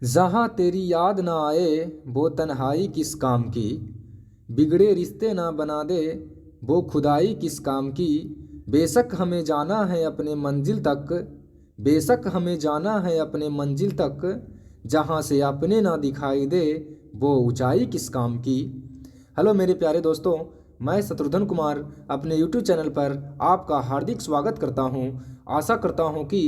जहाँ तेरी याद ना आए वो तन्हाई किस काम की, बिगड़े रिश्ते ना बना दे वो खुदाई किस काम की। बेशक हमें जाना है अपने मंजिल तक, बेशक हमें जाना है अपने मंजिल तक, जहाँ से अपने ना दिखाई दे वो ऊंचाई किस काम की। हेलो मेरे प्यारे दोस्तों, मैं शत्रुघ्न कुमार अपने यूट्यूब चैनल पर आपका हार्दिक स्वागत करता हूं। आशा करता हूं कि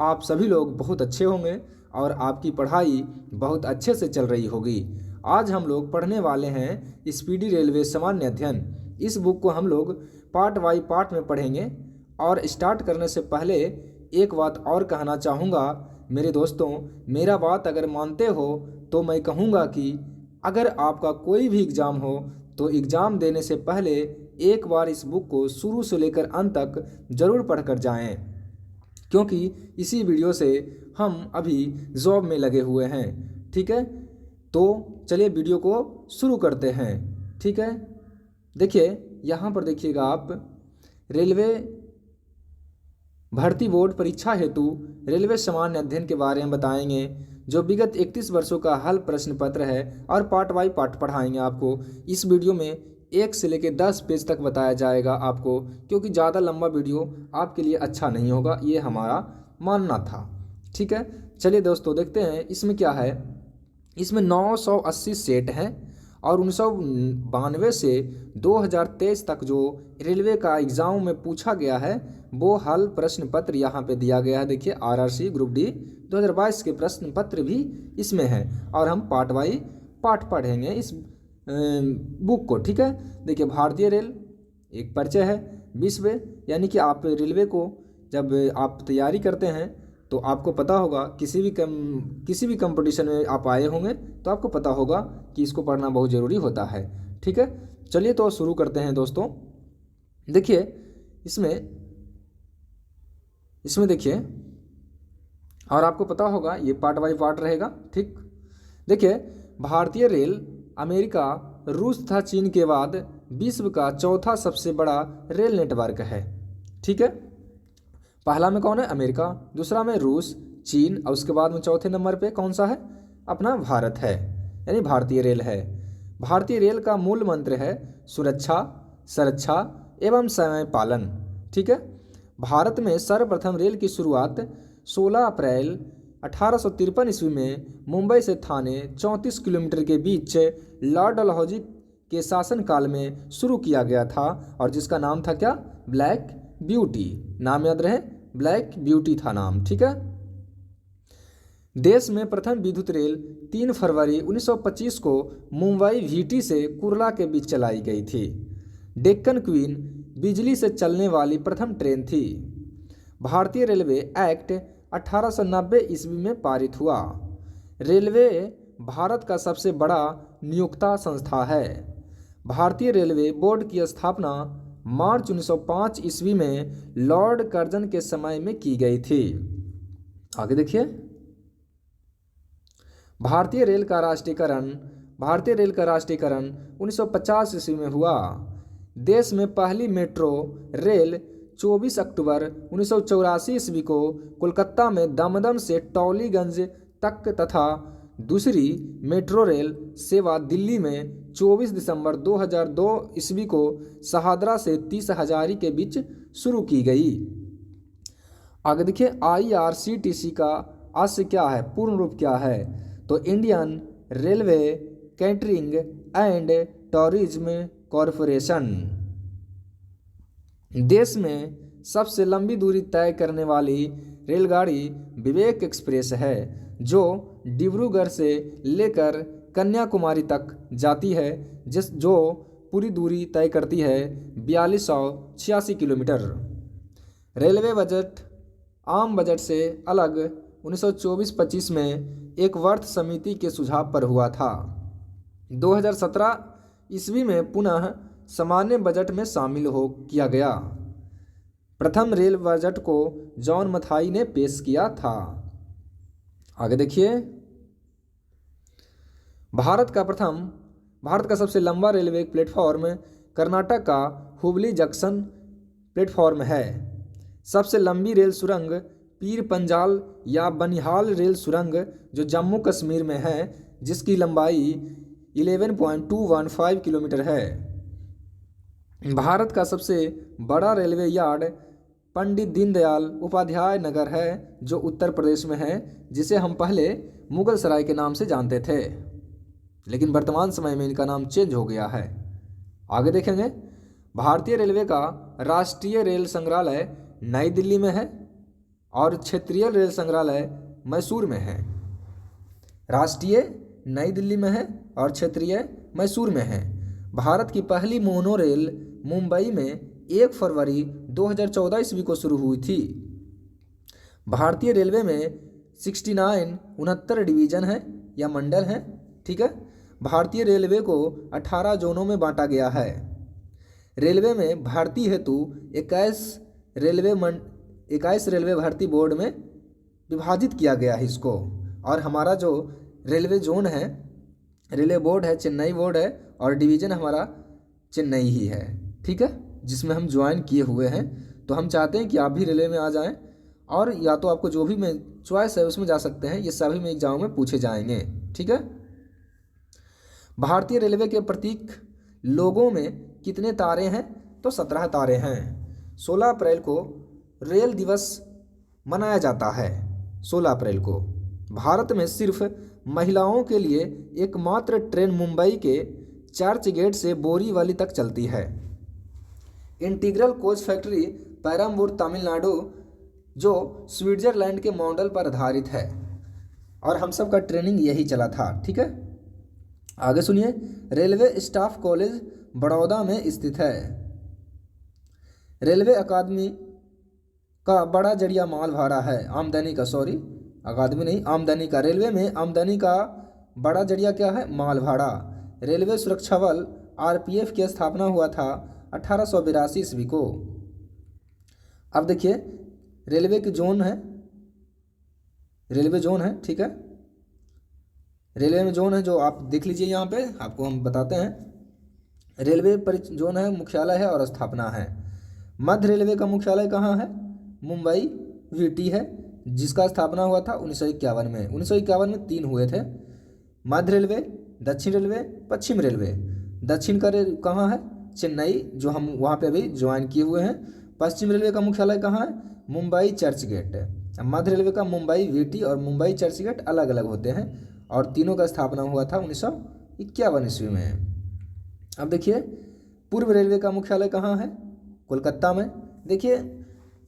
आप सभी लोग बहुत अच्छे होंगे और आपकी पढ़ाई बहुत अच्छे से चल रही होगी। आज हम लोग पढ़ने वाले हैं स्पीडी रेलवे सामान्य अध्ययन। इस बुक को हम लोग पार्ट बाई पार्ट में पढ़ेंगे। और स्टार्ट करने से पहले एक बात और कहना चाहूँगा मेरे दोस्तों, मेरा बात अगर मानते हो तो मैं कहूँगा कि अगर आपका कोई भी एग्ज़ाम हो तो एग्ज़ाम देने से पहले एक बार इस बुक को शुरू से लेकर अंत तक ज़रूर पढ़ कर जाएँ, क्योंकि इसी वीडियो से हम अभी जॉब में लगे हुए हैं। ठीक है, तो चलिए वीडियो को शुरू करते हैं। ठीक है, देखिए यहाँ पर देखिएगा आप, रेलवे भर्ती बोर्ड परीक्षा हेतु रेलवे सामान्य अध्ययन के बारे में बताएंगे, जो विगत 31 वर्षों का हल प्रश्न पत्र है और पार्ट बाई पार्ट पढ़ाएंगे आपको। इस वीडियो में 1 से लेकर 10 पेज तक बताया जाएगा आपको, क्योंकि ज़्यादा लंबा वीडियो आपके लिए अच्छा नहीं होगा, ये हमारा मानना था। ठीक है, चलिए दोस्तों देखते हैं इसमें क्या है। इसमें 980 सेट हैं और 1992 से 2023 तक जो रेलवे का एग्ज़ाम में पूछा गया है वो हल प्रश्न पत्र यहाँ पे दिया गया है। देखिए आरआरसी ग्रुप डी 2022 के प्रश्न पत्र भी इसमें हैं और हम पार्ट बाई पार्ट पढ़ेंगे इस बुक को। ठीक है, देखिए भारतीय रेल एक परिचय है विश्व, यानी कि आप रेलवे को जब आप तैयारी करते हैं तो आपको पता होगा, किसी भी कंपटीशन में आप आए होंगे तो आपको पता होगा कि इसको पढ़ना बहुत ज़रूरी होता है। ठीक है, चलिए तो शुरू करते हैं दोस्तों। देखिए इसमें देखिए, और आपको पता होगा ये पार्ट बाई पार्ट रहेगा। ठीक, देखिए भारतीय रेल अमेरिका, रूस तथा चीन के बाद विश्व का चौथा सबसे बड़ा रेल नेटवर्क है। ठीक है, पहला में कौन है? अमेरिका, दूसरा में रूस, चीन, और उसके बाद में चौथे नंबर पे कौन सा है? अपना भारत है, यानी भारतीय रेल है। भारतीय रेल का मूल मंत्र है सुरक्षा, संरक्षा एवं समय पालन। ठीक है, भारत में सर्वप्रथम रेल की शुरुआत 16 अप्रैल 1853 ईस्वी में मुंबई से थाने 34 किलोमीटर के बीच लॉर्ड डलहौजी के शासनकाल में शुरू किया गया था, और जिसका नाम था क्या? Black beauty. नाम याद रहे, ब्लैक ब्यूटी था नाम। ठीक है, देश में प्रथम विद्युत रेल 3 फरवरी 1925 को मुंबई वीटी से कुर्ला के बीच चलाई गई थी। डेक्कन क्वीन बिजली से चलने वाली प्रथम ट्रेन थी। भारतीय रेलवे एक्ट 1890 ईस्वी में पारित हुआ। रेलवे भारत का सबसे बड़ा नियोक्ता संस्था है। भारतीय रेलवे बोर्ड की स्थापना मार्च 1905 ईस्वी में लॉर्ड कर्जन के समय में की गई थी। आगे देखिए, भारतीय रेल का राष्ट्रीयकरण 1950 ईस्वी में हुआ। देश में पहली मेट्रो रेल 24 अक्टूबर 1984 ईस्वी को कोलकाता में दमदम से टॉलीगंज तक तथा दूसरी मेट्रो रेल सेवा दिल्ली में 24 दिसंबर 2002 ईस्वी को शहादरा से 30 हजारी के बीच शुरू की गई। आगे देखिए, IRCTC का आज से क्या है, पूर्ण रूप क्या है? तो Indian railway catering and tourism corporation. देश में सबसे लंबी दूरी तय करने वाली रेलगाड़ी विवेक एक्सप्रेस है, जो डिब्रूगढ़ से लेकर कन्याकुमारी तक जाती है, जो पूरी दूरी तय करती है 4286 किलोमीटर। रेलवे बजट आम बजट से अलग 1924-25 में एक वर्थ समिति के सुझाव पर हुआ था। 2017 ईस्वी में पुनः सामान्य बजट में शामिल हो किया गया। प्रथम रेल बजट को जॉन मथाई ने पेश किया था। आगे देखिए, भारत का सबसे लंबा रेलवे प्लेटफॉर्म कर्नाटक का हुबली जंक्शन प्लेटफॉर्म है। सबसे लंबी रेल सुरंग पीर पंजाल या बनिहाल रेल सुरंग जो जम्मू कश्मीर में है, जिसकी लंबाई 11.215 किलोमीटर है। भारत का सबसे बड़ा रेलवे यार्ड पंडित दीनदयाल उपाध्याय नगर है, जो उत्तर प्रदेश में है, जिसे हम पहले मुगल सराय के नाम से जानते थे, लेकिन वर्तमान समय में इनका नाम चेंज हो गया है। आगे देखेंगे, भारतीय रेलवे का राष्ट्रीय रेल संग्रहालय नई दिल्ली में है और क्षेत्रीय रेल संग्रहालय मैसूर में है। राष्ट्रीय नई दिल्ली में है और क्षेत्रीय मैसूर में है। भारत की पहली मोनो रेल मुंबई में 1 फरवरी 2014 ईस्वी को शुरू हुई थी। भारतीय रेलवे में 69 डिवीजन है या मंडल हैं, ठीक है। भारतीय रेलवे को 18 जोनों में बांटा गया है। रेलवे में भर्ती हेतु 21 रेलवे भर्ती बोर्ड में विभाजित किया गया है इसको। और हमारा जो रेलवे जोन है, रेलवे बोर्ड है, चेन्नई बोर्ड है, और डिवीज़न हमारा चेन्नई ही है, ठीक है, जिसमें हम ज्वाइन किए हुए हैं। तो हम चाहते हैं कि आप भी रेलवे में आ जाएं, और या तो आपको जो भी में चॉइस है उसमें जा सकते हैं। ये सभी में एग्जाम में पूछे जाएंगे, ठीक है। भारतीय रेलवे के प्रतीक लोगों में कितने तारे हैं? तो 17 तारे हैं। 16 अप्रैल को रेल दिवस मनाया जाता है। 16 अप्रैल को भारत में सिर्फ महिलाओं के लिए एकमात्र ट्रेन मुंबई के चर्च गेट से बोरीवली तक चलती है। Integral coach factory Perambur Tamil Nadu, जो स्विट्जरलैंड के मॉडल पर आधारित है, और हम सब का ट्रेनिंग यही चला था, ठीक है। आगे सुनिए, रेलवे स्टाफ कॉलेज बड़ौदा में स्थित है। रेलवे अकादमी का बड़ा जरिया माल भाड़ा है, आमदनी का, सॉरी अकादमी नहीं, आमदनी का। रेलवे में आमदनी का बड़ा जरिया क्या है? माल भाड़ा। रेलवे सुरक्षा बल आरपीएफ की स्थापना हुआ था 1882 ईस्वी को। अब देखिए, रेलवे की जोन है, रेलवे जोन है, ठीक है। रेलवे में जोन है जो आप देख लीजिए, यहाँ पे आपको हम बताते हैं। रेलवे जोन है, मुख्यालय है और स्थापना है। मध्य रेलवे का मुख्यालय कहाँ है? मुंबई वीटी है, जिसका स्थापना हुआ था 1951 में। 1951 में 3 हुए थे, मध्य रेलवे, दक्षिण रेलवे, पश्चिम रेलवे। दक्षिण का कहाँ है? चेन्नई, जो हम वहाँ पे अभी ज्वाइन किए हुए हैं। पश्चिम रेलवे का मुख्यालय कहाँ है? मुंबई चर्च गेट। मध्य रेलवे का मुंबई वीटी और मुंबई चर्च गेट अलग अलग होते हैं, और तीनों का स्थापना हुआ था 1951 ईस्वी में। अब देखिए, पूर्व रेलवे का मुख्यालय कहाँ है? कोलकाता में। देखिए,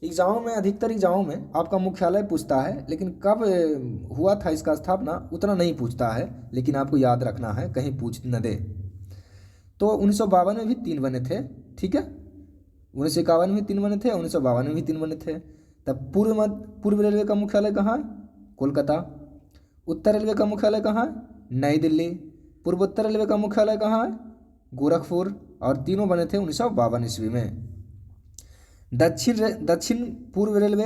एग्जाम में, अधिकतर एग्जाम में आपका मुख्यालय पूछता है, लेकिन कब हुआ था इसका स्थापना उतना नहीं पूछता है, लेकिन आपको याद रखना है, कहीं पूछ न दे। तो 1952 में भी 3 बने थे, ठीक है। 1951 में 3 बने थे, 1952 में भी 3 बने थे। तब पूर्व रेलवे का मुख्यालय कहाँ है? कोलकाता। उत्तर रेलवे का मुख्यालय कहाँ है? नई दिल्ली। पूर्वोत्तर रेलवे का मुख्यालय कहाँ है? गोरखपुर। और तीनों बने थे 1952 ईस्वी में। दक्षिण पूर्व रेलवे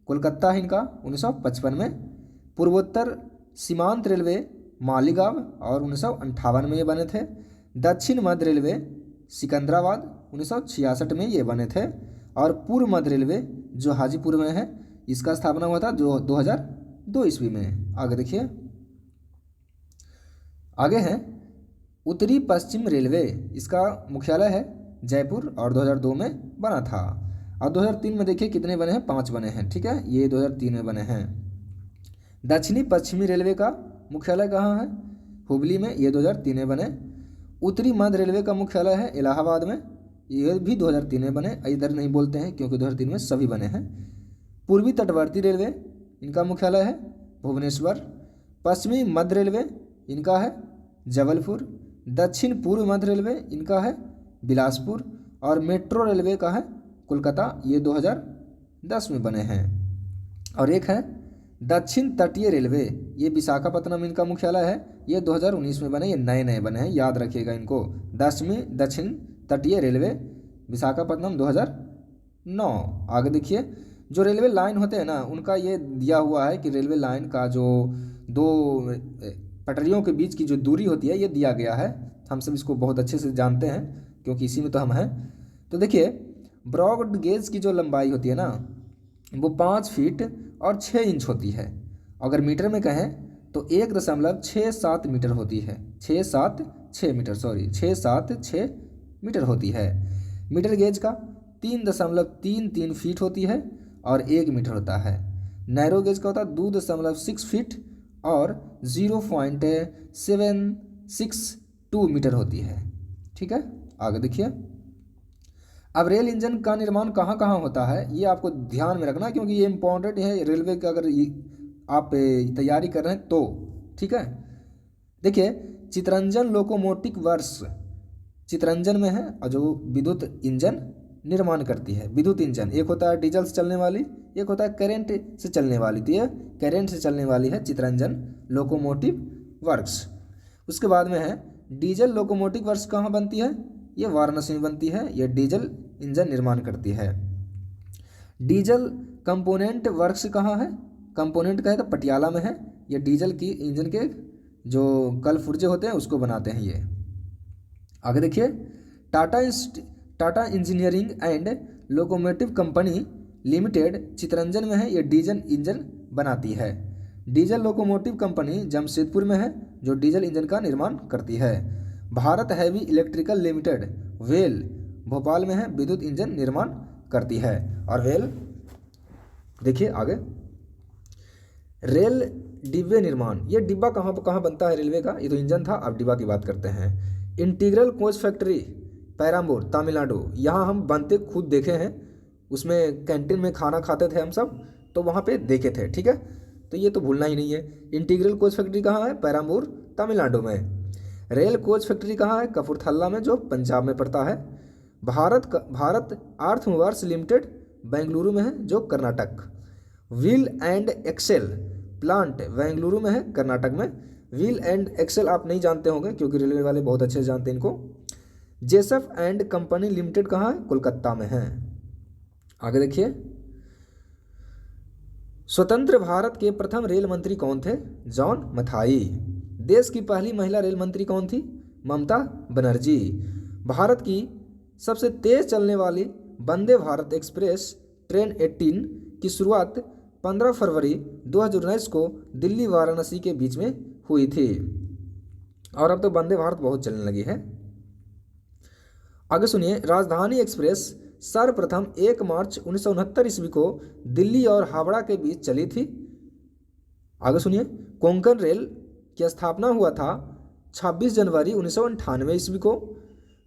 कोलकाता है इनका 1955 में। पूर्वोत्तर सीमांत रेलवे मालीगांव और 1958 में ये बने थे। दक्षिण मध्य रेलवे सिकंदराबाद 1966 में ये बने थे। और पूर्व मध्य रेलवे जो हाजीपुर में है, इसका स्थापना हुआ था जो 2002 ईस्वी में। आगे देखिए, आगे है उत्तरी पश्चिम रेलवे, इसका मुख्यालय है जयपुर और 2002 में बना था। और 2003 में देखिए कितने बने हैं? 5 बने हैं, ठीक है, ये 2003 में बने हैं। दक्षिणी पश्चिमी रेलवे का मुख्यालय कहाँ है? हुबली में, ये 2003 में बने। उत्तरी मध्य रेलवे का मुख्यालय है इलाहाबाद में, ये भी 2003 में बने। इधर नहीं बोलते हैं क्योंकि 2003 में सभी बने हैं। पूर्वी तटवर्ती रेलवे, इनका मुख्यालय है भुवनेश्वर। पश्चिमी मध्य रेलवे इनका है जबलपुर। दक्षिण पूर्व मध्य रेलवे इनका है बिलासपुर। और मेट्रो रेलवे का है कोलकाता, ये 2010 में बने हैं। और एक है दक्षिण तटीय रेलवे, ये विशाखापत्तनम इनका मुख्यालय है, ये 2019 में बने, ये नए नए बने हैं, याद रखिएगा इनको। दक्षिण तटीय रेलवे विशाखापत्तनम 2009। आगे देखिए, जो रेलवे लाइन होते हैं ना, उनका ये दिया हुआ है कि रेलवे लाइन का जो 2 पटरियों के बीच की जो दूरी होती है, ये दिया गया है। हम सब इसको बहुत अच्छे से जानते हैं क्योंकि इसी में तो हम हैं। तो देखिए, ब्रॉड गेज की जो लंबाई होती है ना, वो 5 फीट और 6 इंच होती है। अगर मीटर में कहें तो 1.67 मीटर होती है। 6 मीटर होती है। मीटर गेज का 3.33 फीट होती है और 1 मीटर होता है। नैरो गेज का होता है 2.6 फीट और 0.762 मीटर होती है। ठीक है, आगे देखिए। अब रेल इंजन का निर्माण कहाँ कहाँ होता है ये आपको ध्यान में रखना, क्योंकि ये इंपॉर्टेंट है रेलवे का, अगर आप तैयारी कर रहे हैं तो। ठीक है, देखिए चितरंजन लोकोमोटिव वर्क्स चितरंजन में है, और जो विद्युत इंजन निर्माण करती है। विद्युत इंजन एक होता है डीजल से चलने वाली, एक होता है करंट से चलने वाली। तो ये करंट से चलने वाली है चितरंजन लोकोमोटिव वर्क्स। उसके बाद में है डीजल लोकोमोटिव वर्क्स कहाँ बनती है, ये वाराणसी में बनती है। ये डीजल इंजन निर्माण करती है। डीजल कंपोनेंट वर्क्स कहाँ है, कंपोनेंट कहे तो पटियाला में है। ये डीजल की इंजन के जो कल पुर्जे होते हैं उसको बनाते हैं ये। आगे देखिए, Tata engineering and locomotive company limited Chittaranjan में है। ये डीजल इंजन बनाती है। डीजल लोकोमोटिव कंपनी जमशेदपुर में है, जो डीजल इंजन का निर्माण करती है। Bharat heavy electrical limited well Bhopal में है, विद्युत इंजन निर्माण करती है। और वेल देखिए आगे, रेल डिब्बे निर्माण, ये डिब्बा कहाँ कहाँ बनता है रेलवे का, ये तो इंजन था, अब डिब्बा की बात करते हैं। इंटीग्रल कोच फैक्ट्री पैराम्बूर तमिलनाडु, यहाँ हम बनते खुद देखे हैं, उसमें कैंटीन में खाना खाते थे हम सब, तो वहाँ पे देखे थे। ठीक है, तो ये तो भूलना ही नहीं है। इंटीग्रल कोच फैक्ट्री कहाँ है, पैराम्बूर तमिलनाडु में। रेल कोच फैक्ट्री कहाँ है, कपूरथला में, जो पंजाब में पड़ता है। भारत अर्थवर्क्स लिमिटेड बेंगलुरु में है, जो Karnataka. Wheel and axle plant Bengaluru में है, कर्नाटक में। व्हील एंड एक्सेल आप नहीं जानते होंगे, क्योंकि रेलवे वाले बहुत अच्छे से जानते हैं इनको। जेसफ एंड कंपनी लिमिटेड कहाँ है, कोलकाता में है। आगे देखिए, स्वतंत्र भारत के प्रथम रेल मंत्री कौन थे, जॉन मथाई। देश की पहली महिला रेल मंत्री कौन थी, ममता बनर्जी। भारत की सबसे तेज चलने वाली वंदे भारत एक्सप्रेस ट्रेन 18 की शुरुआत 15 फरवरी 2019 को दिल्ली वाराणसी के बीच में हुई थी। और अब तो वंदे भारत बहुत चलने लगी है। आगे सुनिए, राजधानी एक्सप्रेस सर्वप्रथम 1 मार्च 1969 ईस्वी को दिल्ली और हावड़ा के बीच चली थी। आगे सुनिए, कोंकण रेल की स्थापना हुआ था 26 जनवरी 1998 ईस्वी को।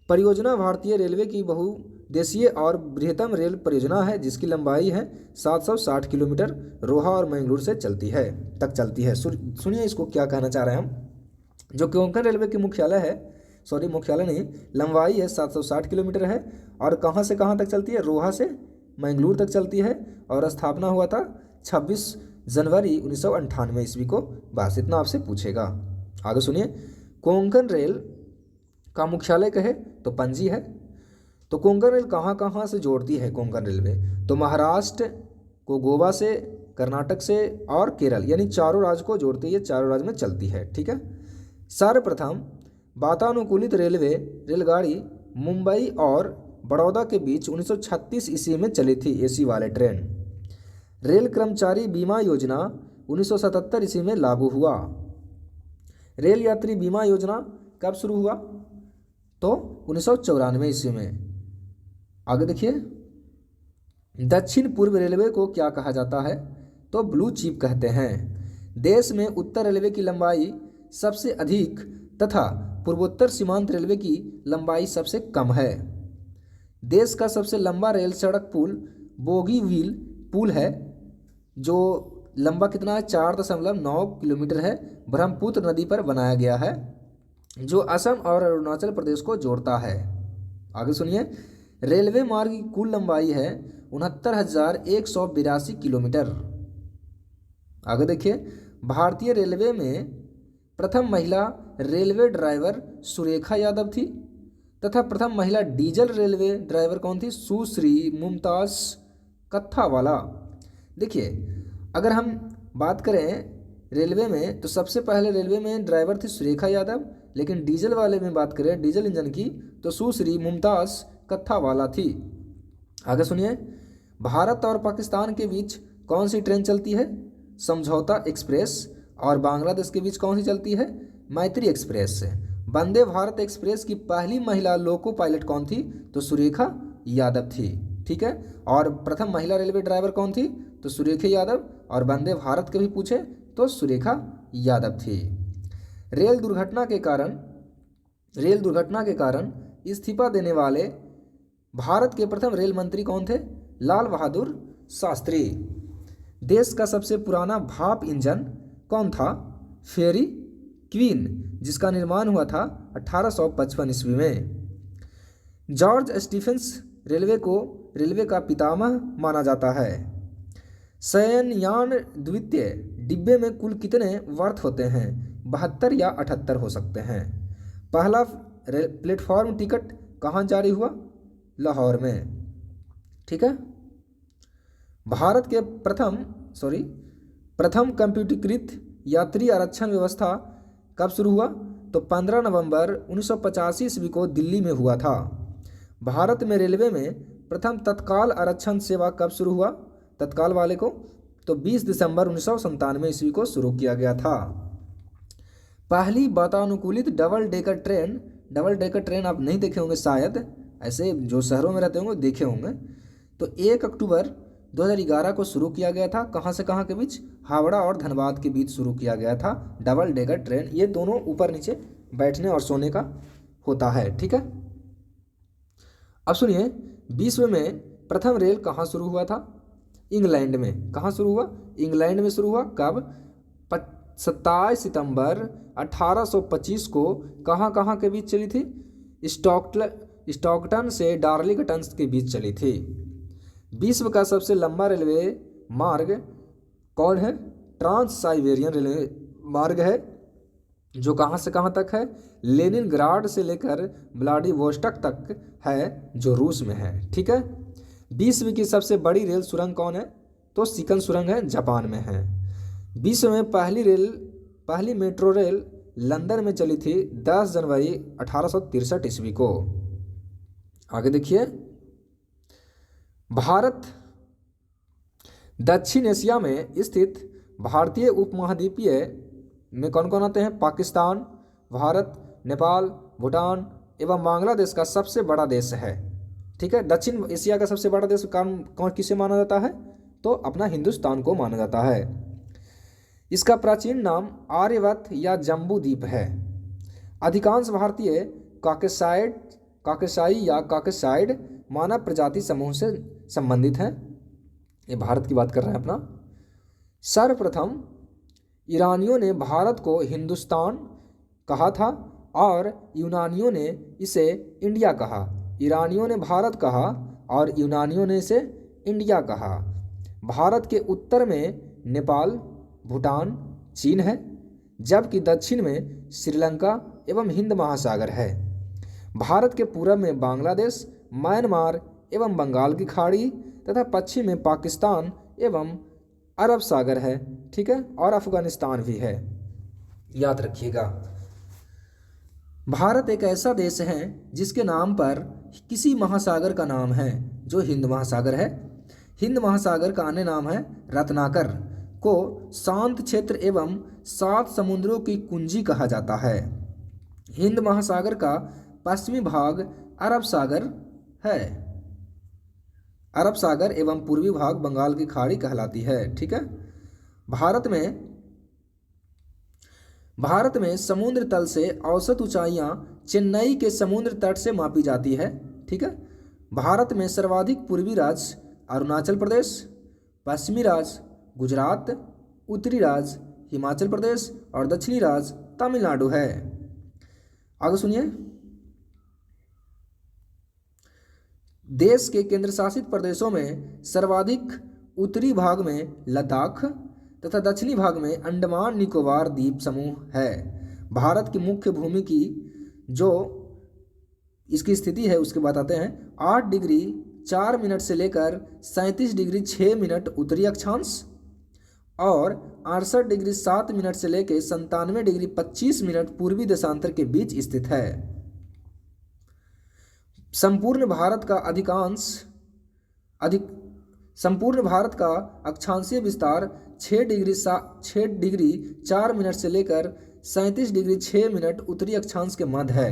परियोजना भारतीय रेलवे की बहुउद्देशीय और बृहत्तम रेल परियोजना है, जिसकी लंबाई है 760 किलोमीटर, रोहा और मैंगलोर से चलती है। सुनिए इसको क्या कहना चाह रहे हैं हम। जो कोंकण रेलवे की मुख्यालय है, मुख्यालय नहीं, लंबाई है 760 किलोमीटर है, और कहाँ से कहाँ तक चलती है, रोहा से मैंगलोर तक चलती है, और स्थापना हुआ था 26 जनवरी 1998 ईस्वी को। बस इतना आपसे पूछेगा। आगे सुनिए, कोंकण रेल का मुख्यालय कहे तो पणजी है। तो कोंकण रेल कहाँ कहाँ से जोड़ती है कोंकण रेलवे, तो महाराष्ट्र को गोवा से, कर्नाटक से और केरल, यानी चारों राज्य को जोड़ती है, चारों राज्य में चलती है। ठीक है, सर्वप्रथम वातानुकूलित रेलगाड़ी मुंबई और बड़ौदा के बीच 1936 ईस्वी में चली थी, एसी वाले ट्रेन। रेल कर्मचारी बीमा योजना 1977 ईस्वी में लागू हुआ। रेल यात्री बीमा योजना कब शुरू हुआ, तो 1994 ईस्वी में। आगे देखिए, दक्षिण पूर्व रेलवे को क्या कहा जाता है, तो ब्लू चिप कहते हैं। देश में उत्तर रेलवे की लंबाई सबसे अधिक तथा पूर्वोत्तर सीमांत रेलवे की लंबाई सबसे कम है। देश का सबसे लंबा रेल सड़क पुल बोगीबील पुल है, जो लंबा कितना है, 4.9 किलोमीटर है, ब्रह्मपुत्र नदी पर बनाया गया है, जो असम और अरुणाचल प्रदेश को जोड़ता है। आगे सुनिए, रेलवे मार्ग की कुल लंबाई है 69,182 किलोमीटर। आगे देखिए, भारतीय रेलवे में प्रथम महिला रेलवे ड्राइवर सुरेखा यादव थी, तथा प्रथम महिला डीजल रेलवे ड्राइवर कौन थी, सुश्री मुमताज़ कत्थावाला। देखिए, अगर हम बात करें रेलवे में, तो सबसे पहले रेलवे में ड्राइवर थी सुरेखा यादव, लेकिन डीजल वाले में बात करें, डीजल इंजन की, तो सुश्री मुमताज़ कत्थावाला थी। आगे सुनिए, भारत और पाकिस्तान के बीच कौन सी ट्रेन चलती है? समझौता एक्सप्रेस। और बांग्लादेश के बीच कौन सी चलती है? मैत्री एक्सप्रेस। वंदे भारत एक्सप्रेस की पहली महिला लोको पायलट कौन थी? तो सुरेखा यादव थी। ठीक है। और प्रथम महिला रेलवे ड्राइवर कौन थी? तो सुरेखा यादव। और वंदे भारत के भी पूछे तो सुरेखा यादव थी। रेल दुर्घटना के कारण इस्तीफा देने वाले भारत के प्रथम रेल मंत्री कौन थे? लाल बहादुर शास्त्री। देश का सबसे पुराना भाप इंजन कौन था? फेरी क्वीन, जिसका निर्माण हुआ था 1855 ईस्वी में। जॉर्ज स्टीफेंस रेलवे का पितामह माना जाता है। शयनयान द्वितीय डिब्बे में कुल कितने वर्थ होते हैं? 72 या 78 हो सकते हैं। पहला प्लेटफॉर्म टिकट कहाँ जारी हुआ? लाहौर में। ठीक है। भारत के प्रथम कंप्यूटरीकृत यात्री आरक्षण व्यवस्था कब शुरू हुआ? तो 15 नवंबर 1985 ईस्वी को दिल्ली में हुआ था। भारत में रेलवे में प्रथम तत्काल आरक्षण सेवा कब शुरू हुआ? तत्काल वाले को तो 20 दिसंबर 1997 ईस्वी को शुरू किया गया था। पहली वातानुकूलित डबल डेकर ट्रेन आप नहीं देखे होंगे शायद, ऐसे जो शहरों में रहते होंगे देखे होंगे। तो 1 अक्टूबर 2011 को शुरू किया गया था। कहाँ से कहाँ के बीच? हावड़ा और धनबाद के बीच शुरू किया गया था डबल डेकर ट्रेन। ये दोनों ऊपर नीचे बैठने और सोने का होता है। ठीक है। अब सुनिए, विश्व में प्रथम रेल कहाँ शुरू हुआ था? इंग्लैंड में। कहाँ शुरू हुआ? इंग्लैंड में शुरू हुआ। कब? 27 सितंबर 1825 को। कहाँ कहाँ के बीच चली थी? स्टॉकटन से डार्लिंगटन के बीच चली थी। विश्व का सबसे लंबा रेलवे मार्ग कौन है? ट्रांस साइबेरियन रेलवे मार्ग है, जो कहाँ से कहाँ तक है? लेनिनग्राड से लेकर व्लादिवोस्टॉक तक है, जो रूस में है। ठीक है। विश्व की सबसे बड़ी रेल सुरंग कौन है? तो सिकन सुरंग है, जापान में है। विश्व में पहली मेट्रो रेल लंदन में चली थी 10 जनवरी 1863 ईस्वी को। आगे देखिए, भारत दक्षिण एशिया में स्थित भारतीय उपमहाद्वीपीय में कौन कौन आते हैं? पाकिस्तान, भारत, नेपाल, भूटान एवं बांग्लादेश का सबसे बड़ा देश है। ठीक है। दक्षिण एशिया का सबसे बड़ा देश कौन किसे माना जाता है? तो अपना हिंदुस्तान को माना जाता है। इसका प्राचीन नाम आर्यवत या जम्बू द्वीप है। अधिकांश भारतीय काकेसाई या काकेसाइड मानव प्रजाति समूह से संबंधित हैं। ये भारत की बात कर रहे हैं अपना। सर्वप्रथम ईरानियों ने भारत को हिंदुस्तान कहा था और यूनानियों ने इसे इंडिया कहा। ईरानियों ने भारत कहा और यूनानियों ने इसे इंडिया कहा। भारत के उत्तर में नेपाल, भूटान, चीन है, जबकि दक्षिण में श्रीलंका एवं हिंद महासागर है। भारत के पूरब में बांग्लादेश, म्यांमार एवं बंगाल की खाड़ी तथा पश्चिम में पाकिस्तान एवं अरब सागर है। ठीक है। और अफगानिस्तान भी है, याद रखिएगा। भारत एक ऐसा देश है जिसके नाम पर किसी महासागर का नाम है, जो हिंद महासागर है। हिंद महासागर का अन्य नाम है रत्नाकर, को शांत क्षेत्र एवं 7 समुद्रों की कुंजी कहा जाता है। हिंद महासागर का पश्चिमी भाग अरब सागर है। अरब सागर एवं पूर्वी भाग बंगाल की खाड़ी कहलाती है। ठीक है। भारत में समुद्र तल से औसत ऊंचाइयां चेन्नई के समुद्र तट से मापी जाती है। ठीक है। भारत में सर्वाधिक पूर्वी राज्य अरुणाचल प्रदेश, पश्चिमी राज्य गुजरात, उत्तरी राज्य हिमाचल प्रदेश और दक्षिणी राज्य तमिलनाडु है। आगे सुनिए, देश के केंद्र शासित प्रदेशों में सर्वाधिक उत्तरी भाग में लद्दाख तथा दक्षिणी भाग में अंडमान निकोबार द्वीप समूह है। भारत की मुख्य भूमि की जो इसकी स्थिति है उसके बताते हैं। 8 डिग्री 4 मिनट से लेकर 37 डिग्री 6 मिनट उत्तरी अक्षांश और 68 डिग्री 7 मिनट से लेकर 97 डिग्री 25 मिनट पूर्वी देशांतर के बीच स्थित है। संपूर्ण भारत का संपूर्ण भारत का अक्षांशीय विस्तार 6 डिग्री 4 मिनट से लेकर 37 डिग्री 6 मिनट उत्तरी अक्षांश के मध्य है।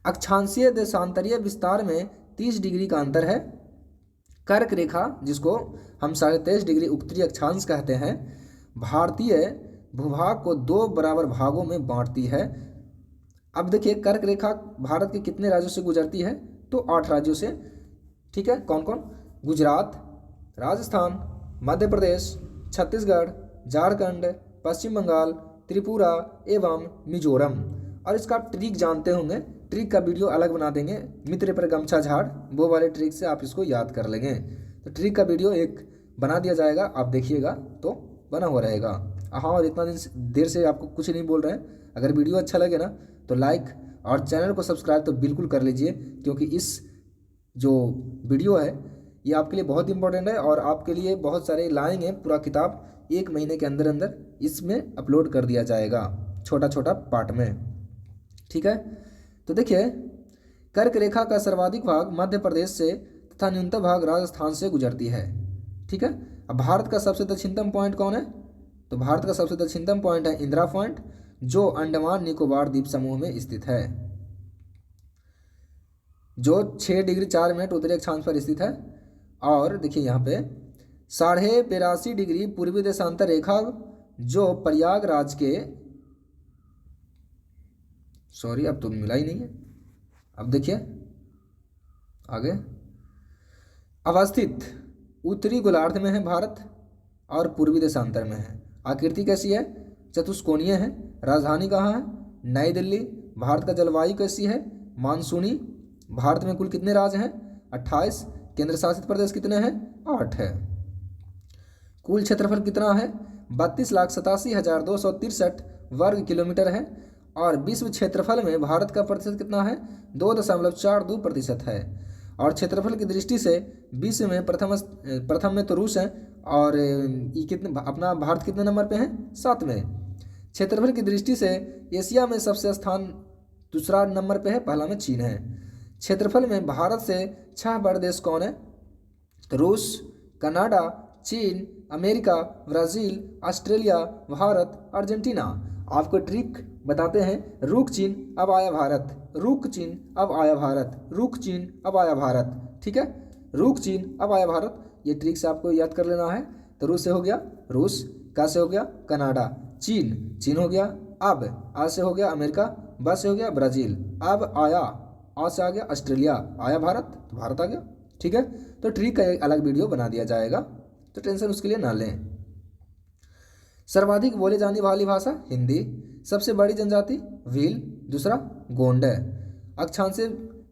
अक्षांशीय देशांतरीय विस्तार में 30 डिग्री का अंतर है। कर्क रेखा, जिसको हम 23.5 डिग्री उत्तरी अक्षांश कहते हैं, भारतीय भूभाग को 2 बराबर भागों में बांटती है। अब देखिए, कर्क रेखा भारत के कितने राज्यों से गुजरती है? तो 8 राज्यों से। ठीक है, कौन कौन? गुजरात, राजस्थान, मध्य प्रदेश, छत्तीसगढ़, झारखंड, पश्चिम बंगाल, त्रिपुरा एवं मिजोरम। और इसका आप ट्रिक जानते होंगे, ट्रिक का वीडियो अलग बना देंगे, मित्र पर गमछा झाड़, वो वाले ट्रिक से आप इसको याद कर लेंगे। तो ट्रिक का वीडियो एक बना दिया जाएगा, आप देखिएगा तो बना हुआ रहेगा। हाँ, और इतना देर से आपको कुछ नहीं बोल रहे हैं। अगर वीडियो अच्छा लगे ना तो लाइक और चैनल को सब्सक्राइब तो बिल्कुल कर लीजिए, क्योंकि इस जो वीडियो है ये आपके लिए बहुत इंपॉर्टेंट है और आपके लिए बहुत सारे लाएंगे। पूरा किताब 1 महीने के अंदर अंदर इसमें अपलोड कर दिया जाएगा, छोटा छोटा पार्ट में। ठीक है, तो देखिए, कर्क रेखा का सर्वाधिक भाग मध्य प्रदेश से तथा न्यूनतम भाग राजस्थान से गुजरती है। ठीक है, अब भारत का सबसे दक्षिणतम पॉइंट कौन है? तो भारत का सबसे दक्षिणतम पॉइंट है इंदिरा पॉइंट, जो अंडमान निकोबार द्वीप समूह में स्थित है, जो 6 डिग्री 4 मिनट उत्तरी अक्षांश पर स्थित है। और देखिए यहाँ पे 82.5 डिग्री पूर्वी देशांतर रेखा, जो प्रयागराज के, सॉरी अब तो मिला ही नहीं है, अब देखिए आगे, अवस्थित उत्तरी गोलार्ध में है भारत और पूर्वी देशांतर में है। आकृति कैसी है? चतुष्कोणीय है। राजधानी कहाँ है? नई दिल्ली। भारत का जलवायु कैसी है? मानसूनी। भारत में कुल कितने राज्य हैं? 28। केंद्र शासित प्रदेश कितने हैं? 8 है। कुल क्षेत्रफल कितना है? 32,87,263 वर्ग किलोमीटर है। और विश्व क्षेत्रफल में भारत का प्रतिशत कितना है? 2.42% है। और क्षेत्रफल की दृष्टि से विश्व में प्रथम में तो रूस है, और ये कितने, अपना भारत कितने नंबर पे है? 7वें। क्षेत्रफल की दृष्टि से एशिया में सबसे स्थान दूसरा नंबर पे है, पहला में चीन है। क्षेत्रफल में भारत से 6 बड़े देश कौन है? तो रूस, कनाडा, चीन, America, Brazil, Australia, Bharat, Argentina. आपको ट्रिक बताते हैं, रुक चीन अब आया भारत, रुक चीन अब आया भारत, रुक चीन अब आया भारत। ठीक है, रुक चीन अब आया भारत, ये ट्रिक से आपको याद कर लेना है। तो रूस से हो गया रूस, का से हो गया कनाडा, चीन हो गया, अब आ से हो गया अमेरिका, ब से हो गया ब्राज़ील, अब आया, आ से आ गया ऑस्ट्रेलिया, आया भारत, तो भारत आ गया। ठीक है, तो ट्रिक का एक अलग वीडियो बना दिया जाएगा, तो टेंशन उसके लिए ना लें। सर्वाधिक बोले जाने वाली भाषा हिंदी। सबसे बड़ी जनजाति भील, दूसरा गोंड है। अक्षांशीय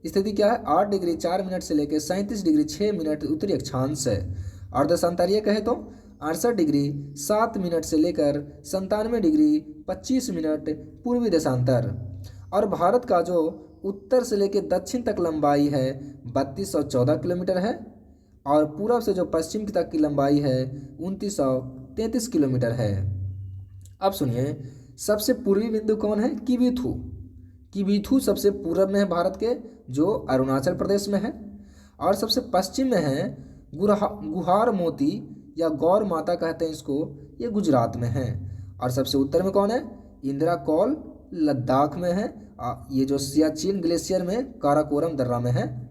स्थिति क्या है? 8 डिग्री 4 मिनट से लेकर 37 डिग्री 6 मिनट उत्तरी अक्षांश है। और देशांतरीय कहे तो 68 डिग्री 7 मिनट से लेकर 97 डिग्री 25 मिनट पूर्वी देशांतर। और भारत का जो उत्तर से लेकर दक्षिण तक लंबाई है 3214 किलोमीटर है, और पूर्व से जो पश्चिम तक की लंबाई है 2933 किलोमीटर है। अब सुनिए, सबसे पूर्वी बिंदु कौन है? किबीथू। किबीथू सबसे पूर्व में है भारत के, जो अरुणाचल प्रदेश में है। और सबसे पश्चिम में है गुहार मोती या गौर माता कहते हैं इसको, ये गुजरात में है। और सबसे उत्तर में कौन है? इंदिरा कौल, लद्दाख में है। ये जो सियाचिन ग्लेशियर में काराकोरम दर्रा में है।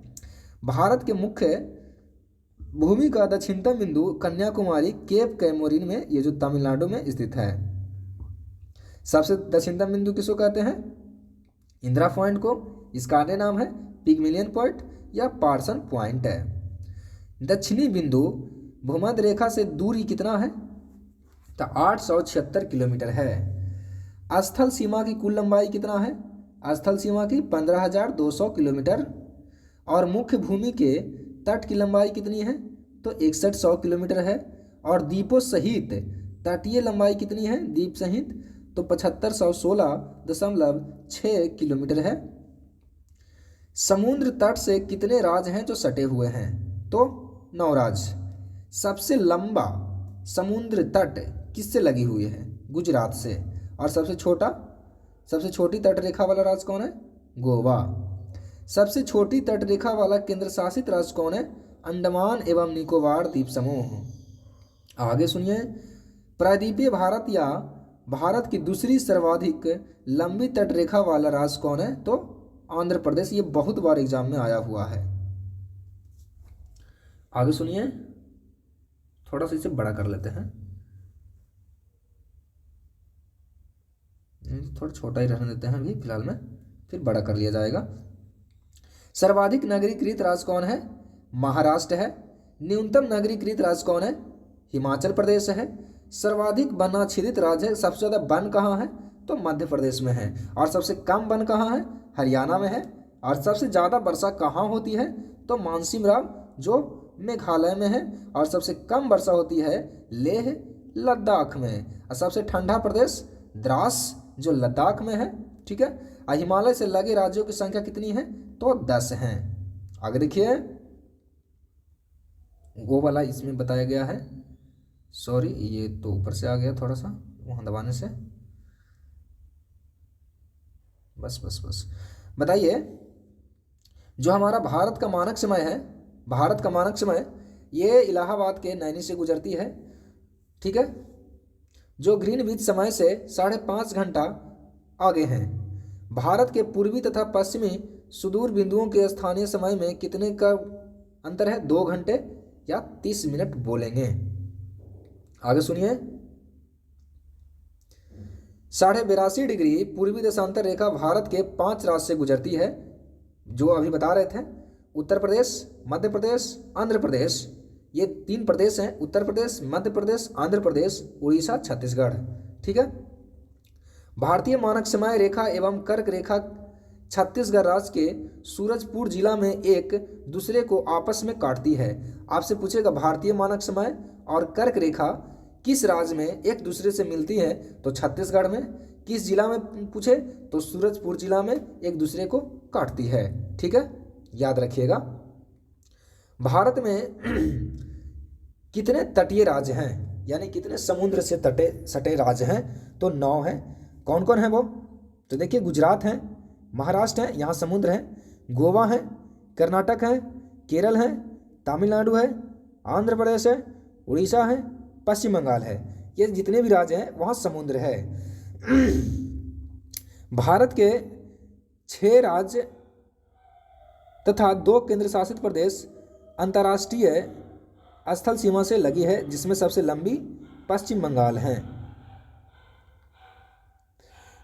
भारत के मुख्य भूमि का दक्षिणतम बिंदु कन्याकुमारी केप कैमोरिन में, ये जो तमिलनाडु में स्थित है। सबसे दक्षिणतम बिंदु किसको कहते हैं? इंदिरा पॉइंट को। इसका अन्य नाम है पिगमिलियन पॉइंट या पार्सन पॉइंट है। दक्षिणी बिंदु भूमध्य रेखा से दूरी कितना है? तो 876 किलोमीटर है। स्थल सीमा की कुल लंबाई कितना है? स्थल सीमा की 15,200 किलोमीटर। और मुख्य भूमि के तट की लंबाई कितनी है? तो 6100 किलोमीटर है। और द्वीपों सहित तटीय लंबाई कितनी है? द्वीप सहित तो 7516.6 किलोमीटर है। समुद्र तट से कितने राज्य हैं जो सटे हुए हैं? तो 9 राज्य। सबसे लंबा समुद्र तट किससे लगी हुई है? गुजरात से। और सबसे छोटी तट रेखा वाला राज्य कौन है? गोवा। सबसे छोटी तट रेखा वाला केंद्र शासित राज्य कौन है? अंडमान एवं निकोबार द्वीप समूह। आगे सुनिए, प्रायद्वीपीय भारत या भारत की दूसरी सर्वाधिक लंबी तटरेखा वाला राज्य कौन है? तो आंध्र प्रदेश। ये बहुत बार एग्जाम में आया हुआ है। आगे सुनिए, थोड़ा सा इसे बड़ा कर लेते हैं, थोड़ा छोटा ही रहने देते हैं अभी फिलहाल में, फिर बड़ा कर लिया जाएगा। सर्वाधिक नगरीकृत राज्य कौन है? महाराष्ट्र है। न्यूनतम नगरीकृत राज्य कौन है? हिमाचल प्रदेश है। सर्वाधिक वनाच्छादित राज्य है, सबसे ज़्यादा वन कहाँ है? तो मध्य प्रदेश में है। और सबसे कम वन कहाँ है? हरियाणा में है। और सबसे ज़्यादा वर्षा कहाँ होती है? तो मानसिम राम जो मेघालय में है। और सबसे कम वर्षा होती है लेह लद्दाख में। और सबसे ठंडा प्रदेश द्रास जो लद्दाख में है। ठीक है। और हिमालय से लगे राज्यों की संख्या कितनी है? तो 10 हैं। आगे देखिए, वो वाला इसमें बताया गया है, सॉरी ये तो ऊपर से आ गया थोड़ा सा वहाँ दबाने से, बस बताइए, जो हमारा भारत का मानक समय है, भारत का मानक समय ये इलाहाबाद के नैनी से गुजरती है। ठीक है। जो ग्रीनविच समय से 5.5 घंटा आगे हैं। भारत के पूर्वी तथा पश्चिमी सुदूर बिंदुओं के स्थानीय समय में कितने का अंतर है? 2 घंटे या 30 मिनट बोलेंगे। आगे सुनिए, 82.5 डिग्री पूर्वी देशांतर रेखा भारत के 5 राज्य से गुजरती है, जो अभी बता रहे थे, उत्तर प्रदेश, मध्य प्रदेश, आंध्र प्रदेश। ये 3 प्रदेश हैं, उत्तर प्रदेश, मध्य प्रदेश, आंध्र प्रदेश, उड़ीसा, छत्तीसगढ़। ठीक है। भारतीय मानक समय रेखा एवं कर्क रेखा छत्तीसगढ़ राज्य के सूरजपुर जिला में एक दूसरे को आपस में काटती है। आपसे पूछेगा भारतीय मानक समय और कर्क रेखा किस राज्य में एक दूसरे से मिलती है? तो छत्तीसगढ़ में। किस जिला में पूछे? तो सूरजपुर जिला में एक दूसरे को काटती है। ठीक है, याद रखिएगा। भारत में कितने तटीय राज्य हैं, यानी कितने समुद्र से सटे राज्य हैं? तो 9 हैं। कौन कौन है वो? तो देखिए, गुजरात है, महाराष्ट्र है, यहाँ समुद्र है, गोवा है, कर्नाटक है, केरल है, तमिलनाडु है, आंध्र प्रदेश है, उड़ीसा है, पश्चिम बंगाल है। ये जितने भी राज्य हैं वहाँ समुद्र है। भारत के 6 राज्य तथा 2 केंद्र शासित प्रदेश अंतर्राष्ट्रीय स्थल सीमा से लगी है, जिसमें सबसे लंबी पश्चिम बंगाल है।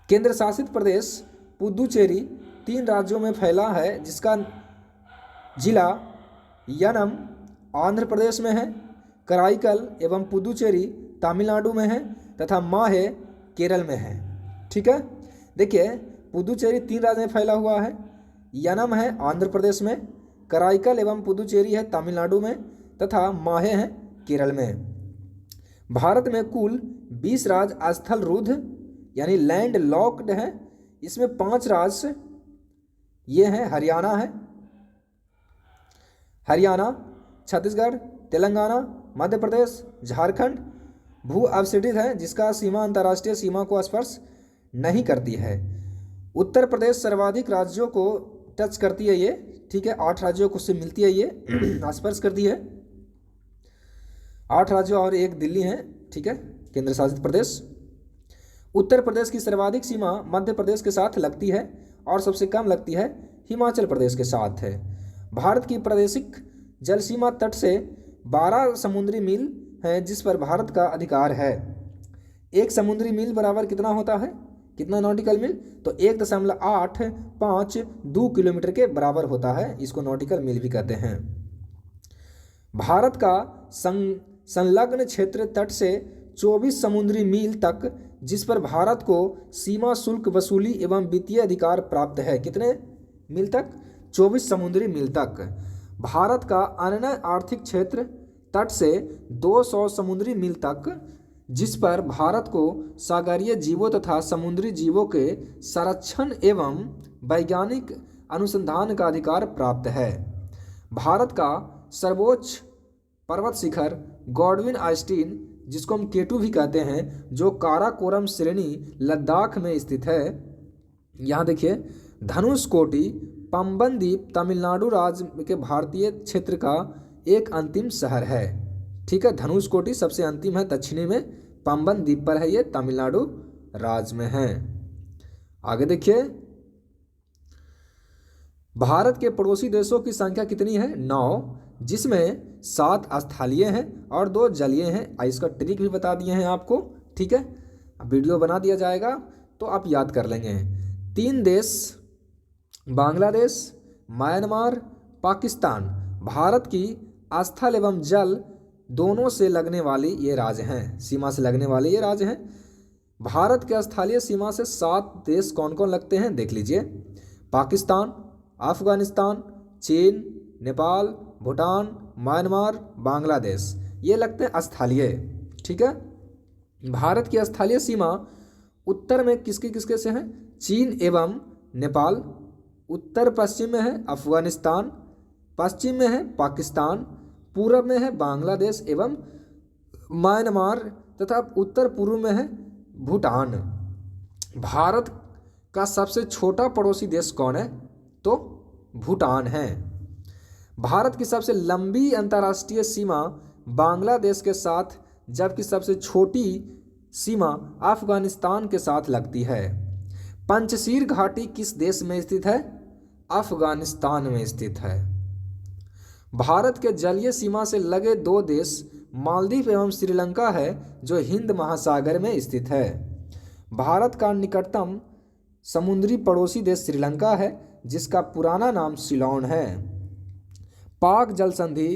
केंद्र शासित प्रदेश पुदुचेरी 3 राज्यों में फैला है, जिसका जिला यनम आंध्र प्रदेश में है, कराईकल एवं पुदुचेरी तमिलनाडु में है तथा माहे केरल में है। ठीक है। देखिए, पुदुचेरी 3 राज्य में फैला हुआ है, यनम है आंध्र प्रदेश में, कराईकल एवं पुदुचेरी है तमिलनाडु में तथा माहे हैं केरल में। भारत में कुल 20 राज्य स्थल रुद्ध यानी लैंड लॉक्ड है। इसमें 5 राज्य ये हैं, हरियाणा, छत्तीसगढ़, तेलंगाना, मध्य प्रदेश, झारखंड भू अवसिटित है, जिसका सीमा अंतर्राष्ट्रीय सीमा को स्पर्श नहीं करती है। उत्तर प्रदेश सर्वाधिक राज्यों को टच करती है ये। ठीक है, 8 राज्यों को से मिलती है ये, स्पर्श करती है। 8 राज्यों और 1 दिल्ली है। ठीक है, केंद्र शासित प्रदेश। उत्तर प्रदेश की सर्वाधिक सीमा मध्य प्रदेश के साथ लगती है और सबसे कम लगती है हिमाचल प्रदेश के साथ है। भारत की प्रादेशिक जल सीमा तट से 12 समुद्री मील है, जिस पर भारत का अधिकार है। 1 समुद्री मील बराबर कितना होता है? कितना नॉटिकल मील? तो 1.852 किलोमीटर के बराबर होता है। इसको नॉटिकल मील भी कहते हैं। भारत का संलग्न क्षेत्र तट से 24 समुद्री मील तक, जिस पर भारत को सीमा शुल्क वसूली एवं वित्तीय अधिकार प्राप्त है। कितने मील तक? 24 समुद्री मील तक। भारत का अन्य आर्थिक क्षेत्र तट से 200 समुद्री मील तक, जिस पर भारत को सागरीय जीवों तथा समुद्री जीवों के संरक्षण एवं वैज्ञानिक अनुसंधान का अधिकार प्राप्त है। भारत का सर्वोच्च पर्वत शिखर गॉडविन आइस्टीन, जिसको हम केटू भी कहते हैं, जो काराकोरम श्रेणी लद्दाख में स्थित है। यहाँ देखिए, धनुषकोटि पंबन द्वीप तमिलनाडु राज्य के भारतीय क्षेत्र का एक अंतिम शहर है। ठीक है, धनुषकोटी सबसे अंतिम है, दक्षिणी में पंबन द्वीप पर है, ये तमिलनाडु राज्य में है। आगे देखिए, भारत के पड़ोसी देशों की संख्या कितनी है? 9, जिसमें 7 स्थलीय हैं और 2 जलीय हैं। इसका ट्रिक भी बता दिए हैं आपको। ठीक है, अब वीडियो बना दिया जाएगा तो आप याद कर लेंगे। 3 देश, बांग्लादेश, म्यांमार, पाकिस्तान, भारत की स्थल एवं जल दोनों से लगने वाली ये राज्य हैं, सीमा से लगने वाले ये राज्य हैं। भारत के स्थलीय सीमा से 7 देश कौन कौन लगते हैं देख लीजिए। पाकिस्तान, अफगानिस्तान, चीन, नेपाल, भूटान, म्यांमार, बांग्लादेश, ये लगते हैं स्थलीय। ठीक है, भारत की स्थलीय सीमा उत्तर में किसके किसके से है? चीन एवं नेपाल, उत्तर पश्चिम में है अफगानिस्तान, पश्चिम में है पाकिस्तान, पूर्व में है बांग्लादेश एवं म्यांमार तथा उत्तर पूर्व में है भूटान। भारत का सबसे छोटा पड़ोसी देश कौन है? तो भूटान है। भारत की सबसे लंबी अंतर्राष्ट्रीय सीमा बांग्लादेश के साथ, जबकि सबसे छोटी सीमा अफगानिस्तान के साथ लगती है। पंचशील घाटी किस देश में स्थित है? अफगानिस्तान में स्थित है। भारत के जलीय सीमा से लगे 2 देश मालदीव एवं श्रीलंका है, जो हिंद महासागर में स्थित है। भारत का निकटतम समुद्री पड़ोसी देश श्रीलंका है, जिसका पुराना नाम सिलोन है। पाक जल संधि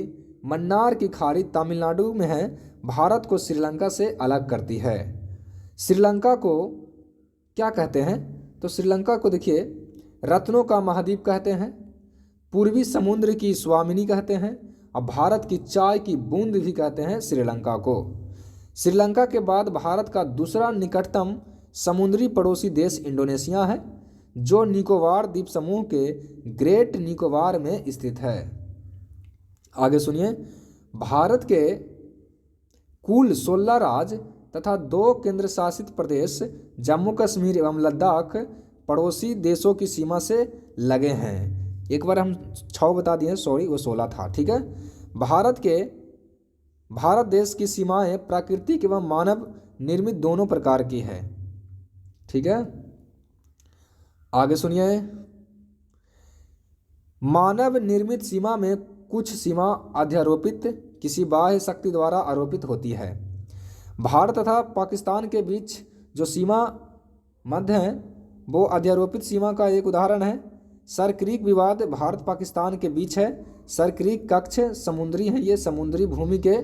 मन्नार की खाड़ी तमिलनाडु में है, भारत को श्रीलंका से अलग करती है। श्रीलंका को क्या कहते हैं? तो श्रीलंका को देखिए रत्नों का महाद्वीप कहते हैं, पूर्वी समुद्र की स्वामिनी कहते हैं और भारत की चाय की बूंद भी कहते हैं श्रीलंका को। श्रीलंका के बाद भारत का दूसरा निकटतम समुद्री पड़ोसी देश इंडोनेशिया है, जो निकोबार द्वीप समूह के ग्रेट निकोबार में स्थित है। आगे सुनिए, भारत के कुल 16 राज्य तथा 2 केंद्र शासित प्रदेश जम्मू कश्मीर एवं लद्दाख पड़ोसी देशों की सीमा से लगे हैं। एक बार हम 6 बता दिए, सॉरी वो 16 था। ठीक है, भारत देश की सीमाएं प्राकृतिक एवं मानव निर्मित दोनों प्रकार की है। ठीक है, आगे सुनिए, मानव निर्मित सीमा में कुछ सीमा अध्यारोपित किसी बाह्य शक्ति द्वारा आरोपित होती है। भारत तथा पाकिस्तान के बीच जो सीमा मध्य है वो अध्यारोपित सीमा का एक उदाहरण है। सर क्रीक विवाद भारत पाकिस्तान के बीच है। सर क्रीक कक्ष समुद्री है, ये समुद्री भूमि के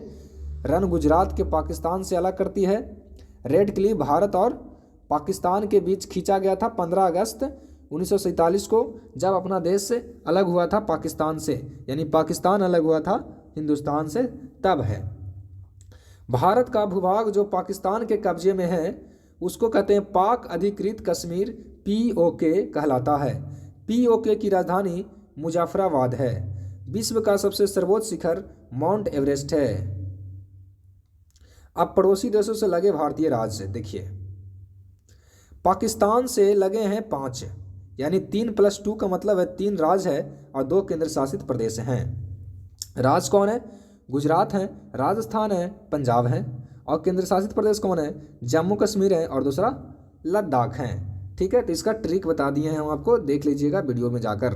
रन गुजरात के पाकिस्तान से अलग करती है। रेड क्लिफ भारत और पाकिस्तान के बीच खींचा गया था 15 अगस्त 1947 को, जब अपना देश से अलग हुआ था पाकिस्तान से, यानी पाकिस्तान अलग हुआ था हिंदुस्तान से, तब है। भारत का भूभाग जो पाकिस्तान के कब्जे में है उसको कहते हैं पाक अधिकृत कश्मीर, POK कहलाता है। POK की राजधानी मुजफ्फराबाद है। विश्व का सबसे सर्वोच्च शिखर माउंट एवरेस्ट है। अब पड़ोसी देशों से लगे भारतीय राज्य देखिए, पाकिस्तान से लगे हैं 5, यानी 3+2 का मतलब है 3 राज्य है और 2 केंद्र शासित प्रदेश हैं। राज्य कौन है? गुजरात है, राजस्थान है, पंजाब है, और केंद्र शासित प्रदेश कौन है? जम्मू कश्मीर है और दूसरा लद्दाख है। ठीक है, तो इसका ट्रिक बता दिए हैं हम आपको, देख लीजिएगा वीडियो में जाकर।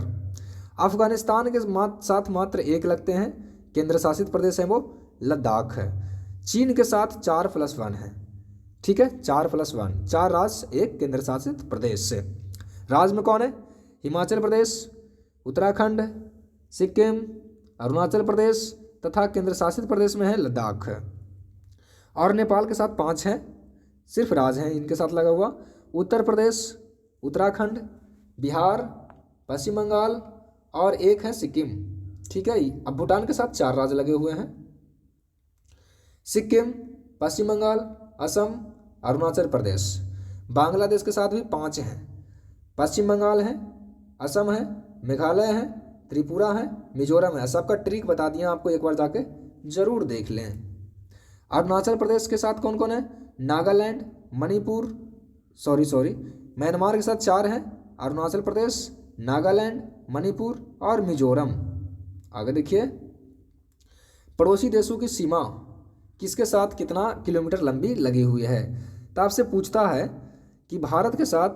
अफगानिस्तान के साथ मात्र 1 लगते हैं, केंद्र शासित प्रदेश है वो लद्दाख है। चीन के साथ 4+1 है। ठीक है, 4+1, 4 राज्य 1 केंद्र शासित प्रदेश से। राज्य में कौन है? हिमाचल प्रदेश, उत्तराखंड, सिक्किम, अरुणाचल प्रदेश तथा केंद्र शासित प्रदेश में है लद्दाख। और नेपाल के साथ 5 हैं, सिर्फ राज्य हैं इनके साथ लगा हुआ। उत्तर प्रदेश, उत्तराखंड, बिहार, पश्चिम बंगाल और 1 है सिक्किम। ठीक है, अब भूटान के साथ 4 राज्य लगे हुए हैं, सिक्किम, पश्चिम बंगाल, असम, अरुणाचल प्रदेश। बांग्लादेश के साथ भी 5 हैं, पश्चिम बंगाल है, असम है, मेघालय है, त्रिपुरा है, मिजोरम है। सबका ट्रिक बता दिया आपको, एक बार जाके जरूर देख लें। अरुणाचल प्रदेश के साथ कौन कौन है? नागालैंड, मणिपुर, म्यांमार के साथ 4 हैं, अरुणाचल प्रदेश, नागालैंड, मणिपुर और मिजोरम। आगे देखिए, पड़ोसी देशों की सीमा किसके साथ कितना किलोमीटर लंबी लगी हुई है। तो आपसे पूछता है कि भारत के साथ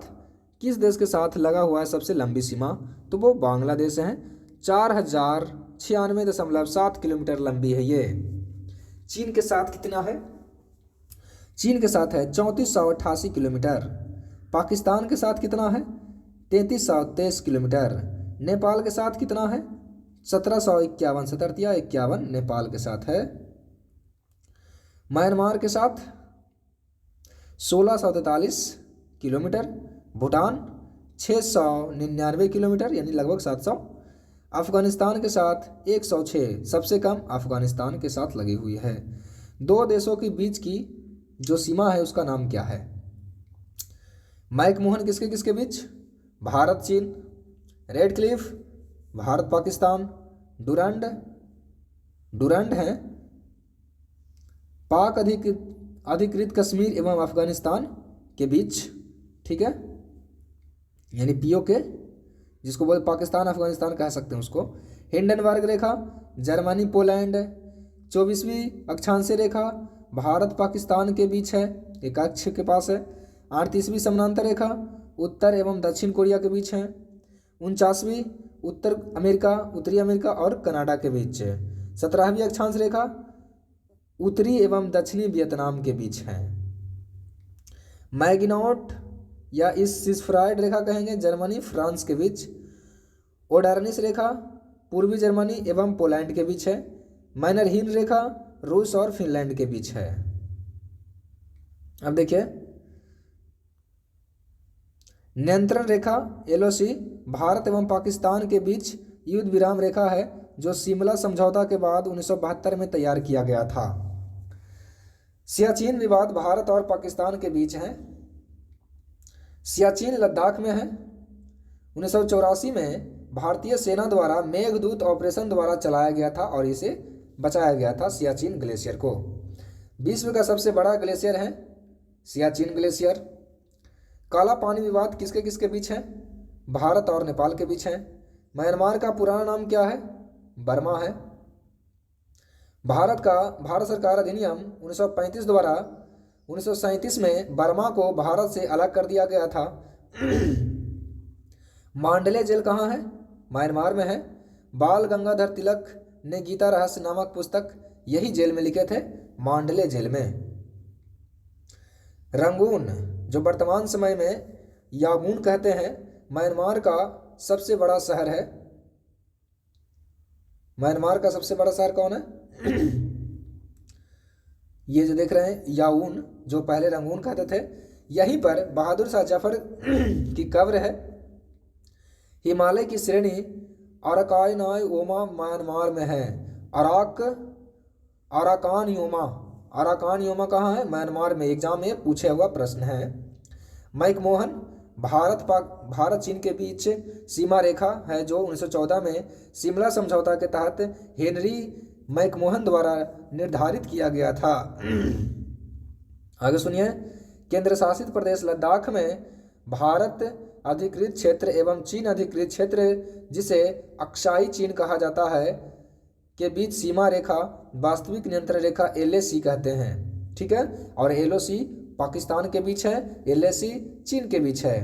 किस देश के साथ लगा हुआ है सबसे लंबी सीमा, तो वो बांग्लादेश है। 4096.7 किलोमीटर लंबी है ये। चीन के साथ कितना है? चीन के साथ है 3488 किलोमीटर। पाकिस्तान के साथ कितना है? 3323 किलोमीटर। नेपाल के साथ कितना है? 1751, 1751 नेपाल के साथ है। म्यांमार के साथ 1643 किलोमीटर। भूटान 699 किलोमीटर यानी लगभग 700। अफगानिस्तान के साथ 106, सबसे कम अफगानिस्तान के साथ लगी हुई है। दो देशों के बीच की जो सीमा है उसका नाम क्या है? मैकमोहन किसके किसके बीच? भारत चीन। Red Cliff Bharat Pakistan. Durand, Durand है पाक अधिकृत कश्मीर एवं अफगानिस्तान के बीच, ठीक है, यानी पीओके, जिसको बोले पाकिस्तान अफगानिस्तान कह सकते हैं उसको। हिंडनबर्ग रेखा जर्मनी पोलैंड। 24वीं अक्षांशीय रेखा भारत पाकिस्तान के बीच है, एक अक्ष के पास है। 38वीं समानांतर रेखा उत्तर एवं दक्षिण कोरिया के बीच है। 49वीं उत्तर अमेरिका, उत्तरी अमेरिका और कनाडा के बीच है। 17वीं अक्षांश रेखा उत्तरी एवं दक्षिणी वियतनाम के बीच है। मैगिनॉट या इस सिसफ्राइड रेखा कहेंगे जर्मनी फ्रांस के बीच। ओडार्निस रेखा पूर्वी जर्मनी एवं पोलैंड के बीच है। मैनरहीन रेखा रूस और फिनलैंड के बीच है। अब देखिए नियंत्रण रेखा एलओसी भारत एवं पाकिस्तान के बीच युद्ध विराम रेखा है जो शिमला समझौता के बाद 1972 में तैयार किया गया था। सियाचिन विवाद भारत और पाकिस्तान के बीच है। सियाचिन लद्दाख में है। 1984 में भारतीय सेना द्वारा मेघदूत ऑपरेशन द्वारा चलाया गया था और इसे बचाया गया था सियाचिन ग्लेशियर को। विश्व का सबसे बड़ा ग्लेशियर है सियाचिन ग्लेशियर। काला पानी विवाद किसके किसके बीच है? भारत और नेपाल के बीच है। म्यांमार का पुराना नाम क्या है? बर्मा है। भारत सरकार अधिनियम 1935 द्वारा 1937 में बर्मा को भारत से अलग कर दिया गया था। मांडले जेल कहाँ है? म्यांमार में है। बाल गंगाधर तिलक ने गीता रहस्य नामक पुस्तक यही जेल में लिखे थे, मांडले जेल में। रंगून जो वर्तमान समय में यांगून कहते हैं, म्यांमार का सबसे बड़ा शहर है। म्यांमार का सबसे बड़ा शहर कौन है? ये जो देख रहे हैं याऊन, जो पहले रंगून कहते थे, यहीं पर बहादुर शाह जफर की कब्र है। हिमालय की श्रेणी अराकानयोमा म्यांमार में है। अराकानयोमा कहाँ है? म्यांमार में। एग्जाम में पूछा हुआ प्रश्न है। मैकमोहन भारत चीन के बीच सीमा रेखा है जो 1914 में शिमला समझौता के तहत हेनरी मैकमोहन द्वारा निर्धारित किया गया था। आगे सुनिए। केंद्र शासित प्रदेश लद्दाख में भारत अधिकृत क्षेत्र एवं चीन अधिकृत क्षेत्र, जिसे अक्साई चीन कहा जाता है, के बीच सीमा रेखा वास्तविक नियंत्रण रेखा एलएसी कहते हैं, ठीक है। और एलओसी पाकिस्तान के बीच है, एलएसी चीन के बीच है।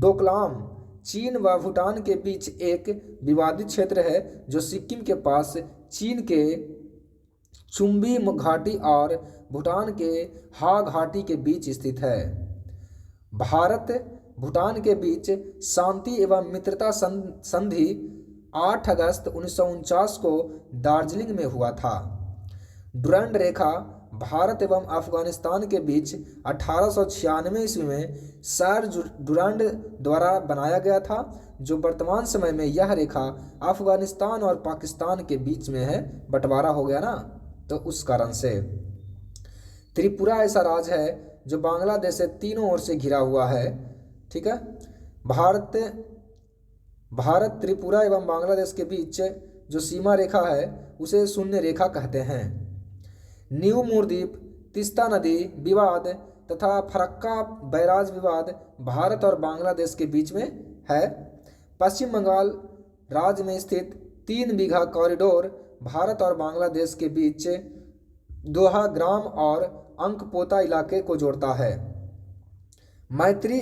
डोकलाम चीन व भूटान के बीच एक विवादित क्षेत्र है जो सिक्किम के पास चीन के चुम्बी घाटी और भूटान के हा घाटी के बीच स्थित है। भारत भूटान के बीच शांति एवं मित्रता संधि 8 अगस्त 1949 को दार्जिलिंग में हुआ था। डुरंड रेखा भारत एवं अफगानिस्तान के बीच 1896 ईस्वी में सर डुरंड द्वारा बनाया गया था, जो वर्तमान समय में यह रेखा अफगानिस्तान और पाकिस्तान के बीच में है। बंटवारा हो गया ना, तो उस कारण से। त्रिपुरा ऐसा राज्य है जो बांग्लादेश से तीनों ओर से घिरा हुआ है, ठीक है। भारत त्रिपुरा एवं बांग्लादेश के बीच जो सीमा रेखा है उसे शून्य रेखा कहते हैं। न्यू मूरद्वीप, तीस्ता नदी विवाद तथा फरक्का बैराज विवाद भारत और बांग्लादेश के बीच में है। पश्चिम बंगाल राज्य में स्थित 3 बीघा कॉरिडोर भारत और बांग्लादेश के बीच दोहा ग्राम और अंकपोता इलाके को जोड़ता है। मैत्री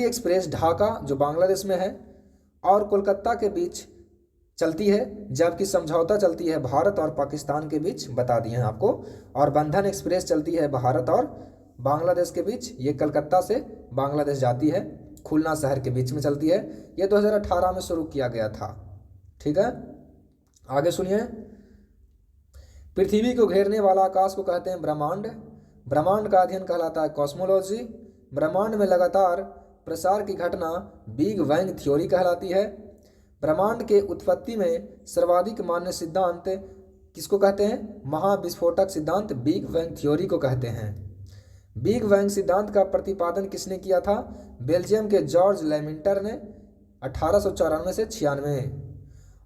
एक्सप्रेस ढाका जो बांग्लादेश में है और कोलकाता के बीच चलती है, जबकि समझौता चलती है भारत और पाकिस्तान के बीच, बता दिए हैं आपको। और बंधन एक्सप्रेस चलती है भारत और बांग्लादेश के बीच, ये कलकत्ता से बांग्लादेश जाती है, खुलना शहर के बीच में चलती है। ये 2018 में शुरू किया गया था। ठीक है, आगे सुनिए। पृथ्वी को घेरने वाला आकाश को कहते हैं ब्रह्मांड। ब्रह्मांड का अध्ययन कहलाता है कॉस्मोलॉजी। ब्रह्मांड में लगातार प्रसार की घटना बिग बैंग थ्योरी कहलाती है। ब्रह्मांड के उत्पत्ति में सर्वाधिक मान्य सिद्धांत किसको कहते हैं? महाविस्फोटक सिद्धांत, बिग बैंग थ्योरी को कहते हैं। बिग बैंग सिद्धांत का प्रतिपादन किसने किया था? बेल्जियम के जॉर्ज लेमिंटर ने 1894 से 96।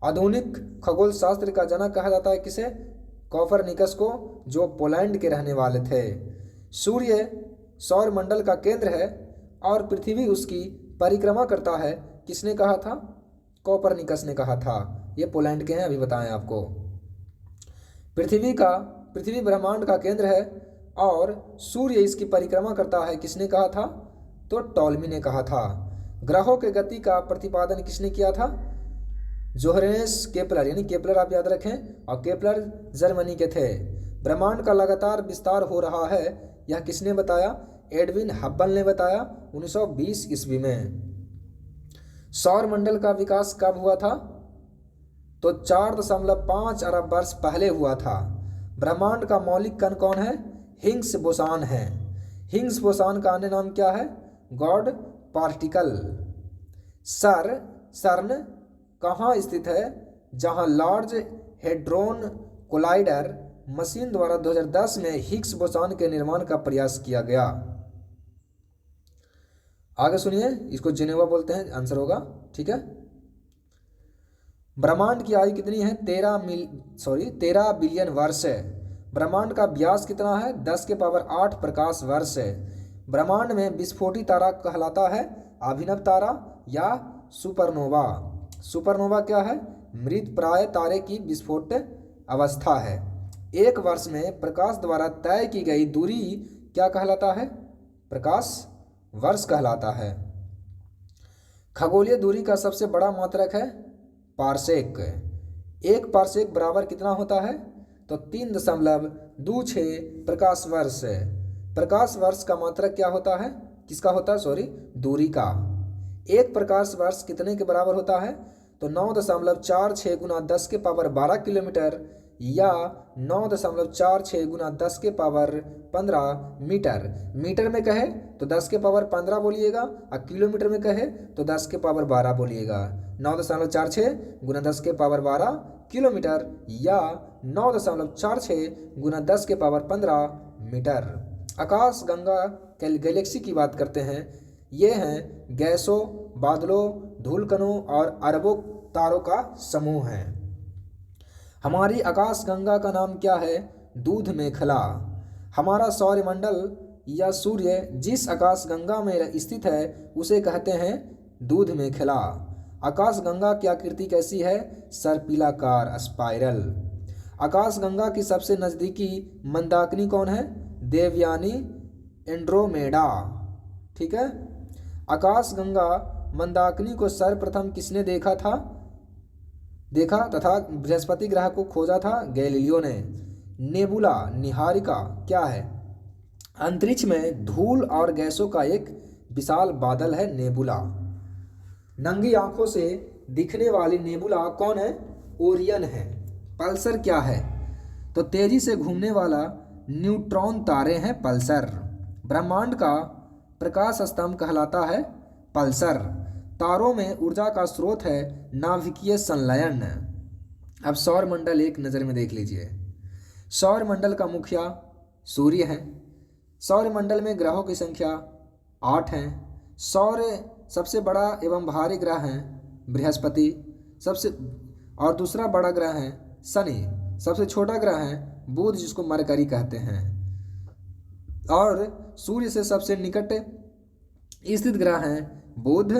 आधुनिक खगोल शास्त्र का जनक कहा जाता है किसे? कोपरनिकस को, जो पोलैंड के रहने वाले थे। सूर्य सौर मंडल का केंद्र है और पृथ्वी उसकी परिक्रमा करता है, किसने कहा था? कोपरनिकस ने कहा था। ये पोलैंड के हैं, अभी बताएं आपको। पृथ्वी ब्रह्मांड का केंद्र है और सूर्य इसकी परिक्रमा करता है, किसने कहा था? तो टॉलमी ने कहा था। ग्रहों के गति का प्रतिपादन किसने किया था? जोहानेस केपलर, यानी केपलर आप याद रखें, और केपलर जर्मनी के थे। ब्रह्मांड का लगातार विस्तार हो रहा है, यह किसने बताया? एडविन हब्बल ने बताया 1920 ईस्वी में। सौर मंडल का विकास कब हुआ था? तो 4.5 अरब वर्ष पहले हुआ था। ब्रह्मांड का मौलिक कण कौन है? हिग्स बोसान है। हिग्स बोसान का अन्य नाम क्या है? God particle. सर्न कहाँ स्थित है? जहाँ लार्ज हेड्रोन कोलाइडर मशीन द्वारा 2010 में हिग्स बोसान के निर्माण का प्रयास किया गया। आगे सुनिए, इसको जिनेवा बोलते हैं, आंसर होगा। ठीक है, ब्रह्मांड की आयु कितनी है? 13 बिलियन वर्ष है। ब्रह्मांड का व्यास कितना है? 10 के पावर 8 प्रकाश वर्ष है। ब्रह्मांड में विस्फोटी तारा कहलाता है अभिनव तारा या सुपरनोवा। सुपरनोवा क्या है? मृत प्राय तारे की विस्फोट अवस्था है। एक वर्ष में प्रकाश द्वारा तय की गई दूरी क्या कहलाता है? प्रकाश वर्ष कहलाता है। खगोलीय दूरी का सबसे बड़ा मात्रक है पारसेक। एक पारसेक बराबर कितना होता है? तो 3.26 प्रकाश वर्ष। प्रकाश वर्ष का मात्रक क्या होता है? किसका होता है? दूरी का। एक प्रकाश वर्ष कितने के बराबर होता है? तो 9.46 गुना 10 के पावर 12 किलोमीटर या 9.46 गुना 10 के पावर 15 मीटर। मीटर में कहे तो 10 के पावर 15 बोलिएगा और किलोमीटर में कहे तो 10 के पावर 12 बोलिएगा। 9.46 गुना 10 के पावर 12 किलोमीटर या 9.46 गुना 10 के पावर 15 मीटर। आकाश गंगा गैलेक्सी की बात करते हैं। ये हैं गैसों, बादलों, धूलकणों और अरबों तारों का समूह है। हमारी आकाश गंगा का नाम क्या है? दूध मेखला। हमारा सौरमंडल या सूर्य जिस आकाश गंगा में स्थित है उसे कहते हैं दूध मेखला। आकाश गंगा की आकृति कैसी है? सर्पिलाकार, स्पाइरल। आकाश गंगा की सबसे नज़दीकी मंदाकिनी कौन है? देवयानी, एंड्रोमेडा। ठीक है, आकाश गंगा मंदाकिनी को सर्वप्रथम किसने देखा तथा बृहस्पति ग्रह को खोजा था? गैलीलियो ने। नेबुला, निहारिका क्या है? अंतरिक्ष में धूल और गैसों का एक विशाल बादल है नेबुला। नंगी आंखों से दिखने वाली नेबुला कौन है? ओरियन है। पल्सर क्या है? तो तेजी से घूमने वाला न्यूट्रॉन तारे हैं पल्सर। ब्रह्मांड का प्रकाश स्तंभ कहलाता है पल्सर। तारों में ऊर्जा का स्रोत है नाभिकीय संलयन। अब सौर मंडल एक नज़र में देख लीजिए। सौर मंडल का मुखिया सूर्य है। सौर मंडल में ग्रहों की संख्या 8 है। सौर्य सबसे बड़ा एवं भारी ग्रह है बृहस्पति, और दूसरा बड़ा ग्रह है शनि। सबसे छोटा ग्रह है बुध, जिसको मरकरी कहते हैं। और सूर्य से सबसे निकट स्थित ग्रह हैं बुध,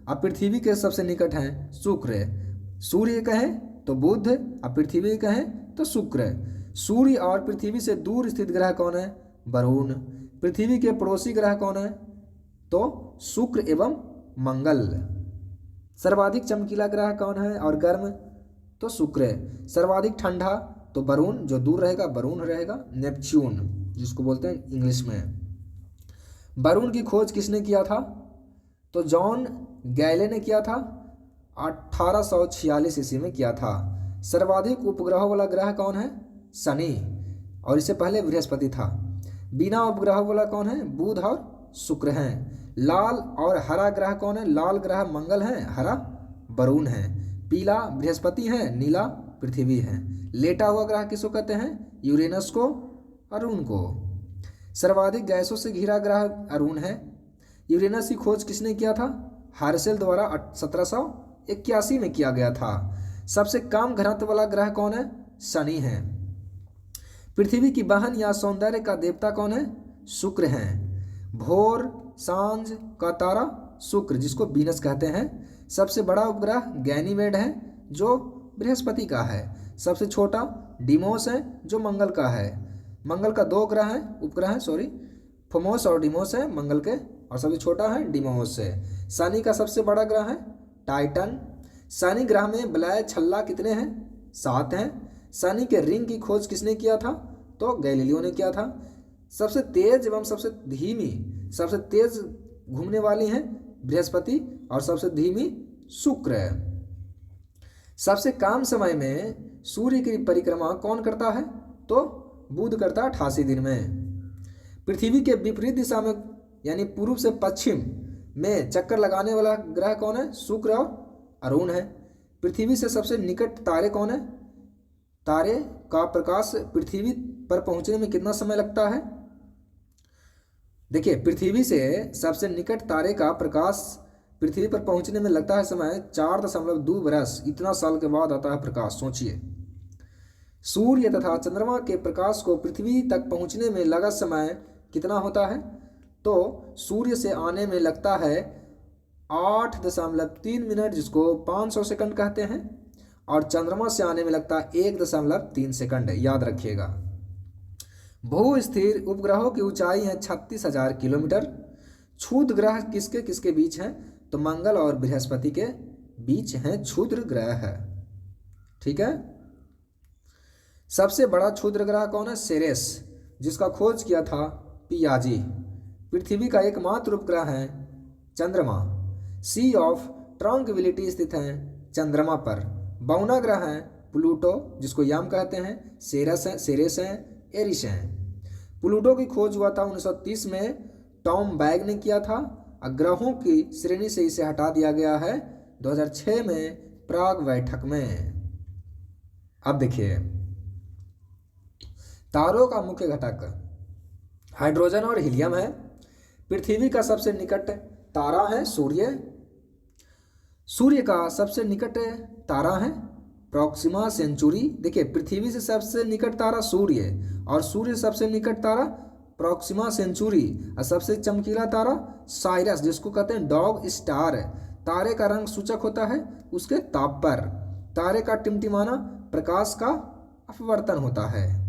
और पृथ्वी के सबसे निकट हैं शुक्र। सूर्य कहें तो बुध और पृथ्वी कहें तो शुक्र। सूर्य और पृथ्वी से दूर स्थित ग्रह कौन है? वरुण। पृथ्वी के पड़ोसी ग्रह कौन है? तो शुक्र एवं मंगल। सर्वाधिक चमकीला ग्रह कौन है और गर्म? तो शुक्र। सर्वाधिक ठंडा तो वरुण, जो दूर रहेगा वरुण रहेगा, नेपच्यून जिसको बोलते हैं इंग्लिश में। वरुण की खोज किसने किया था? तो जॉन गैले ने किया था, 1846 ईस्वी में किया था। सर्वाधिक उपग्रहों वाला ग्रह कौन है? शनि, और इससे पहले बृहस्पति था। बिना उपग्रहों वाला कौन है? बुध और शुक्र हैं। लाल और हरा ग्रह कौन है? लाल ग्रह मंगल है, हरा वरुण है। पीला बृहस्पति है, नीला पृथ्वी है। लेटा हुआ ग्रह किसको कहते हैं? यूरेनस को, अरुण को। सर्वाधिक गैसों से घिरा ग्रह अरुण है। यूरेनस की खोज किसने किया था? हार्शेल द्वारा 1781 में किया गया था। सबसे कम घनत्व वाला ग्रह कौन है? शनि है। पृथ्वी की बहन या सौंदर्य का देवता कौन है? शुक्र हैं। भोर सांझ का तारा शुक्र, जिसको वीनस कहते हैं। सबसे बड़ा उपग्रह गैनीमेड है, जो बृहस्पति का है। सबसे छोटा डिमोस है, जो मंगल का है। मंगल का दो ग्रह हैं, उपग्रह हैं, फोमोस और डिमोस है मंगल के, और सबसे छोटा है डिमोस है। शनि का सबसे बड़ा ग्रह है टाइटन। शनि ग्रह में वलय छल्ला कितने हैं? 7 हैं। शनि के रिंग की खोज किसने किया था? तो गैलीलियो ने किया था। सबसे तेज एवं सबसे तेज घूमने वाली हैं बृहस्पति, और सबसे धीमी शुक्र है। सबसे कम समय में सूर्य की परिक्रमा कौन करता है? तो बुध करता है 88 दिन में। पृथ्वी के विपरीत दिशा में यानी पूर्व से पश्चिम में चक्कर लगाने वाला ग्रह कौन है? शुक्र और अरुण है। पृथ्वी से सबसे निकट तारे कौन है? तारे का प्रकाश पृथ्वी पर पहुंचने में कितना समय लगता है? देखिए, पृथ्वी से सबसे निकट तारे का प्रकाश पृथ्वी पर पहुंचने में लगता है समय 4.2 बरस। इतना साल के बाद आता है प्रकाश, सोचिए। सूर्य तथा चंद्रमा के प्रकाश को पृथ्वी तक पहुंचने में लगा समय कितना होता है? तो सूर्य से आने में लगता है 8.3 मिनट, जिसको 500 सेकंड कहते हैं, और चंद्रमा से आने में लगता है 1.3 सेकंड। याद रखिएगा। भू स्थिर उपग्रहों की ऊंचाई है 36,000 किलोमीटर। क्षुद्र ग्रह किसके किसके बीच हैं? तो मंगल और बृहस्पति के बीच हैं क्षुद्र ग्रह। ठीक है। सबसे बड़ा क्षुद्र ग्रह कौन है? सेरेस, जिसका खोज किया था पियाजी। पृथ्वी का एकमात्र उपग्रह है चंद्रमा। सी ऑफ ट्रंक्विलिटी स्थित है चंद्रमा पर। बौना ग्रह है प्लूटो, जिसको याम कहते हैं। सेरेस है, एरिस हैं। प्लूटो की खोज हुआ था 1930 में, टॉम बैग ने किया था। ग्रहों की श्रेणी से इसे हटा दिया गया है 2006 में प्राग बैठक में। अब देखिए, तारों का मुख्य घटक हाइड्रोजन और हीलियम है। पृथ्वी का सबसे निकट तारा है सूर्य। सूर्य का सबसे निकट तारा है प्रॉक्सिमा सेंचुरी। देखिए, पृथ्वी से सबसे निकट तारा सूर्य, और सूर्य सबसे निकट तारा प्रॉक्सिमा सेंचुरी, और सबसे चमकीला तारा साइरस, जिसको कहते हैं डॉग स्टार। तारे का रंग सूचक होता है उसके ताप पर। तारे का टिमटिमाना प्रकाश का अपवर्तन होता है।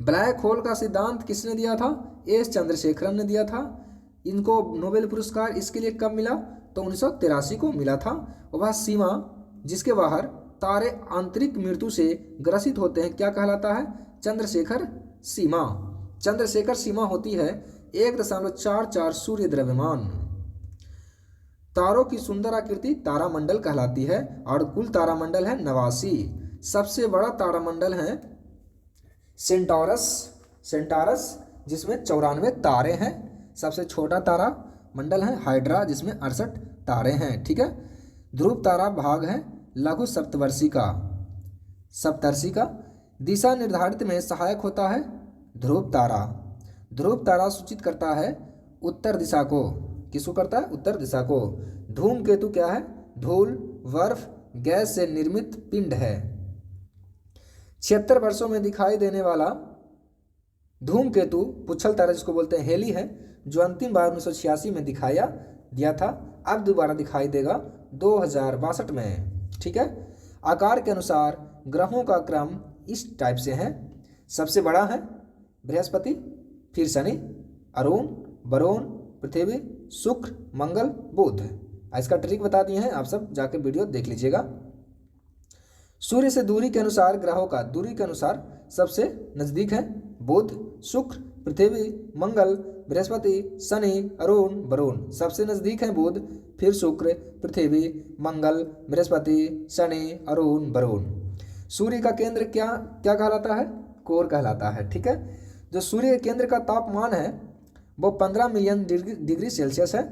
ब्लैक होल का सिद्धांत किसने दिया था? एस चंद्रशेखरन ने दिया था। इनको नोबेल पुरस्कार इसके लिए कब मिला? तो 1983 को मिला था। वह सीमा जिसके बाहर तारे आंतरिक मृत्यु से ग्रसित होते हैं क्या कहलाता है? चंद्रशेखर सीमा। चंद्रशेखर सीमा होती है 1.44 सूर्य द्रव्यमान। तारों की सुंदर आकृति तारामंडल कहलाती है, और कुल तारामंडल है 89। सबसे बड़ा तारामंडल है सेंटारस, जिसमें 94 तारे हैं। सबसे छोटा तारा मंडल है हाइड्रा, जिसमें 68 तारे हैं। ठीक है। ध्रुव तारा भाग है लघु सप्तर्षि का। दिशा निर्धारित में सहायक होता है ध्रुव तारा। ध्रुव तारा सूचित करता है उत्तर दिशा को। किसको करता है? उत्तर दिशा को। धूमकेतु क्या है? धूल, बर्फ, गैस से निर्मित पिंड है। 76 वर्षों में दिखाई देने वाला धूमकेतु पुच्छल तारा, जिसको बोलते हैं हेली, है, जो अंतिम बार 1986 में दिखाया दिया था। अब दोबारा दिखाई देगा 2062 में। ठीक है। आकार के अनुसार ग्रहों का क्रम इस टाइप से है। सबसे बड़ा है बृहस्पति, फिर शनि, अरुण, वरुण, पृथ्वी, शुक्र, मंगल, बुध। इसका ट्रिक बता दिए हैं, आप सब जाके वीडियो देख लीजिएगा। सूर्य से दूरी के अनुसार ग्रहों का दूरी के अनुसार सबसे नजदीक है बुध, शुक्र, पृथ्वी, मंगल, बृहस्पति, शनि, अरुण, वरुण। सबसे नजदीक है बुध, फिर शुक्र, पृथ्वी, मंगल, बृहस्पति, शनि, अरुण, वरुण। सूर्य का केंद्र क्या क्या कहलाता है? कोर कहलाता है। ठीक है। जो सूर्य के केंद्र का तापमान है वो 15 मिलियन डिग्री सेल्सियस है।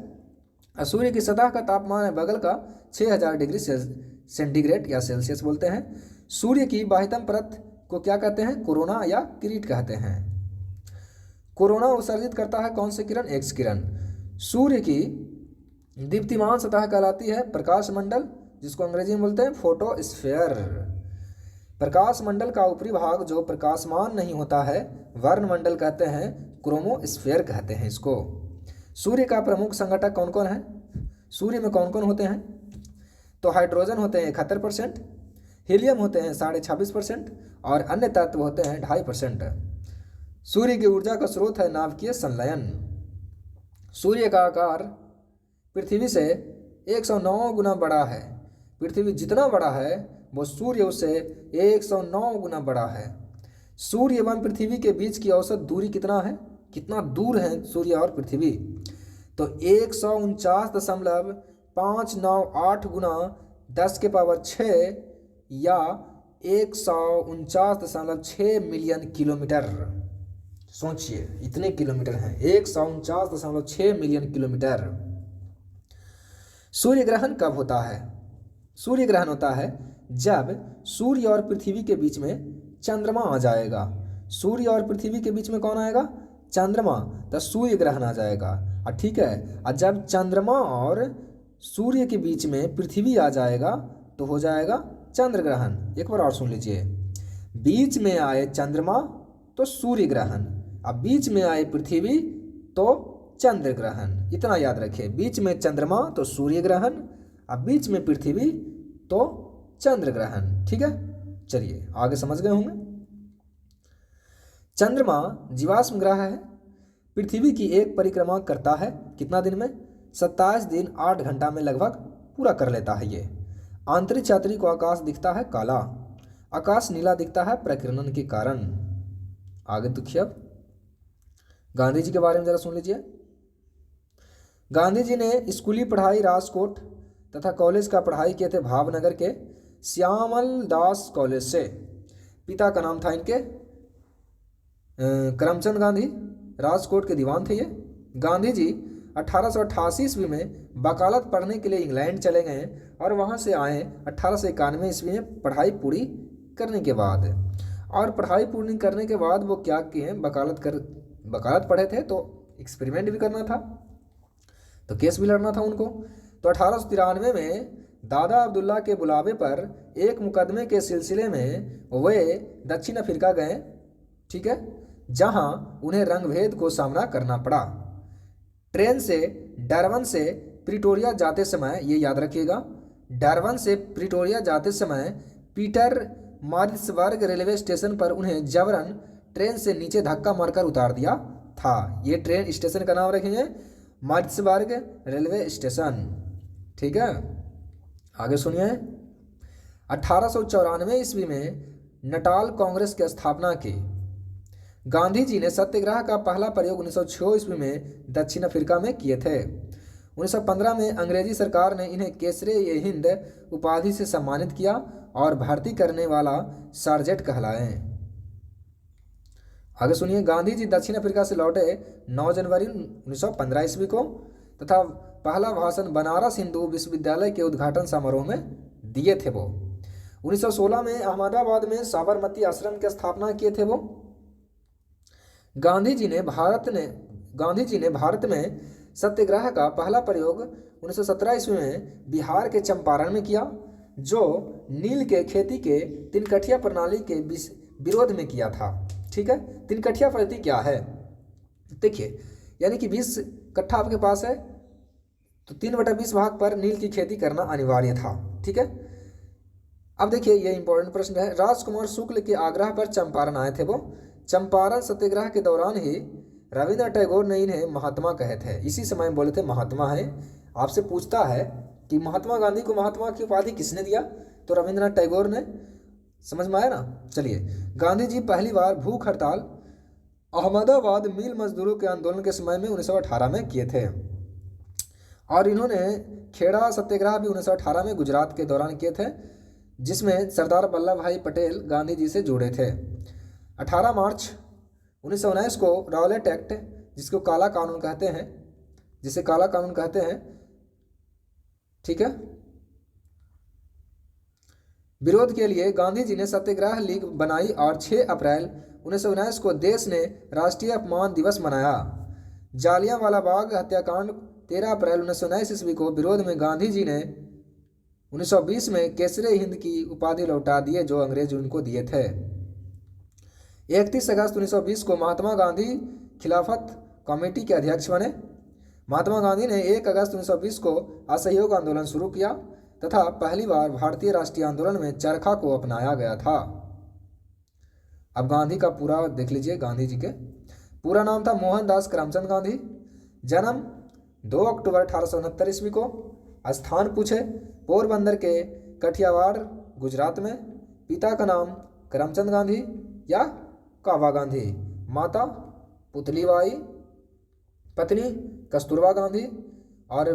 और सूर्य की सतह का तापमान है बगल का 6000 डिग्री सेंटीग्रेड या सेल्सियस बोलते हैं। सूर्य की बाह्यतम परत को क्या कहते हैं? कोरोना या किरीट कहते हैं। कोरोना उत्सर्जित करता है कौन से किरण? एक्स किरण। सूर्य की दीप्तिमान सतह कहलाती है प्रकाश मंडल, जिसको अंग्रेजी में बोलते हैं फोटोस्फीयर। प्रकाश मंडल का ऊपरी भाग जो प्रकाशमान नहीं होता है वर्णमंडल कहते हैं, क्रोमोस्फीयर कहते हैं इसको। सूर्य का प्रमुख संघटक कौन कौन है? सूर्य में कौन कौन होते हैं? तो हाइड्रोजन होते हैं 71%, हीलियम होते हैं 26.5% और अन्य तत्व होते हैं 2.5%। सूर्य की ऊर्जा का स्रोत है नाभिकीय संलयन। सूर्य का आकार पृथ्वी से 109 गुना बड़ा है। पृथ्वी जितना बड़ा है वो सूर्य उससे 109 गुना बड़ा है। सूर्य एवं पृथ्वी के बीच की औसत दूरी कितना है? कितना दूर है सूर्य और पृथ्वी? तो 149.598 गुना 10⁶ या 149.6 मिलियन किलोमीटर। सोचिए इतने किलोमीटर हैं, 149.6 मिलियन किलोमीटर। सूर्य ग्रहण कब होता है? सूर्य ग्रहण होता है जब सूर्य और पृथ्वी के बीच में चंद्रमा आ जाएगा। सूर्य और पृथ्वी के बीच में कौन आएगा? चंद्रमा। तो सूर्य ग्रहण आ जाएगा। और ठीक है, और जब चंद्रमा और सूर्य के बीच में पृथ्वी आ जाएगा तो हो जाएगा चंद्र ग्रहण। एक बार और सुन लीजिए, बीच में आए चंद्रमा तो सूर्य ग्रहण, अब बीच में आए पृथ्वी तो चंद्र ग्रहण। इतना याद रखिए, बीच में चंद्रमा तो सूर्य ग्रहण, अब बीच में पृथ्वी तो चंद्र ग्रहण। ठीक है, चलिए आगे समझ गए होंगे। चंद्रमा जीवाश्म ग्रह है। पृथ्वी की एक परिक्रमा करता है कितना दिन में? 27 दिन 8 घंटा में लगभग पूरा कर लेता है ये। आंतरिक यात्री को आकाश दिखता है काला। आकाश नीला दिखता है प्रकीर्णन के कारण। आगे देखिए, अब गांधी जी के बारे में जरा सुन लीजिए। गांधी जी ने स्कूली पढ़ाई राजकोट तथा कॉलेज का पढ़ाई किए थे भावनगर के श्यामल दास कॉलेज से। पिता का नाम था इनके करमचंद गांधी, राजकोट के दीवान थे ये। गांधी जी 1888 ईस्वी में वकालत पढ़ने के लिए इंग्लैंड चले गए और वहाँ से आए 1891 ईस्वी में पढ़ाई पूरी करने के बाद। और पढ़ाई पूरी करने के बाद वो क्या किए? वकालत पढ़े थे तो एक्सपेरिमेंट भी करना था, तो केस भी लड़ना था उनको। तो 1893 में दादा अब्दुल्ला के बुलावे पर एक मुकदमे के सिलसिले में वे दक्षिण अफ्रीका गए। ठीक है, जहां उन्हें रंगभेद को सामना करना पड़ा। ट्रेन से डरबन से प्रिटोरिया जाते समय, ये याद रखिएगा, डरबन से प्रिटोरिया जाते समय पीटर मारिट्सबर्ग रेलवे स्टेशन पर उन्हें जबरन ट्रेन से नीचे धक्का मारकर उतार दिया था। ये ट्रेन स्टेशन का नाम रखेंगे मारिट्सबर्ग रेलवे स्टेशन। ठीक है, आगे सुनिए। 1894 ईस्वी में नटाल कांग्रेस की स्थापना की। गांधी जी ने सत्याग्रह का पहला प्रयोग 1906 ईस्वी में दक्षिण अफ्रीका में किए थे। 1915 में अंग्रेजी सरकार ने इन्हें केसरे-ए-हिंद उपाधि से सम्मानित किया और भर्ती करने वाला सार्जेंट कहलाए। आगे सुनिए। गांधी जी दक्षिण अफ्रीका से लौटे 9 जनवरी 1915 ईस्वी को तथा पहला भाषण बनारस हिंदू विश्वविद्यालय के उद्घाटन समारोह में दिए थे वो। 1916 में अहमदाबाद में साबरमती आश्रम की स्थापना किए थे वो। गांधी जी ने भारत में सत्याग्रह का पहला प्रयोग 1917 ईस्वी में बिहार के चंपारण में किया, जो नील के खेती के तिनकठिया प्रणाली के विरोध में किया था। ठीक है, तिनकठिया पद्धति क्या है? देखिए, यानी कि 20 कट्ठा आपके पास है तो 3/20 भाग पर नील की खेती करना अनिवार्य था। ठीक है, अब देखिए ये इंपॉर्टेंट प्रश्न है। राजकुमार शुक्ल के आग्रह पर चंपारण आए थे वो। चंपारण सत्याग्रह के दौरान ही रविन्द्रनाथ टैगोर ने इन्हें महात्मा कहे थे, इसी समय बोले थे महात्मा है। आपसे पूछता है कि महात्मा गांधी को महात्मा की उपाधि किसने दिया, तो रविन्द्रनाथ टैगोर ने। समझ में आया ना। चलिए, गांधी जी पहली बार भूख हड़ताल अहमदाबाद मिल मजदूरों के आंदोलन के समय में 1918 में किए थे, और इन्होंने खेड़ा सत्याग्रह भी 1918 में गुजरात के दौरान किए थे, जिसमें सरदार वल्लभ भाई पटेल गांधी जी से जुड़े थे। 18 मार्च 1919 को रॉलेट एक्ट, जिसको काला कानून कहते हैं, जिसे काला कानून कहते हैं, ठीक है, विरोध के लिए गांधी जी ने सत्याग्रह लीग बनाई और 6 अप्रैल 1919 को देश ने राष्ट्रीय अपमान दिवस मनाया। जालियांवाला बाग हत्याकांड 13 अप्रैल 1919 ईस्वी को विरोध में गांधी जी ने 1920 में केसरे हिंद की उपाधि लौटा दिए जो अंग्रेज उनको दिए थे। 31 अगस्त 1920 को महात्मा गांधी खिलाफत कमेटी के अध्यक्ष बने। महात्मा गांधी ने 1 अगस्त 1920 को असहयोग आंदोलन शुरू किया तथा पहली बार भारतीय राष्ट्रीय आंदोलन में चरखा को अपनाया गया था। अब गांधी का पूरा देख लीजिए। गांधी जी के पूरा नाम था मोहनदास करमचंद गांधी। जन्म 2 अक्टूबर 1869 ईस्वी को। स्थान पूछे पोरबंदर के कठियावाड़ गुजरात में। पिता का नाम करमचंद गांधी या कावा गांधी। माता पुतलीबाई, पत्नी कस्तूरबा गांधी। और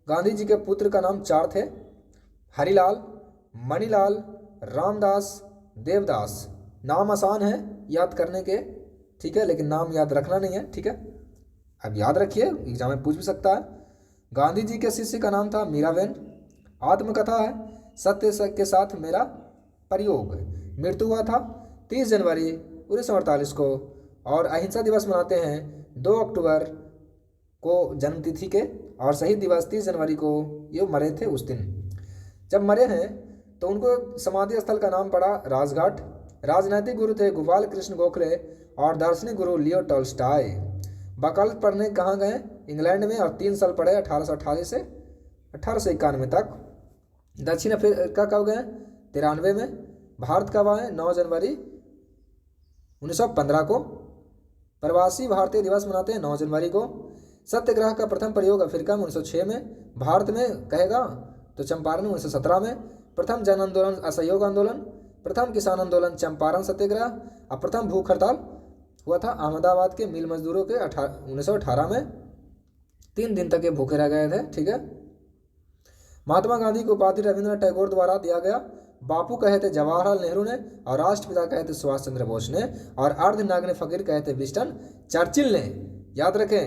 गांधी जी के पुत्र का नाम 4 थे, हरिलाल, मणिलाल, रामदास, देवदास। नाम आसान है याद करने के, ठीक है, लेकिन नाम याद रखना नहीं है, ठीक है। अब याद रखिए, एग्जाम में पूछ भी सकता है। गांधी जी के शिष्य का नाम था मीराबेन। आत्मकथा है सत्य के साथ मेरा प्रयोग। मृत्यु हुआ था 30 जनवरी 1948 को, और अहिंसा दिवस मनाते हैं 2 अक्टूबर को जन्मतिथि के, और शहीद दिवस 30 जनवरी को ये मरे थे उस दिन। जब मरे हैं तो उनको समाधि स्थल का नाम पड़ा राजघाट। राजनैतिक गुरु थे गोपाल कृष्ण गोखले और दार्शनिक गुरु लियो टॉल्स्टॉय। वकालत पढ़ने कहाँ गए? इंग्लैंड में, और 3 साल पढ़े 1888 से 1891 तक। दक्षिण अफ्रीका कब गए? 93 में। भारत कब आए? 9 जनवरी 1915 को। प्रवासी भारतीय दिवस मनाते हैं 9 जनवरी को। सत्याग्रह का प्रथम प्रयोग अफ्रीका में 1906 में। भारत में कहेगा तो चंपारण 1917 में। प्रथम जन आंदोलन असहयोग आंदोलन। प्रथम किसान आंदोलन चंपारण सत्याग्रह। और प्रथम भूख हड़ताल हुआ था अहमदाबाद के मिल मजदूरों के 1918 में। 3 दिन तक ये भूखे रह गए थे, ठीक है। महात्मा गांधी को उपाधि रविन्द्रनाथ टैगोर द्वारा दिया गया। बापू कहे थे जवाहरलाल नेहरू ने, और राष्ट्रपिता कहे थे सुभाष चंद्र बोस ने, और अर्धनग्न फकीर कहे थे विंस्टन चर्चिल ने। याद रखें,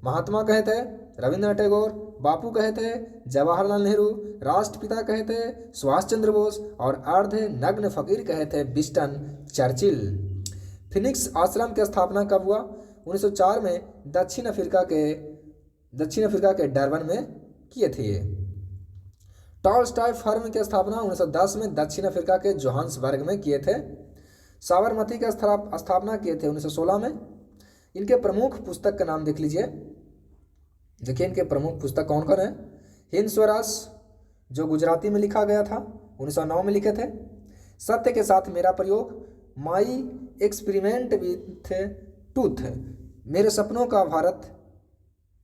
महात्मा कहे थे रविन्द्रनाथ टैगोर, बापू कहे थे जवाहरलाल नेहरू, राष्ट्रपिता कहे थे सुभाष चंद्र बोस, और अर्धनग्न फकीर कहे थे विंस्टन चर्चिल। फिनिक्स आश्रम की स्थापना कब हुआ? 1904 में दक्षिण अफ्रीका के डरबन में किए थे। टॉल्स्टॉय फर्म की स्थापना 1910 में दक्षिण अफ्रीका के जोहान्सबर्ग में किए थे। साबरमती की स्थापना किए थे 1916 में। इनके प्रमुख पुस्तक का नाम देख लीजिए। देखिए इनके प्रमुख पुस्तक कौन कौन है? हिंद स्वराज, जो गुजराती में लिखा गया था, 1909 में लिखे थे। सत्य के साथ मेरा प्रयोग, माई एक्सपेरिमेंट विथ ट्रूथ, मेरे सपनों का भारत,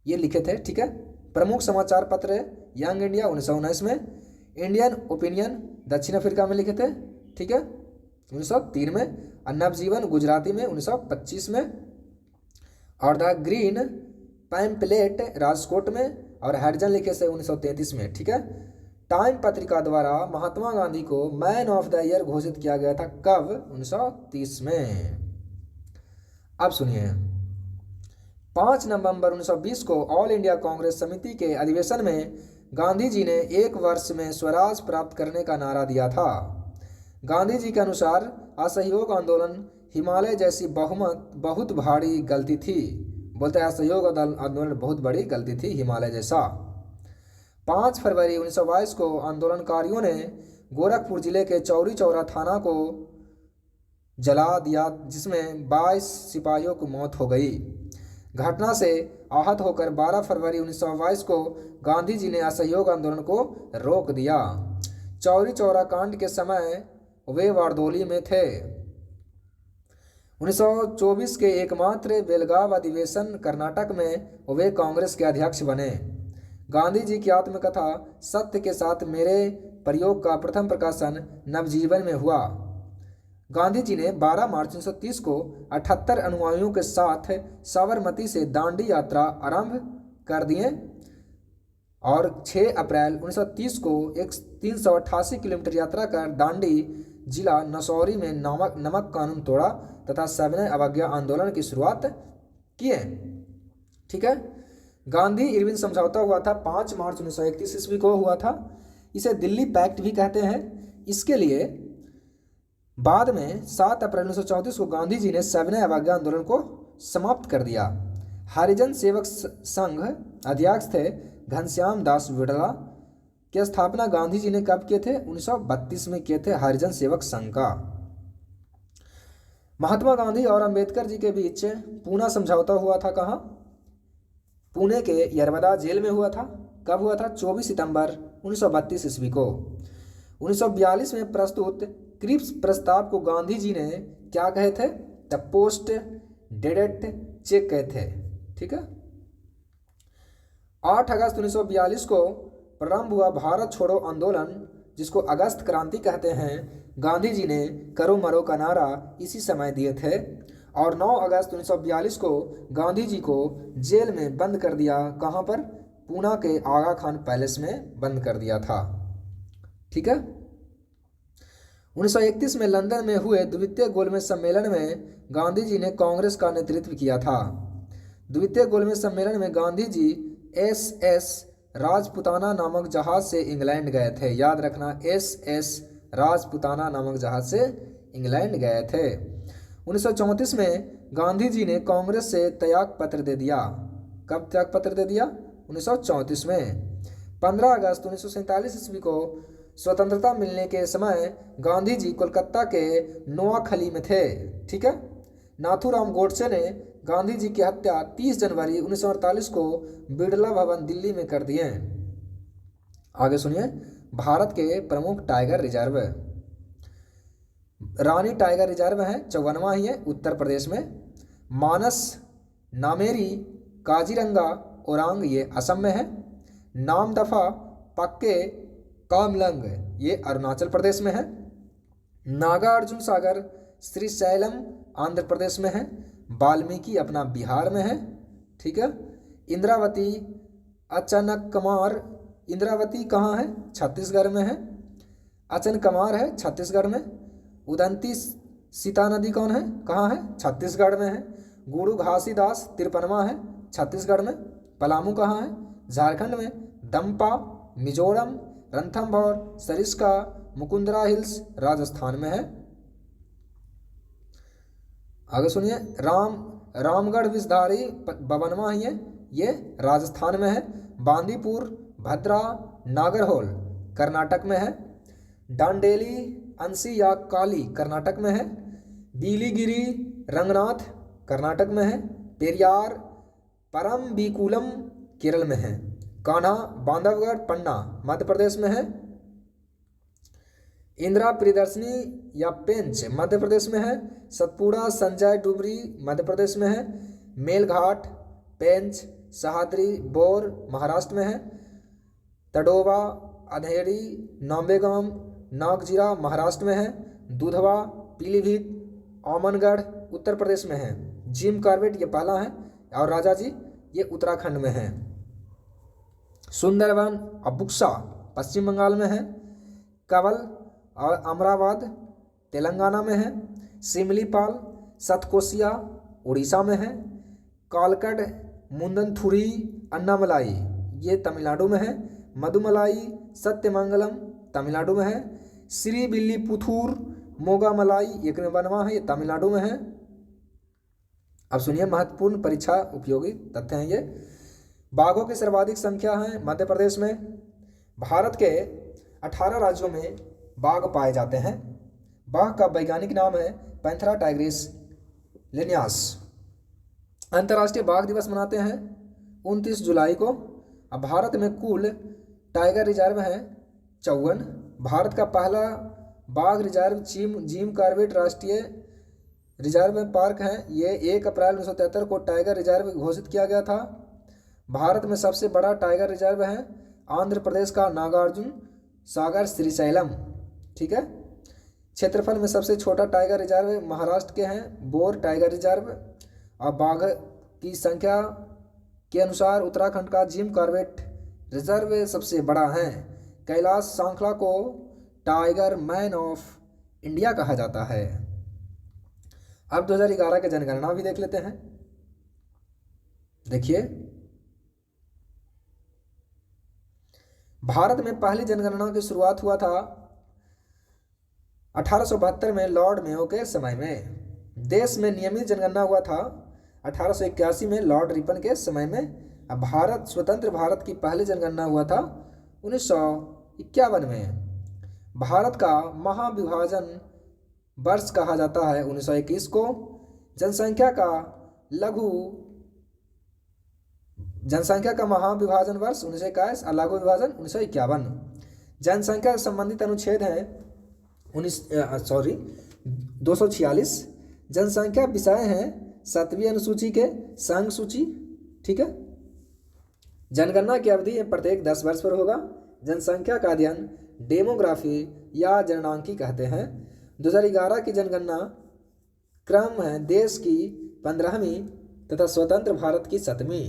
ये लिखे थे, ठीक है। प्रमुख समाचार पत्र है यंग इंडिया 1919 में। इंडियन ओपिनियन दक्षिण अफ्रीका में लिखे थे, ठीक है, 1903 में। नवजीवन गुजराती में 1925 में। और द ग्रीन पैम्पलेट राजकोट में, और हरिजन लिखे से 1933 में, ठीक है। टाइम पत्रिका द्वारा महात्मा गांधी को मैन ऑफ द ईयर घोषित किया गया था कब? 1930 में। अब सुनिए, 5 नवंबर 1920 को ऑल इंडिया कांग्रेस समिति के अधिवेशन में गांधी जी ने 1 वर्ष में स्वराज प्राप्त करने का नारा दिया था। गांधी जी के अनुसार असहयोग आंदोलन हिमालय जैसी बहुत भारी गलती थी। बोलते हैं असहयोग आंदोलन बहुत बड़ी गलती थी, हिमालय जैसा। 5 फरवरी 1922 को आंदोलनकारियों ने गोरखपुर जिले के चौरी चौरा थाना को जला दिया, जिसमें 22 सिपाहियों की मौत हो गई। घटना से आहत होकर 12 फरवरी 1922 को गांधी जी ने असहयोग आंदोलन को रोक दिया। चौरी चौरा कांड के समय वे बारदोली में थे। 1924 के एकमात्र बेलगाव अधिवेशन कर्नाटक में वे कांग्रेस के अध्यक्ष बने। गांधी जी की आत्मकथा सत्य के साथ मेरे प्रयोग का प्रथम प्रकाशन नवजीवन में हुआ। गांधी जी ने 12 मार्च 1930 को 78 अनुयायियों के साथ साबरमती से दांडी यात्रा आरंभ कर दिए और 6 अप्रैल 1930 को एक 388 किलोमीटर यात्रा कर दांडी जिला नसौरी में नमक कानून तोड़ा तथा सविनय अवज्ञा आंदोलन की शुरुआत किए। ठीक है। गांधी इरविन समझौता हुआ था 5 मार्च 1931 ईस्वी को हुआ था। इसे दिल्ली पैक्ट भी कहते हैं। इसके लिए बाद में 7 अप्रैल 1934 को गांधी जी ने सविनय अवज्ञा आंदोलन को समाप्त कर दिया। हरिजन सेवक संघ अध्यक्ष थे घनश्याम दास बिड़ला की स्थापना गांधी जी ने कब किए थे? 1932 में किए थे हरिजन सेवक संघ का। महात्मा गांधी और अंबेडकर जी के बीच पूना समझौता हुआ था। कहाँ? पुणे के यरवदा जेल में हुआ था। कब हुआ था? 24 सितंबर 1932 ईस्वी को। 1942 में प्रस्तुत क्रिप्स प्रस्ताव को गांधी जी ने क्या कहे थे? द पोस्ट डेडेड चेक कहे थे। ठीक है। 8 अगस्त 1942 को प्रारंभ हुआ भारत छोड़ो आंदोलन, जिसको अगस्त क्रांति कहते हैं। गांधी जी ने करो मरो का नारा इसी समय दिए थे और 9 अगस्त 1942 को गांधी जी को जेल में बंद कर दिया। कहाँ पर? पूना के आगा खान पैलेस में बंद कर दिया था। ठीक है। 1931 में लंदन में हुए द्वितीय गोलमेज सम्मेलन में गांधी जी ने कांग्रेस का नेतृत्व किया था। द्वितीय गोलमेज सम्मेलन में गांधी जी SS राजपुताना नामक जहाज से इंग्लैंड गए थे। याद रखना, SS राजपुताना नामक जहाज से इंग्लैंड गए थे। 1934 में गांधी जी ने कांग्रेस से त्याग पत्र दे दिया। कब त्याग पत्र दे दिया? 1934 में। 15 अगस्त 1947 ईस्वी को स्वतंत्रता मिलने के समय गांधी जी कोलकाता के नोआखली में थे। ठीक है। नाथूराम गोडसे ने गांधी जी की हत्या 30 जनवरी 1948 को बिड़ला भवन दिल्ली में कर दिए। आगे सुनिए। भारत के प्रमुख टाइगर रिजर्व। रानी टाइगर रिजर्व है 54वां ही है उत्तर प्रदेश में। मानस, नामेरी, काजीरंगा, ओरांग ये असम में है। नामदफा, पक्के, कामलंग ये अरुणाचल प्रदेश में है। नागार्जुन सागर, श्रीशैलम आंध्र प्रदेश में है। वाल्मीकि अपना बिहार में है। ठीक है। इंद्रावती, अचनकमार, इंद्रावती कहाँ है? छत्तीसगढ़ में है। अचनकमार है छत्तीसगढ़ में। उदंती सीता नदी कौन है? कहाँ है? छत्तीसगढ़ में है। गुरु घासीदास 53वां है छत्तीसगढ़ में। पलामू कहाँ है? झारखंड में। दम्पा मिजोरम, रणथंभौर, सरिस्का, मुकुंदरा हिल्स राजस्थान में है। आगे सुनिए। रामगढ़ विषधारी 52वां ही है, ये राजस्थान में है। बांदीपुर, भद्रा, नागरहोल कर्नाटक में है। डांडेली, अंसी या काली कर्नाटक में है। बीलीगिरी, रंगनाथ कर्नाटक में है। पेरियार, परम्बिकुलम केरल में है। कान्हा, बांधवगढ़, पन्ना मध्य प्रदेश में है। इंदिरा प्रियदर्शनी या पेंच मध्य प्रदेश में है। सतपुड़ा, संजय डुबरी मध्य प्रदेश में है। मेलघाट, पेंच, सहाद्री, बोर महाराष्ट्र में है। तडोबा, अधेड़ी, नाम्बेगाम, नागजीरा महाराष्ट्र में है। दुधवा, पीलीभीत, ओमनगढ़ उत्तर प्रदेश में है। जिम कॉर्बेट ये पहला है और राजाजी ये उत्तराखंड में है। सुंदरवन और बुक्सा पश्चिम बंगाल में है। कवल और अमरावद तेलंगाना में है। सिमलीपाल, सतकोसिया उड़ीसा में है। कालकड, मुंदनथुरी, अन्नामलाई ये तमिलनाडु में है। मधुमलाई, सत्यमंगलम तमिलनाडु में है। श्रीविल्लीपुथूर, मोगामलाई ये 51वां है, ये तमिलनाडु में है। अब सुनिए महत्वपूर्ण परीक्षा उपयोगी तथ्य हैं ये। बाघों की सर्वाधिक संख्या है मध्य प्रदेश में। भारत के 18 राज्यों में बाघ पाए जाते हैं। बाघ का वैज्ञानिक नाम है पैंथेरा टाइग्रिस लिनियास। अंतर्राष्ट्रीय बाघ दिवस मनाते हैं 29 जुलाई को। अब भारत में कुल टाइगर रिजर्व हैं 54। भारत का पहला बाघ रिजर्व जिम कॉर्बेट राष्ट्रीय रिजर्व में पार्क है। ये 1 अप्रैल 1973 को टाइगर रिजर्व घोषित किया गया था। भारत में सबसे बड़ा टाइगर रिजर्व है आंध्र प्रदेश का नागार्जुन सागर श्रीशैलम। ठीक है। क्षेत्रफल में सबसे छोटा टाइगर रिजर्व महाराष्ट्र के हैं बोर टाइगर रिजर्व। और बाघ की संख्या के अनुसार उत्तराखंड का जिम कॉर्बेट रिजर्व सबसे बड़ा है। कैलाश सांखला को टाइगर मैन ऑफ इंडिया कहा जाता है। अब 2011 के जनगणना भी देख लेते हैं। देखिए, भारत में पहली जनगणना की शुरुआत हुआ था 1872 में लॉर्ड मेयो के समय में। देश में नियमित जनगणना हुआ था 1881 में लॉर्ड रिपन के समय में। अब भारत स्वतंत्र भारत की पहली जनगणना हुआ था 1951 में। भारत का महाविभाजन वर्ष कहा जाता है 1921 को। जनसंख्या का महाविभाजन वर्ष 1921 और लघु विभाजन 1951। जनसंख्या से संबंधित अनुच्छेद है 246। जनसंख्या विषय है 7वीं अनुसूची के संघ सूची। ठीक है। जनगणना की अवधि प्रत्येक 10 वर्ष पर होगा। जनसंख्या का अध्ययन डेमोग्राफी या जननांकी कहते हैं। 2011 की जनगणना क्रम है देश की 15वीं तथा स्वतंत्र भारत की 7वीं।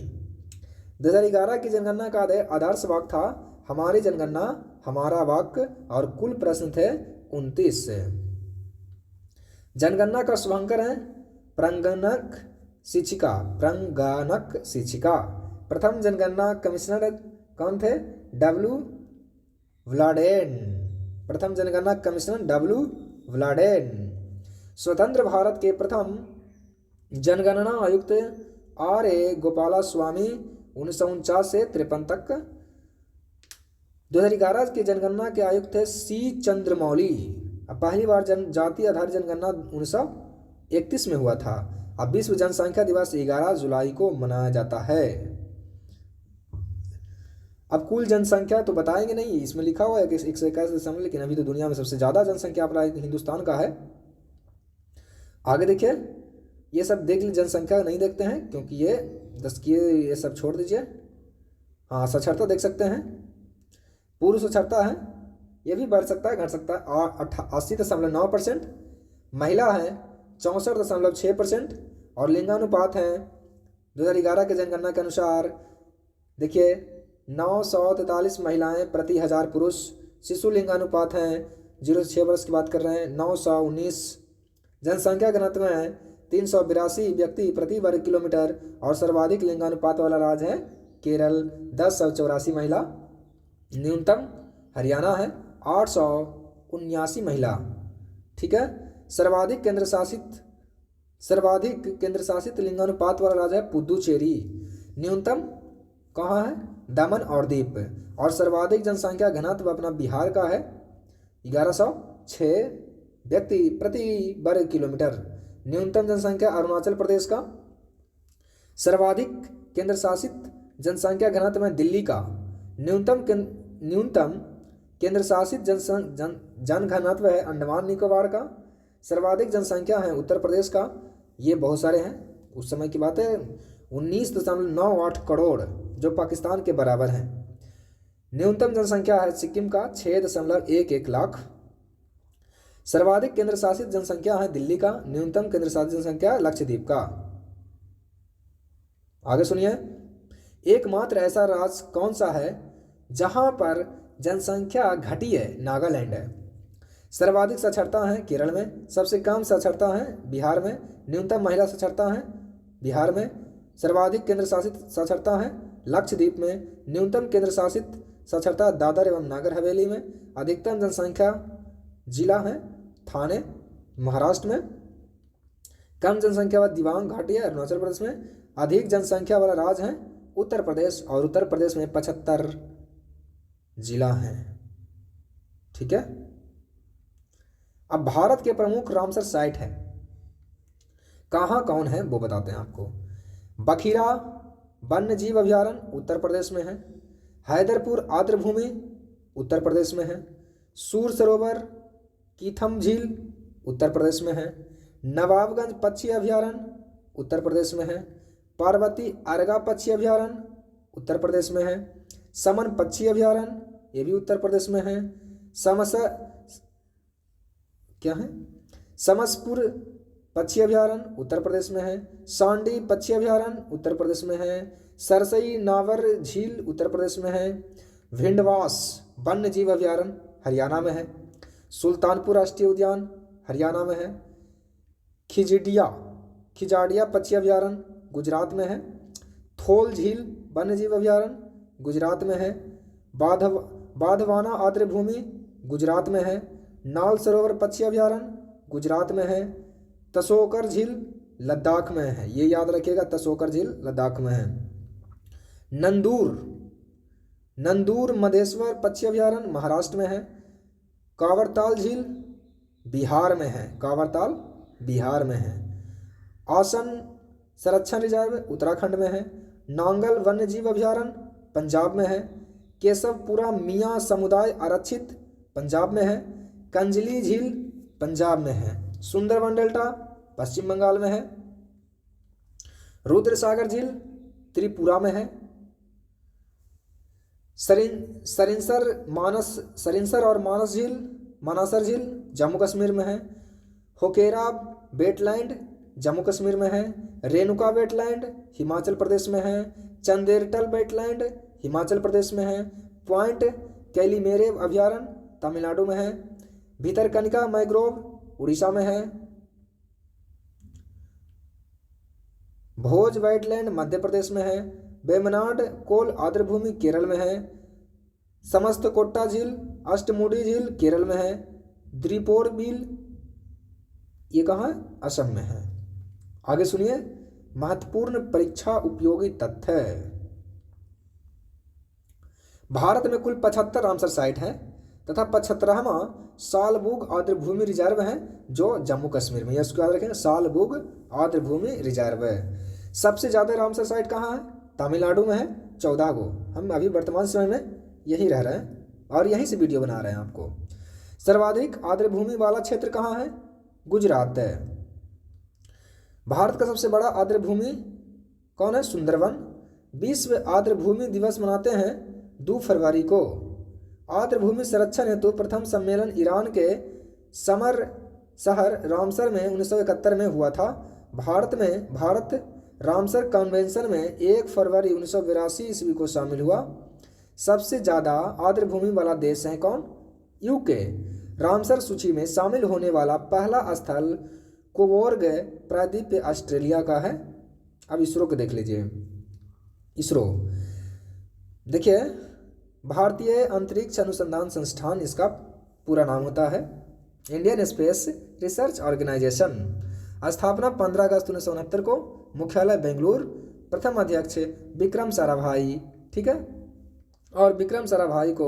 2011 की जनगणना का आदर्श वाक्य था हमारी जनगणना हमारा वाक्य और कुल प्रश्न थे 29। जनगणना का शुभांकर है प्रंगणक शिक्षिका। प्रथम जनगणना कमिश्नर कौन थे? प्रथम जनगणना कमिश्नर W. स्वतंत्र भारत के प्रथम जनगणना आयुक्त R.A. गोपालास्वामी 1949 से 53 तक। 2011 की जनगणना के आयुक्त थे C. चंद्रमौली। अब पहली बार जाति आधारित जनगणना 1931 में हुआ था। अब विश्व जनसंख्या दिवस 11 जुलाई को मनाया जाता है। अब कुल जनसंख्या तो बताएंगे नहीं, इसमें लिखा हुआ है कि 121, लेकिन अभी तो दुनिया में सबसे ज़्यादा जनसंख्या अपना हिंदुस्तान का है। आगे देखिए, ये सब देख लीजिए। जनसंख्या नहीं देखते हैं क्योंकि ये सब छोड़ दीजिए। हाँ, साक्षरता देख सकते हैं। पूर्व साक्षरता है, ये भी बढ़ सकता है घट सकता है। 80.9%। महिला है 64.6% और लिंगानुपात है 2011 के जनगणना के अनुसार देखिए 943 महिलाएं प्रति 1000 पुरुष। शिशु लिंगानुपात है 0 से 6 वर्ष की बात कर रहे हैं 919। जनसंख्या घनत्व है 382 व्यक्ति प्रति वर्ग किलोमीटर और सर्वाधिक लिंगानुपात वाला राज्य है केरल 1084 महिला। न्यूनतम हरियाणा है 879 महिला। ठीक है। सर्वाधिक केंद्र शासित लिंगानुपात वाला राज्य है पुदुचेरी। न्यूनतम कहाँ है? दमन और दीप। और सर्वाधिक जनसंख्या घनत्व अपना बिहार का है 1106 व्यक्ति प्रति वर्ग किलोमीटर। न्यूनतम जनसंख्या अरुणाचल प्रदेश का। सर्वाधिक केंद्र शासित जनसंख्या घनत्व में दिल्ली का। न्यूनतम केंद्र शासित जन घनत्व है अंडमान निकोबार का। सर्वाधिक जनसंख्या है उत्तर प्रदेश का। ये बहुत सारे हैं, उस समय की बात है। 19.98 करोड़ जो पाकिस्तान के बराबर है। न्यूनतम जनसंख्या है सिक्किम का 6.11 लाख। सर्वाधिक केंद्र शासित जनसंख्या है दिल्ली का। न्यूनतम केंद्र शासित जनसंख्या लक्षद्वीप का। आगे सुनिए, एकमात्र ऐसा राज्य कौन सा है जहां पर जनसंख्या घटी है? नागालैंड है। सर्वाधिक साक्षरता है केरल में। सबसे कम साक्षरता है बिहार में। न्यूनतम महिला साक्षरता है बिहार में। सर्वाधिक केंद्र शासित साक्षरता है लक्षद्वीप में। न्यूनतम केंद्र शासित साक्षरता दादर एवं नागर हवेली में। अधिकतम जनसंख्या जिला है थाने महाराष्ट्र में। कम जनसंख्या वाला दिबांग घाटी है अरुणाचल प्रदेश में। अधिक जनसंख्या वाला राज्य है उत्तर प्रदेश और उत्तर प्रदेश में 75 जिला हैं। ठीक है। अब भारत के प्रमुख रामसर साइट है कहाँ कौन है वो बताते हैं आपको। बखीरा वन्य जीव अभयारण्य उत्तर प्रदेश में है। हैदरपुर आर्द्रभूमि उत्तर प्रदेश में है। सूर सरोवर कीथम झील उत्तर प्रदेश में है। नवाबगंज पक्षी अभयारण्य उत्तर प्रदेश में है। पार्वती अर्गा पक्षी अभयारण्य उत्तर प्रदेश में है। समन पक्षी अभयारण्य ये भी उत्तर प्रदेश में है। समसपुर पक्षी अभयारण्य उत्तर प्रदेश में है। सांडी पक्षी अभयारण्य उत्तर प्रदेश में है। सरसई नावर झील उत्तर प्रदेश में है। भिंडवास वन्य जीव अभयारण्य हरियाणा में है। सुल्तानपुर राष्ट्रीय उद्यान हरियाणा में है। खिजाडिया पक्षी अभयारण्य गुजरात में है। थोल झील वन्य जीव अभयारण्य गुजरात में है। बाधवाना आर्द्र भूमि गुजरात में है। नाल सरोवर पक्षी अभयारण्य गुजरात में है। तसोकर झील लद्दाख में है, ये याद रखिएगा, तसोकर झील लद्दाख में है। नंदूर मधेश्वर पक्षी अभयारण्य महाराष्ट्र में है। कांवरताल झील बिहार में है, कांवरताल बिहार में है। आसन संरक्षण रिजर्व उत्तराखंड में है। नांगल वन्य जीव अभयारण्य पंजाब में है। केशवपुरा मियाँ समुदाय आरक्षित पंजाब में है। कंजली झील पंजाब में है। सुंदरवन डेल्टा पश्चिम बंगाल में है। रुद्रसागर झील त्रिपुरा में है। सरिंसर और मानसर झील जम्मू कश्मीर में है। होकेरा वेटलैंड जम्मू कश्मीर में है। रेणुका वेटलैंड हिमाचल प्रदेश में है। चंदेरटल वेटलैंड हिमाचल प्रदेश में है। पॉइंट कैलीमेरेव अभयारण्य तमिलनाडु में है। भितरकनिका मैग्रोव उड़ीसा में है। भोज वेटलैंड मध्य प्रदेश में है। वेमनाड कोल आर्द्रभूमि केरल में है। समस्त कोट्टा झील अष्टमुडी झील केरल में है। द्रीपोर बील ये कहाँ है? असम में है। आगे सुनिए महत्वपूर्ण परीक्षा उपयोगी तथ्य। भारत में कुल 75 रामसर साइट है तथा 75वां सालबुग आर्द्रभूमि रिजर्व है जो जम्मू कश्मीर में, इसको याद रखें, सालबुग आर्द्रभूमि रिजर्व है। सबसे ज़्यादा रामसर साइट कहाँ है? तमिलनाडु में है 14 गो। हम अभी वर्तमान समय में यहीं रह रहे हैं और यहीं से वीडियो बना रहे हैं आपको। सर्वाधिक आर्द्रभूमि वाला क्षेत्र कहाँ है? गुजरात है। भारत का सबसे बड़ा आर्द्रभूमि कौन है? सुंदरवन। विश्व आर्द्रभूमि दिवस मनाते हैं 2 फरवरी को। आर्द्रभूमि संरक्षण हेतु प्रथम सम्मेलन ईरान के समर शहर रामसर में 1971 में हुआ था। भारत रामसर कन्वेंशन में 1 फरवरी 1982 ईस्वी को शामिल हुआ। सबसे ज़्यादा आर्द्रभूमि वाला देश है कौन? यूके। रामसर सूची में शामिल होने वाला पहला स्थल कोबोर्ग प्रायद्वीप ऑस्ट्रेलिया का है। अब इसरो को देख लीजिए। इसरो देखिए, भारतीय अंतरिक्ष अनुसंधान संस्थान इसका पूरा नाम होता है। Indian space research organisation. स्थापना 15 अगस्त 1969 को। मुख्यालय बेंगलुरु। प्रथम अध्यक्ष विक्रम साराभाई, ठीक है। और विक्रम साराभाई को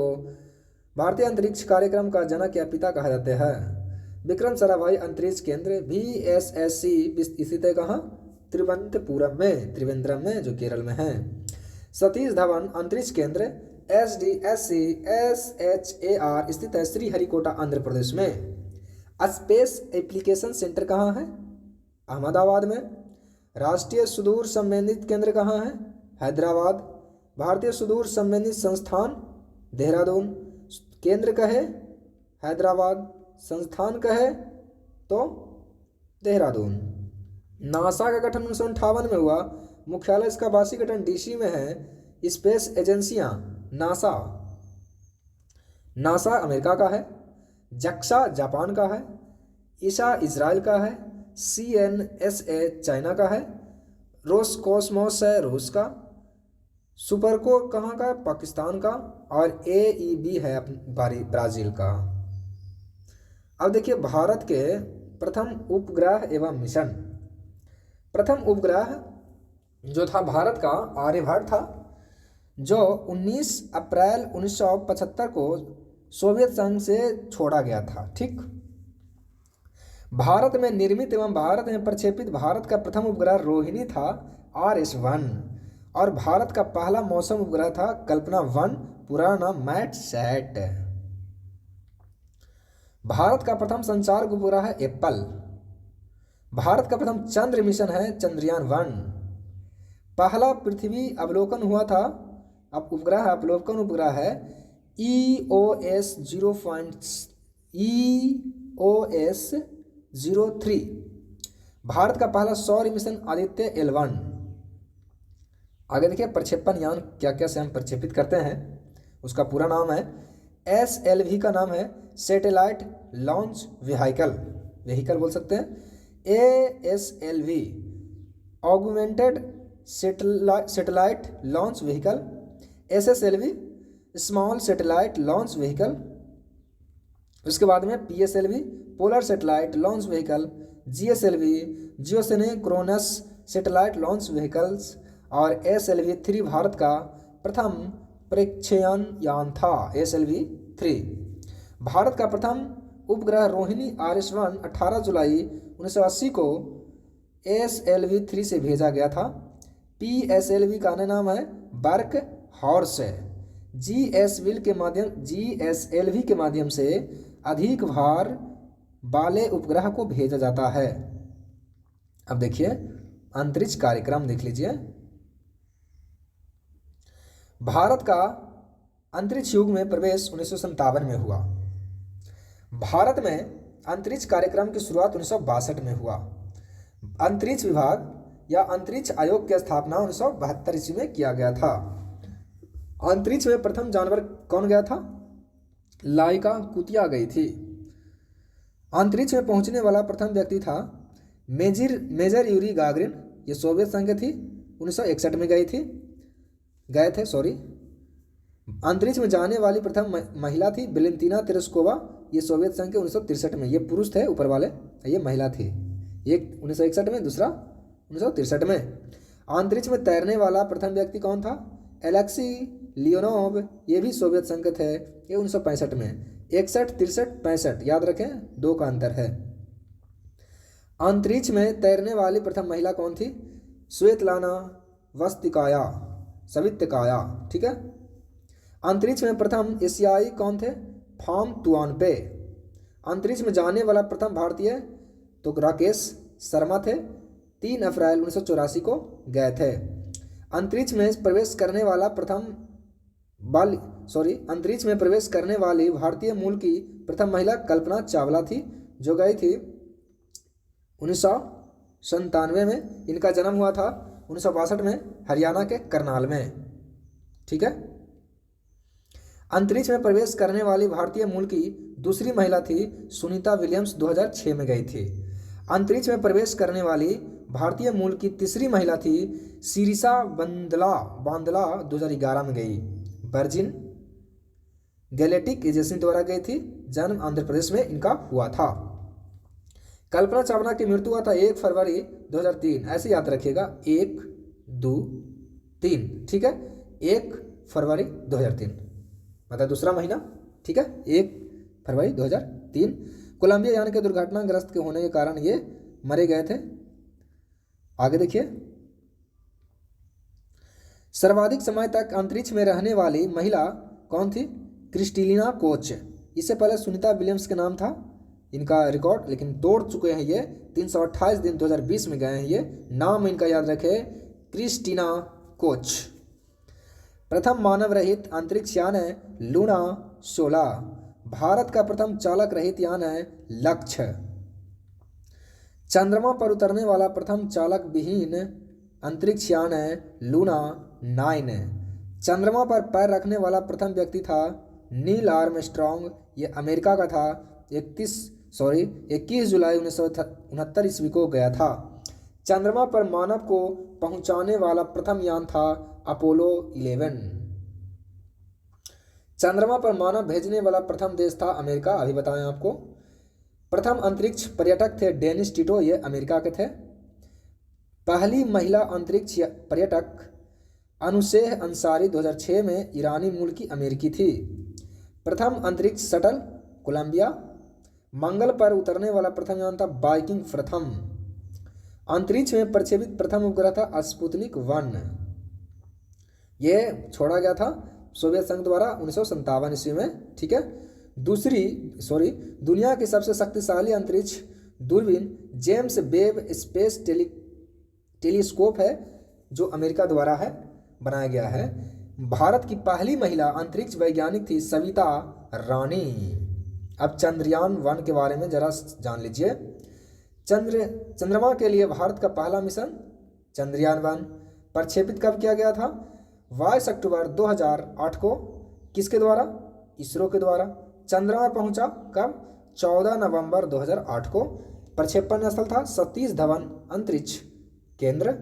भारतीय अंतरिक्ष कार्यक्रम का जनक या पिता कहा जाता है। विक्रम साराभाई अंतरिक्ष केंद्र VSSC स्थित है कहाँ? त्रिवेंद्रम में, जो केरल में है। सतीश धवन अंतरिक्ष केंद्र SDSC SHAR स्थित है श्रीहरिकोटा आंध्र प्रदेश में। स्पेस एप्लीकेशन सेंटर कहाँ है? अहमदाबाद में। राष्ट्रीय सुदूर संबंधित केंद्र कहाँ है? हैदराबाद। भारतीय सुदूर संबंधित संस्थान देहरादून। केंद्र कहे हैदराबाद, संस्थान कहे तो देहरादून। नासा का गठन 1958 में हुआ। मुख्यालय इसका वाशिंगटन DC में है। स्पेस एजेंसियां नासा अमेरिका का है। जक्सा जापान का है। ईसा इजराइल का है। CNSA चाइना का है। रोसकॉस्मोस है रूस का। सुपरको कहाँ का है? पाकिस्तान का। और AEB है ब्राज़ील का। अब देखिए भारत के प्रथम उपग्रह एवं मिशन। प्रथम उपग्रह जो था भारत का आर्यभट्ट था, जो 19 अप्रैल 1975 को सोवियत संघ से छोड़ा गया था, ठीक। भारत में निर्मित एवं भारत में प्रक्षेपित भारत का प्रथम उपग्रह रोहिणी था RS-1। और भारत का पहला मौसम उपग्रह था कल्पना 1, पुराना नाम मैटसैट। भारत का प्रथम संचार उपग्रह है एप्पल। भारत का प्रथम चंद्र मिशन है चंद्रयान 1। पहला पृथ्वी अवलोकन हुआ था, अब उपग्रह अवलोकन उपग्रह है EOS-03। भारत का पहला सौर मिशन आदित्य L1। आगे देखिए प्रक्षेपण यान क्या क्या से हम प्रक्षेपित करते हैं, उसका पूरा नाम है SLV का नाम है सैटेलाइट लॉन्च व्हीकल बोल सकते हैं। ASLV augmented satellite launch vehicle, SSLV small satellite launch vehicle, उसके बाद में PSLV polar satellite launch vehicle, GSLV geosynchronous satellite launch vehicles और SLV-3 भारत का प्रथम प्रक्षेपण यान था। SLV-3 भारत का प्रथम उपग्रह रोहिणी RS-1 18 जुलाई 1980 को SLV-3 से भेजा गया था। PSLV का अन्य नाम है बर्क हॉर्स। GSLV के माध्यम से अधिक भार वाले उपग्रह को भेजा जाता है। अब देखिए अंतरिक्ष कार्यक्रम देख लीजिए। भारत का अंतरिक्ष युग में प्रवेश 1957 में हुआ। भारत में अंतरिक्ष कार्यक्रम की शुरुआत 1962 में हुआ। अंतरिक्ष विभाग या अंतरिक्ष आयोग की स्थापना 1972 ईस्वी में किया गया था। अंतरिक्ष में प्रथम जानवर कौन गया था? लाइका कुतिया गई थी। अंतरिक्ष में पहुंचने वाला प्रथम व्यक्ति था मेजर यूरी गागरिन, ये सोवियत संघ थी, 1961 में गए थे। अंतरिक्ष में जाने वाली प्रथम महिला थी वेलेंतीना तेरेस्कोवा, ये सोवियत संघ के 1963 में, ये पुरुष थे ऊपर वाले, ये महिला थी। एक 1961 में, दूसरा 1963 में। अंतरिक्ष में तैरने वाला प्रथम व्यक्ति कौन था? एलेक्सी लियोनोव, ये भी सोवियत संघ थे, ये 1965 में। 61, 63, 65 याद रखें, 2 का अंतर है। अंतरिक्ष में तैरने वाली प्रथम महिला कौन थी? स्वेतलाना सवित्काया, ठीक है। अंतरिक्ष में प्रथम एशियाई कौन थे? फाम तुआनपे। अंतरिक्ष में जाने वाला प्रथम भारतीय तो राकेश शर्मा थे, 3 अप्रैल 1984 को गए थे। अंतरिक्ष में प्रवेश करने वाली भारतीय मूल की प्रथम महिला कल्पना चावला थी, जो गई थी 1997 में। इनका जन्म हुआ था 1962 में हरियाणा के करनाल में, ठीक है। अंतरिक्ष में प्रवेश करने वाली भारतीय मूल की दूसरी महिला थी सुनीता विलियम्स, 2006 में गई थी। अंतरिक्ष में प्रवेश करने वाली भारतीय मूल की तीसरी महिला थी सिरिसा बांदला 2011 में गई। वर्जिन गैलेक्टिक एजेंसी द्वारा गई थी। जन्म आंध्र प्रदेश में इनका हुआ था। कल्पना चावला की मृत्यु हुआ था 1 फरवरी 2003, ऐसे याद रखिएगा, 1, 2, 3, ठीक है। 1 फरवरी 2003 मतलब दूसरा महीना, ठीक है, 1 फरवरी 2003। कोलंबिया यान के दुर्घटनाग्रस्त के होने के कारण ये मरे गए थे। आगे देखिए, सर्वाधिक समय तक अंतरिक्ष में रहने वाली महिला कौन थी? Kristalina coach. इससे पहले सुनीता विलियम्स के नाम था इनका रिकॉर्ड, लेकिन तोड़ चुके हैं ये। 328 दिन 2020 में गए हैं ये। नाम इनका याद रखे, क्रिस्टिना कोच। प्रथम मानव रहित अंतरिक्ष यान है लूना 16। भारत का प्रथम चालक रहित यान है लक्ष्य। चंद्रमा पर उतरने वाला प्रथम चालक विहीन अंतरिक्ष यान है लूना 9। चंद्रमा पर पैर रखने वाला प्रथम व्यक्ति था नील आर्मस्ट्रॉन्ग, ये अमेरिका का था। 21 जुलाई 1969 ईस्वी को गया था। चंद्रमा पर मानव को पहुंचाने वाला प्रथम यान था अपोलो 11। चंद्रमा पर मानव भेजने वाला प्रथम देश था अमेरिका, अभी बताएं आपको। प्रथम अंतरिक्ष पर्यटक थे डेनिस टिटो, ये अमेरिका के थे। पहली महिला अंतरिक्ष पर्यटक अनुशेह अंसारी 2006 में ईरानी मूल की अमेरिकी थी। प्रथम अंतरिक्ष शटल कोलंबिया। मंगल पर उतरने वाला प्रथम यान था वाइकिंग प्रथम। अंतरिक्ष में प्रक्षेपित प्रथम उपग्रह था स्पुतनिक 1। ये छोड़ा गया था सोवियत संघ द्वारा 1957 ईस्वी में, ठीक है। दुनिया की सबसे शक्तिशाली अंतरिक्ष दूरबीन जेम्स वेब स्पेस टेलीस्कोप है, जो अमेरिका द्वारा है बनाया गया है। भारत की पहली महिला अंतरिक्ष वैज्ञानिक थी सविता रानी। अब चंद्रयान-1 के बारे में जरा जान लीजिए। चंद्रमा के लिए भारत का पहला मिशन चंद्रयान-1 प्रक्षेपित कब किया गया था? 22 अक्टूबर 2008 को। किसके द्वारा? इसरो के द्वारा। चंद्रमा पहुंचा कब? 14 नवंबर 2008 को। प्रक्षेपण स्थल था सतीश धवन अंतरिक्ष केंद्र।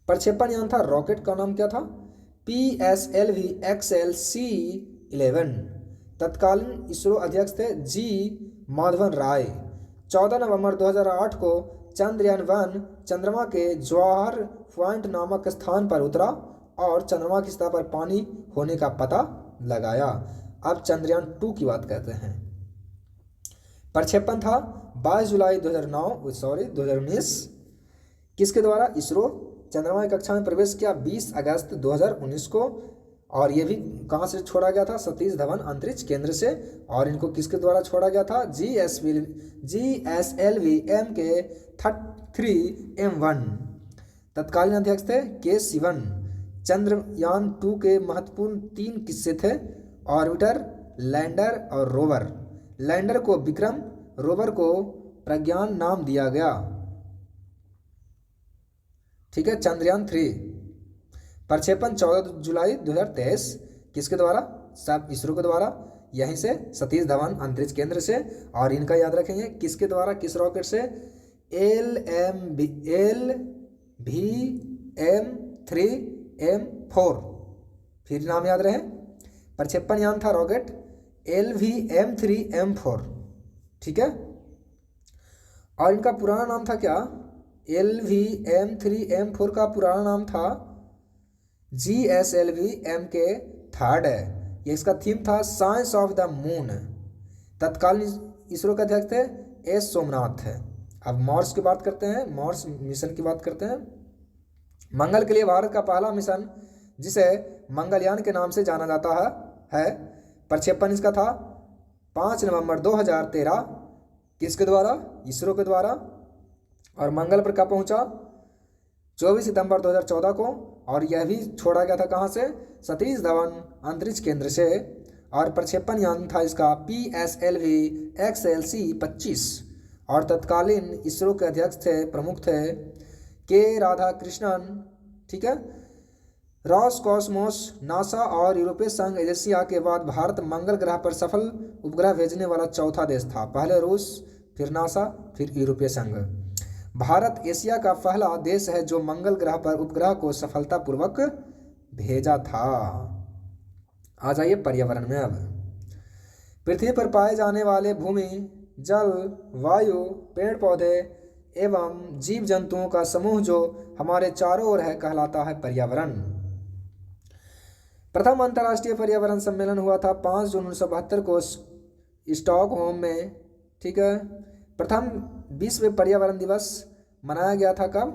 प्रक्षेपण यान था, रॉकेट का नाम क्या था? PSLV XLC-11। तत्कालीन इसरो अध्यक्ष थे जी माधवन राय। 14 नवंबर 2008 को चंद्रयान-1 चंद्रमा के जवाहर पॉइंट नामक स्थान पर उतरा और चंद्रमा की सतह पर पानी होने का पता लगाया। अब चंद्रयान-2 की बात करते हैं। प्रक्षेपण था 22 जुलाई 2019। किसके द्वारा? इसरो। चंद्रमा की कक्षा में प्रवेश किया 20 अगस्त 2019 को। और ये भी कहाँ से छोड़ा गया था? सतीश धवन अंतरिक्ष केंद्र से। और इनको किसके द्वारा छोड़ा गया था? GSLV MK-3M1। तत्कालीन अध्यक्ष थे के सिवन। चंद्रयान-2 के महत्वपूर्ण 3 किस्से थे: ऑर्बिटर, लैंडर और रोवर। लैंडर को विक्रम, रोवर को प्रज्ञान नाम दिया गया। ठीक है। चंद्रयान-3 प्रक्षेपण 14 जुलाई 2023। किसके द्वारा? सब इसरो के द्वारा, यहीं से सतीश धवन अंतरिक्ष केंद्र से। और इनका याद रखेंगे किसके द्वारा, किस रॉकेट से? LVM-3M4। फिर नाम याद रहे। प्रक्षेपण यान था रॉकेट LVM-3M4। ठीक है। और इनका पुराना नाम था क्या? LVM-3M4 का पुराना नाम था GSLV MK-3 है। ये इसका थीम था साइंस ऑफ द मून। तत्कालीन इसरो के अध्यक्ष थे एस सोमनाथ है। अब मॉर्स की बात करते हैं, मॉर्स मिशन की बात करते हैं। मंगल के लिए भारत का पहला मिशन, जिसे मंगलयान के नाम से जाना जाता है। प्रक्षेपण इसका था 5 नवंबर 2013। किसके द्वारा? इसरो के द्वारा। और मंगल पर कब पहुंचा? 24 सितंबर 2014 को। और यह भी छोड़ा गया था कहाँ से? सतीश धवन अंतरिक्ष केंद्र से। और प्रक्षेपण यान था इसका PSLV XLC-25। और तत्कालीन इसरो के अध्यक्ष थे, प्रमुख थे के राधाकृष्णन। ठीक है। रॉसकॉस्मोस, नासा और यूरोपीय संघ एजेंसिया के बाद भारत मंगल ग्रह पर सफल उपग्रह भेजने वाला चौथा देश था। पहले रूस, फिर नासा, फिर यूरोपीय संघ। भारत एशिया का पहला देश है जो मंगल ग्रह पर उपग्रह को सफलतापूर्वक भेजा था। आ जाइए पर्यावरण में। अब पृथ्वी पर पाए जाने वाले भूमि, जल, वायु, पेड़ पौधे एवं जीव जंतुओं का समूह जो हमारे चारों ओर है कहलाता है पर्यावरण। प्रथम अंतर्राष्ट्रीय पर्यावरण सम्मेलन हुआ था 5 जून 1972 को स्टॉकहोम में। ठीक है। प्रथम विश्व पर्यावरण दिवस मनाया गया था कब?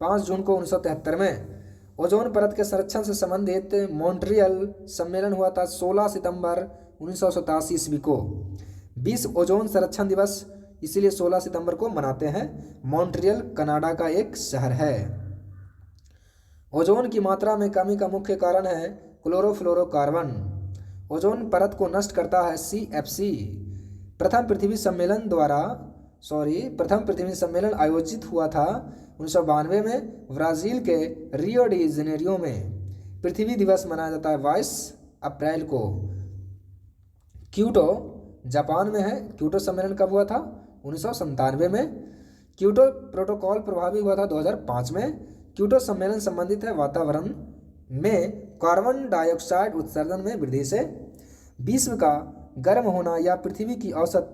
5 जून को 1973 में। ओजोन परत के संरक्षण से संबंधित मॉन्ट्रियल सम्मेलन हुआ था 16 सितंबर 1987 ईस्वी को। विश्व ओजोन संरक्षण दिवस इसीलिए 16 सितंबर को मनाते हैं। मॉन्ट्रियल कनाडा का एक शहर है। ओजोन की मात्रा में कमी का मुख्य कारण है क्लोरोफ्लोरोकार्बन। ओजोन परत को नष्ट करता है CFC। प्रथम पृथ्वी सम्मेलन आयोजित हुआ था 1992 में ब्राज़ील के रियो डी जेनेरियो में। पृथ्वी दिवस मनाया जाता है 22 अप्रैल को। क्योटो जापान में है। क्योटो सम्मेलन कब हुआ था? 1997 में। क्योटो प्रोटोकॉल प्रभावी हुआ था 2005 में। क्योटो सम्मेलन संबंधित है वातावरण में कार्बन डाइऑक्साइड उत्सर्जन में वृद्धि से। विश्व का गर्म होना या पृथ्वी की औसत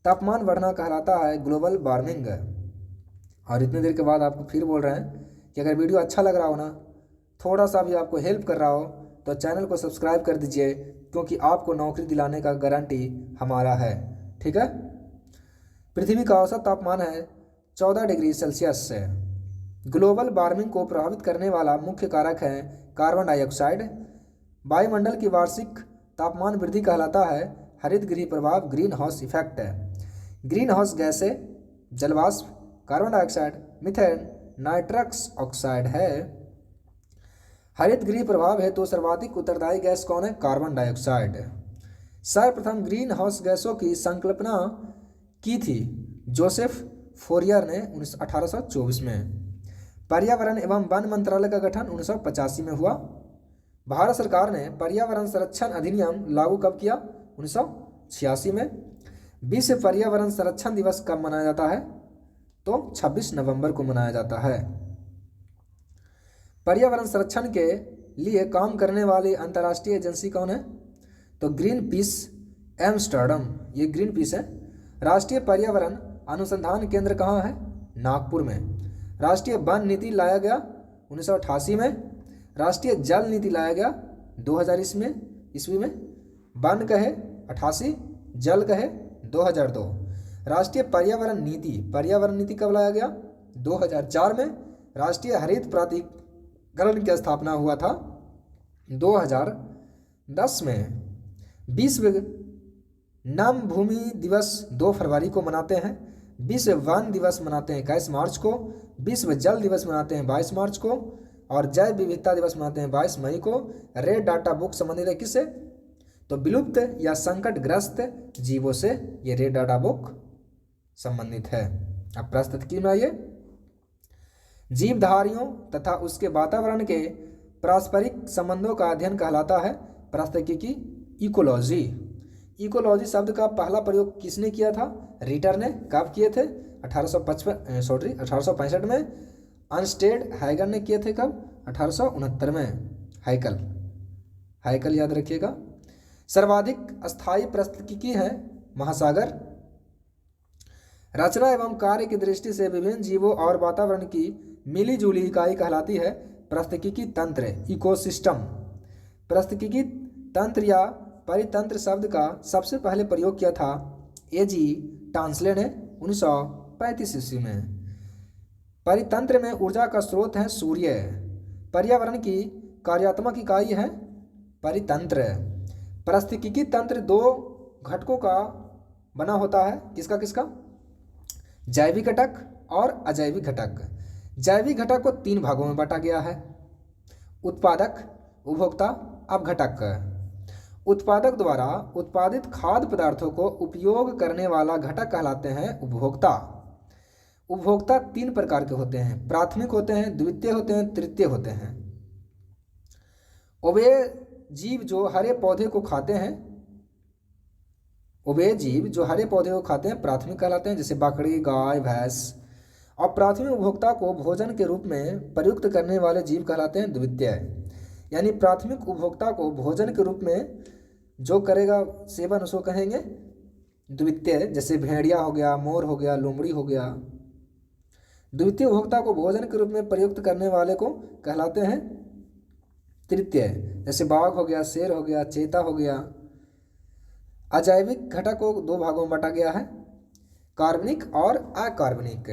तापमान बढ़ना कहलाता है ग्लोबल वार्मिंग। और इतनी देर के बाद आपको फिर बोल रहे हैं कि अगर वीडियो अच्छा लग रहा हो ना, थोड़ा सा भी आपको हेल्प कर रहा हो, तो चैनल को सब्सक्राइब कर दीजिए, क्योंकि आपको नौकरी दिलाने का गारंटी हमारा है। ठीक है। पृथ्वी का औसत तापमान है 14 डिग्री सेल्सियस से। ग्लोबल वार्मिंग को प्रभावित करने वाला मुख्य कारक है कार्बन डाइऑक्साइड। वायुमंडल की वार्षिक तापमान वृद्धि कहलाता है हरित गृह प्रभाव, green house effect. Green house गैसें जलवाष्प, carbon dioxide, methane, nitrous oxide है। हरित गृह प्रभाव है तो सर्वाधिक उत्तरदायी गैस कौन है? Carbon dioxide. सर्वप्रथम ग्रीन हाउस गैसों की संकल्पना की थी जोसेफ फोरियर ने 1824 में। पर्यावरण एवं वन मंत्रालय का गठन 1985 में हुआ। भारत सरकार ने पर्यावरण संरक्षण अधिनियम लागू कब किया? 1986 में। विश्व पर्यावरण संरक्षण दिवस कब मनाया जाता है? तो 26 नवंबर को मनाया जाता है। पर्यावरण संरक्षण के लिए काम करने वाली अंतर्राष्ट्रीय एजेंसी कौन है? तो ग्रीन पीस एम्स्टर्डम, ये ग्रीन पीस है। राष्ट्रीय पर्यावरण अनुसंधान केंद्र कहाँ है? नागपुर में। राष्ट्रीय वन नीति लाया गया 1988 में। राष्ट्रीय जल नीति लाया गया 2000 ईस्वी में। वन कहे 88, जल कहे 2002। राष्ट्रीय पर्यावरण नीति कब लाया गया? 2004 में। राष्ट्रीय हरित प्राधिकरण की स्थापना हुआ था 2010 में। विश्व नम भूमि दिवस 2 फरवरी को मनाते हैं। विश्व वन दिवस मनाते हैं 21 मार्च को। विश्व जल दिवस मनाते हैं 22 मार्च को। और जैव विविधता दिवस मनाते हैं 22 मई को। रेड डाटा बुक संबंधित है किससे? तो विलुप्त या संकटग्रस्त जीवों से ये रेड डाटा बुक संबंधित है। अब प्रस्तुत की बनाइए। जीवधारियों तथा उसके वातावरण के पारस्परिक संबंधों का अध्ययन कहलाता है पारिस्थितिकी इकोलॉजी। इकोलॉजी शब्द का पहला प्रयोग किसने किया था? रीटर ने। कब किए थे? 1865 में। अर्नस्टेड हाइगल ने किए थे कब? 1869 में। हाइकल याद रखिएगा। सर्वाधिक अस्थायी पारिस्थितिकी है महासागर। रचना एवं कार्य की दृष्टि से विभिन्न जीवों और वातावरण की मिली जुली इकाई कहलाती है पारिस्थितिकी तंत्र, इकोसिस्टम। पारिस्थितिकी तंत्र या परितंत्र शब्द का सबसे पहले प्रयोग किया था A.G. टांसले ने 1935 ईस्वी में। परितंत्र में ऊर्जा का स्रोत है सूर्य। पर्यावरण की कार्यात्मक इकाई है परितंत्र। पारिस्थितिकी तंत्र 2 घटकों का बना होता है। किसका किसका? जैविक घटक और अजैविक घटक। जैविक घटक को 3 भागों में बांटा गया है: उत्पादक, उपभोक्ता, अपघटक। उत्पादक द्वारा उत्पादित खाद्य पदार्थों को उपयोग करने वाला घटक कहलाते हैं उपभोक्ता। उपभोक्ता 3 प्रकार के होते हैं: प्राथमिक होते हैं, द्वितीय होते हैं, तृतीय होते हैं। उभय जीव जो हरे पौधे को खाते हैं प्राथमिक कहलाते हैं, जैसे बकरी, गाय, भैंस। और प्राथमिक उपभोक्ता को भोजन के रूप में प्रयुक्त करने वाले जीव कहलाते हैं द्वितीय। यानी प्राथमिक उपभोक्ता को भोजन के रूप में जो करेगा सेवन उसको कहेंगे द्वितीय, जैसे भेड़िया हो गया, मोर हो गया, लोमड़ी हो गया। द्वितीय उपभोक्ता को भोजन के रूप में प्रयुक्त करने वाले को कहलाते हैं तृतीय, जैसे बाघ हो गया, शेर हो गया, चीता हो गया। अजैविक घटक को 2 भागों में बांटा गया है: कार्बनिक और अकार्बनिक।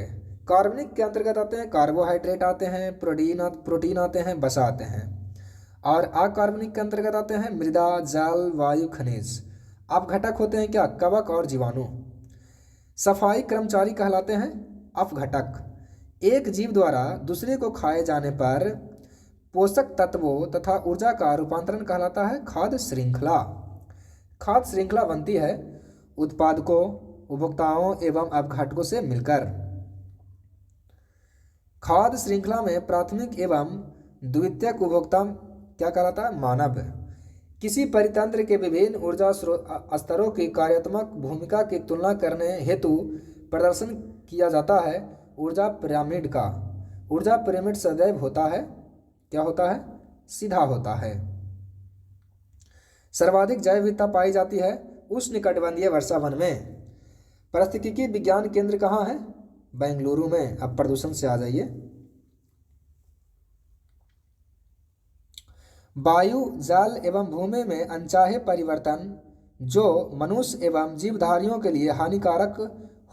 कार्बनिक के अंतर्गत आते हैं कार्बोहाइड्रेट आते हैं, प्रोटीन आते हैं, वसा आते हैं। और अकार्बनिक के अंतर्गत आते हैं मृदा, जल, वायु, खनिज। अपघटक होते हैं क्या? कवक और जीवाणु। सफाई कर्मचारी कहलाते हैं अपघटक। एक जीव द्वारा दूसरे को खाए जाने पर पोषक तत्वों तथा ऊर्जा का रूपांतरण कहलाता है खाद्य श्रृंखला। खाद्य श्रृंखला बनती है उत्पादकों, उपभोक्ताओं एवं अपघटकों से मिलकर। खाद्य श्रृंखला में प्राथमिक एवं द्वितीयक उपभोक्ता क्या कहलाता है? मानव। किसी परितंत्र के विभिन्न ऊर्जा स्तरों की कार्यात्मक भूमिका की तुलना करने हेतु प्रदर्शन किया जाता है ऊर्जा पिरामिड का। ऊर्जा पिरामिड सदैव होता है क्या होता है? सीधा होता है। सर्वाधिक जैव विविधता पाई जाती है उष्णकटिबंधीय वर्षावन में। पारिस्थितिकी विज्ञान केंद्र कहाँ है? बेंगलुरु में। अब प्रदूषण से आ जाइए। वायु, जल एवं भूमि में अनचाहे परिवर्तन जो मनुष्य एवं जीवधारियों के लिए हानिकारक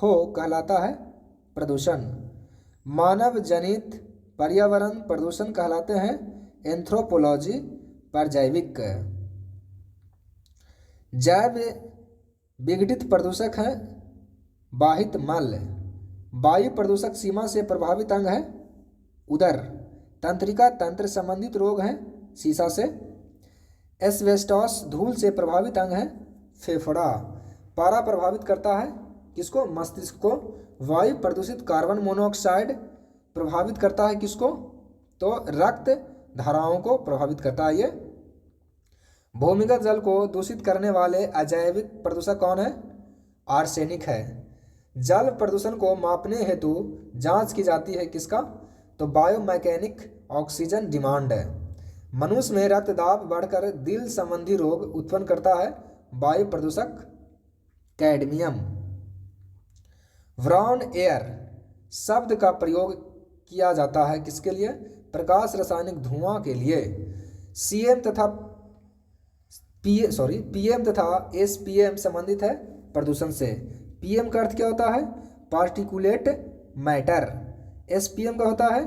हो कहलाता है प्रदूषण। मानव जनित पर्यावरण प्रदूषण कहलाते हैं एंथ्रोपोलॉजी पर जैविक। जैव विघटित प्रदूषक है वाहित मल। वायु प्रदूषक सीमा से प्रभावित अंग है उदर। तंत्रिका तंत्र संबंधित रोग हैं सीसा से। एस्बेस्टॉस धूल से प्रभावित अंग है फेफड़ा। पारा प्रभावित करता है किसको? मस्तिष्क को। वायु प्रदूषित कार्बन मोनोऑक्साइड प्रभावित करता है किसको? तो रक्त धाराओं को प्रभावित करता है ये। भूमिगत जल को दूषित करने वाले अजैविक प्रदूषक कौन है? आर्सेनिक है। जल प्रदूषण को मापने हेतु जांच की जाती है किसका? तो बायोमैकेनिक ऑक्सीजन डिमांड है। मनुष्य में रक्तदाब बढ़कर दिल संबंधी रोग उत्पन्न करता है वायु प्रदूषक कैडमियम। ब्राउन एयर शब्द का प्रयोग किया जाता है किसके लिए? प्रकाश रासायनिक धुआं के लिए। पीएम तथा एसपीएम संबंधित है प्रदूषण से। पीएम का अर्थ क्या होता है? Particulate matter. एसपीएम का होता है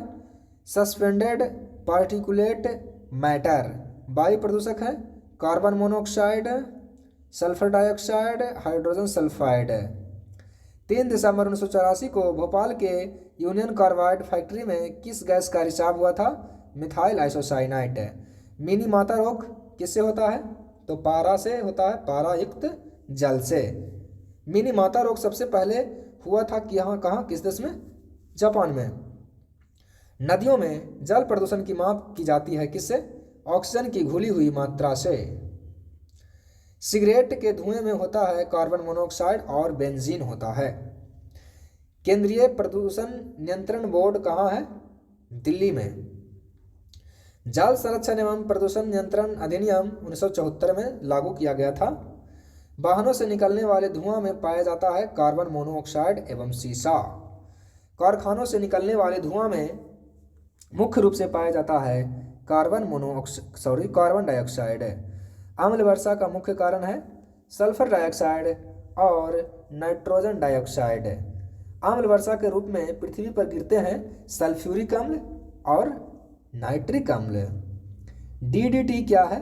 सस्पेंडेड पार्टिकुलेट मैटर। वायु प्रदूषक है carbon monoxide, sulphur dioxide, hydrogen sulphide. 3 दिसंबर 1984 को भोपाल के यूनियन कार्बाइड फैक्ट्री में किस गैस का रिसाव हुआ था? Methyl isocyanide. मिनी माता रोग किससे होता है? तो पारा से होता है, पारा युक्त जल से। मिनी माता रोग सबसे पहले हुआ था कि यहाँ कहाँ, किस देश में? जापान में। नदियों में जल प्रदूषण की माप की जाती है किससे? ऑक्सीजन की घुली हुई मात्रा से। सिगरेट के धुएं में होता है कार्बन मोनोऑक्साइड और बेंजीन होता है। केंद्रीय प्रदूषण नियंत्रण बोर्ड कहाँ है? दिल्ली में। जल संरक्षण एवं प्रदूषण नियंत्रण अधिनियम 1974 में लागू किया गया था। वाहनों से निकलने वाले धुआं में पाया जाता है कार्बन मोनोऑक्साइड एवं सीसा। कारखानों से निकलने वाले धुआं में मुख्य रूप से पाया जाता है कार्बन डाइऑक्साइड। अम्ल वर्षा का मुख्य कारण है सल्फर डाइऑक्साइड और नाइट्रोजन डाइऑक्साइड। अम्ल वर्षा के रूप में पृथ्वी पर गिरते हैं सल्फ्यूरिक अम्ल और नाइट्रिक अम्ल। डीडीटी क्या है?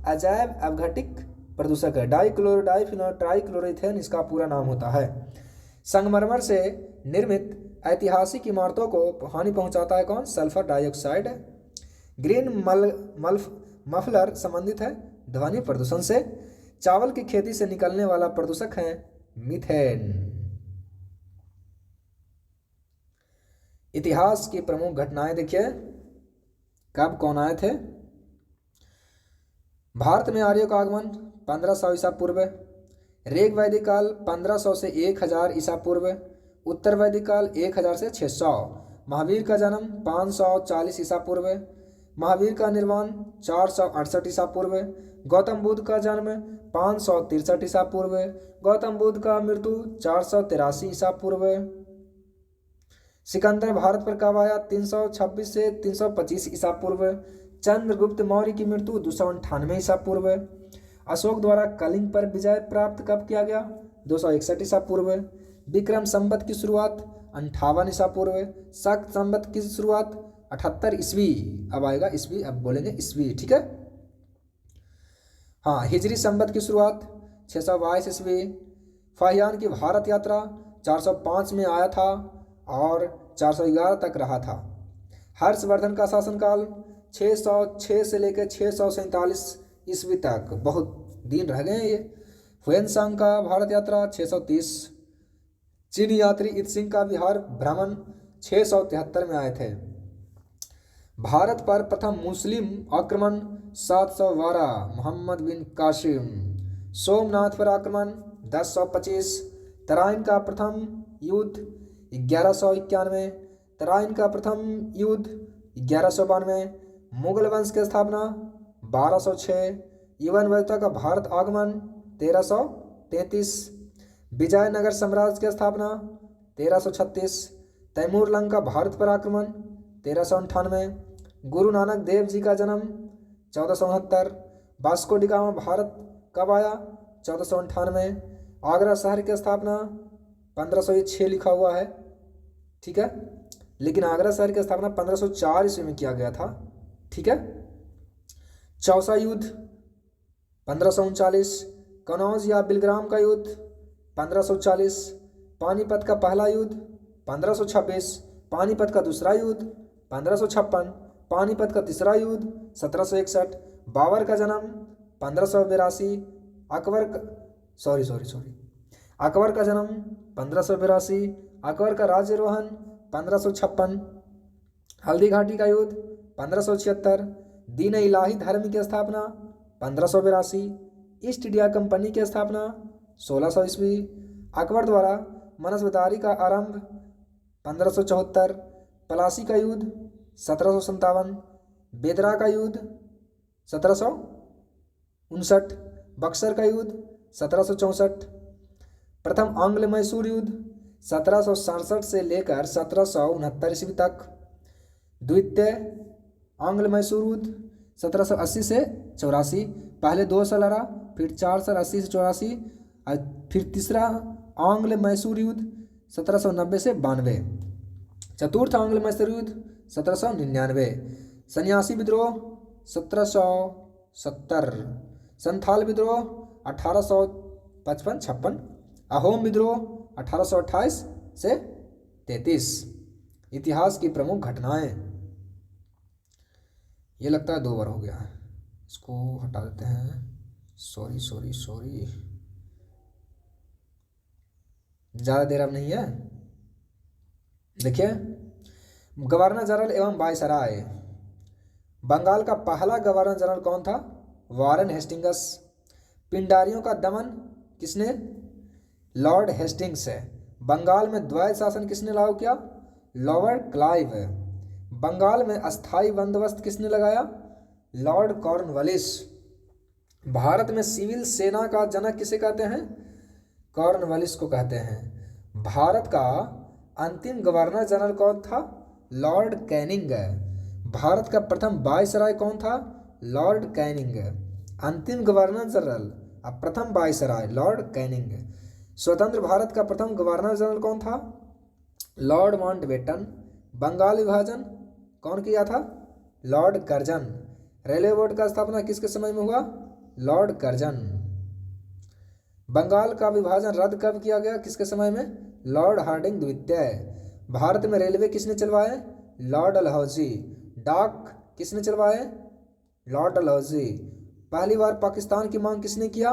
अजैव अवघटित प्रदूषक है। डाइक्लोरोडाइफिनॉल ट्राइक्लोरोइथेन इसका पूरा नाम होता है। संगमरमर से निर्मित ऐतिहासिक इमारतों को हानि पहुंचाता है कौन? Sulphur dioxide. ग्रीन मफलर संबंधित है ध्वनि प्रदूषण से। चावल की खेती से निकलने वाला प्रदूषक है मीथेन। इतिहास की प्रमुख घटनाएं देखिए, कब कौन आए थे? भारत में आर्यों का आगमन 1500 ईसा पूर्व। ऋग वैदिक काल 1500 से 1000 ईसा पूर्व। उत्तर वैदिक काल 1000 से 600। महावीर का जन्म 540 ईसा पूर्व। महावीर का निर्वाण 468 ईसा पूर्व। गौतम बुद्ध का जन्म 563 ईसा पूर्व। गौतम बुद्ध का मृत्यु 483 ईसा पूर्व। सिकंदर भारत पर कब आया? 326 से 325 ईसा पूर्व। चंद्रगुप्त मौर्य की मृत्यु 298 ईसा पूर्व। अशोक द्वारा कलिंग पर विजय प्राप्त कब किया गया? 261 ईसा पूर्व। विक्रम संवत की शुरुआत 58 ईसा पूर्व। शक संवत की शुरुआत 78 ईस्वी। अब आएगा ईस्वी, अब बोलेंगे ईस्वी, ठीक है। हाँ, हिजरी संवत की शुरुआत 622 ईस्वी। फाहियान की भारत यात्रा 405 में आया था और 411 तक रहा था। हर्षवर्धन का शासनकाल 606 से लेकर 647 ईस्वी तक, बहुत दिन रह गए ये। हुएनसांग का भारत यात्रा 630। चीनी यात्री इत सिंह का बिहार भ्रमण 673 में आए थे। भारत पर प्रथम मुस्लिम आक्रमण 712 मोहम्मद बिन कासिम। सोमनाथ पर आक्रमण 1025। तराइन का प्रथम युद्ध 1191। तराइन का प्रथम युद्ध 1192। मुगल वंश की स्थापना 1206। युवन वैभवता का भारत आगमन 1333। विजयनगर साम्राज्य की स्थापना 1336। तैमूर लंग का भारत पर आक्रमण 1398। गुरु नानक देव जी का जन्म 1469। वास्को डी गामा भारत कब आया? 1498। आगरा शहर की स्थापना 1506 लिखा हुआ है, ठीक है, लेकिन आगरा शहर की स्थापना 1504 ईस्वी में किया गया था, ठीक है। चौसा युद्ध 1539। कनौज या बिलग्राम का युद्ध 1540, पानीपत का पहला युद्ध 1526, पानीपत का दूसरा युद्ध 1556, पानीपत का तीसरा युद्ध 1761, बाबर का जन्म 1582, अकबर का अकबर का जन्म 1582, अकबर का राज्यरोहण 1556, हल्दी घाटी का युद्ध 1576, दीन इलाही धर्म की स्थापना 1582, ईस्ट इंडिया कंपनी की स्थापना 1600 ईस्वी, अकबर द्वारा मनसबदारी का आरंभ 1574, पलासी का युद्ध 1757, बेदरा का युद्ध 1759, बक्सर का युद्ध 1764, प्रथम आंग्ल मैसूर युद्ध 1767 से लेकर 1769 ईस्वी तक, द्वितीय आंग्ल मैसूर युद्ध 1780 से 84, पहले 2 साल लड़ा, फिर 4 साल 80 से 84, और फिर तीसरा आंग्ल मैसूर युद्ध 1790 से 92, चतुर्थ आंग्ल मैसूर युद्ध 1799, सन्यासी विद्रोह 1770, संथाल विद्रोह 1855-56, अहोम विद्रोह 1828 से 33। इतिहास की प्रमुख घटनाएं। ये लगता है 2 बार हो गया है, इसको हटा देते हैं। सॉरी, ज़्यादा देर अब नहीं है। देखिए, गवर्नर जनरल एवं वायसराय। बंगाल का पहला गवर्नर जनरल कौन था? Warren Hastings. पिंडारियों का दमन किसने? लॉर्ड हेस्टिंग्स है। बंगाल में द्वैध शासन किसने लागू किया? Lord Clive. बंगाल में अस्थाई बंदोबस्त किसने लगाया? Lord Cornwallis. भारत में सिविल सेना का जनक किसे कहते हैं? कॉर्नवालिस को कहते हैं। भारत का अंतिम गवर्नर जनरल कौन था? Lord Canning. भारत का प्रथम वायसराय कौन था? Lord Canning. अंतिम गवर्नर जनरल अब प्रथम वायसराय लॉर्ड कैनिंग। स्वतंत्र भारत का प्रथम गवर्नर जनरल कौन था? Lord Mountbatten. बंगाल विभाजन कौन किया था? Lord Curzon. रेलवे बोर्ड का स्थापना किसके समय में हुआ? Lord Curzon. बंगाल का विभाजन रद्द कब किया गया? किसके समय में? लॉर्ड हार्डिंग द्वितीय। भारत में रेलवे किसने चलवाए? लॉर्ड डलहौजी। डाक किसने चलवाए? लॉर्ड डलहौजी। पहली बार पाकिस्तान की मांग किसने किया?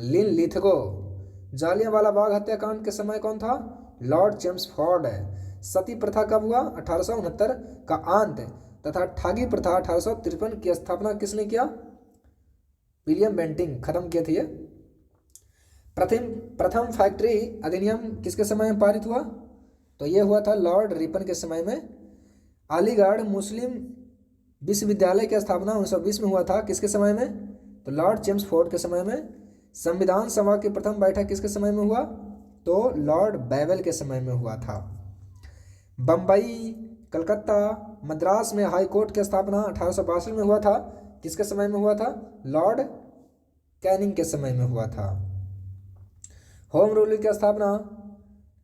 लिन लिथगो। जालियांवाला बाग हत्याकांड के समय कौन था? Lord Chelmsford. सती प्रथा कब हुआ? 1869 का अंत तथा ठगी प्रथा 1853 की स्थापना किसने किया? विलियम बेंटिंग खत्म किए थे। प्रथम फैक्ट्री अधिनियम किसके समय में पारित हुआ? तो ये हुआ था लॉर्ड रिपन के समय में। अलीगढ़ मुस्लिम विश्वविद्यालय की स्थापना 1920 में हुआ था। किसके समय में? तो लॉर्ड चेम्सफोर्ड के समय में। संविधान सभा की प्रथम बैठक किसके समय में हुआ? तो लॉर्ड बैवेल के समय में हुआ था। बम्बई, कलकत्ता, मद्रास में हाई कोर्ट की स्थापना 1862 में हुआ था। किसके समय में हुआ था? लॉर्ड कैनिंग के समय में हुआ था। होम रूल की स्थापना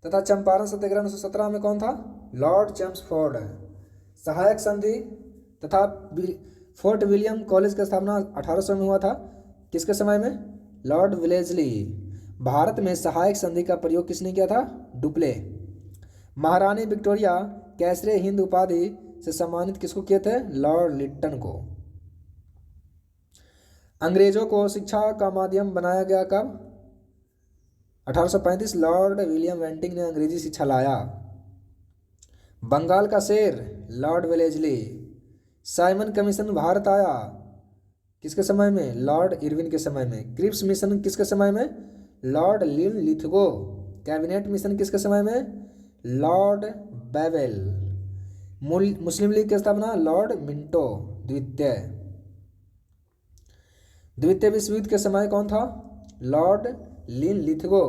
तथा चंपारण सत्याग्रह 1917 में कौन था? Lord Chelmsford. सहायक संधि तथा फोर्ट विलियम कॉलेज की स्थापना 1800 में हुआ था। किसके समय में? Lord Wellesley. भारत में सहायक संधि का प्रयोग किसने किया था? डुप्ले। महारानी विक्टोरिया कैसरे हिंद उपाधि से सम्मानित किसको किए थे? लॉर्ड लिट्टन को। अंग्रेजों को शिक्षा का माध्यम बनाया गया कब? 1835 लॉर्ड विलियम बेंटिंग ने अंग्रेजी शिक्षा लाया। बंगाल का शेर Lord Wellesley. Simon commission Bharat आया किसके समय में? लॉर्ड इरविन के समय में। क्रिप्स मिशन किसके समय में? लॉर्ड लिन लिथगो। कैबिनेट मिशन किसके समय में? लॉर्ड बैवेल। मुस्लिम लीग की स्थापना लॉर्ड मिंटो द्वितीय। द्वितीय विश्व युद्ध के समय कौन था? लॉर्ड लिन लिथगो।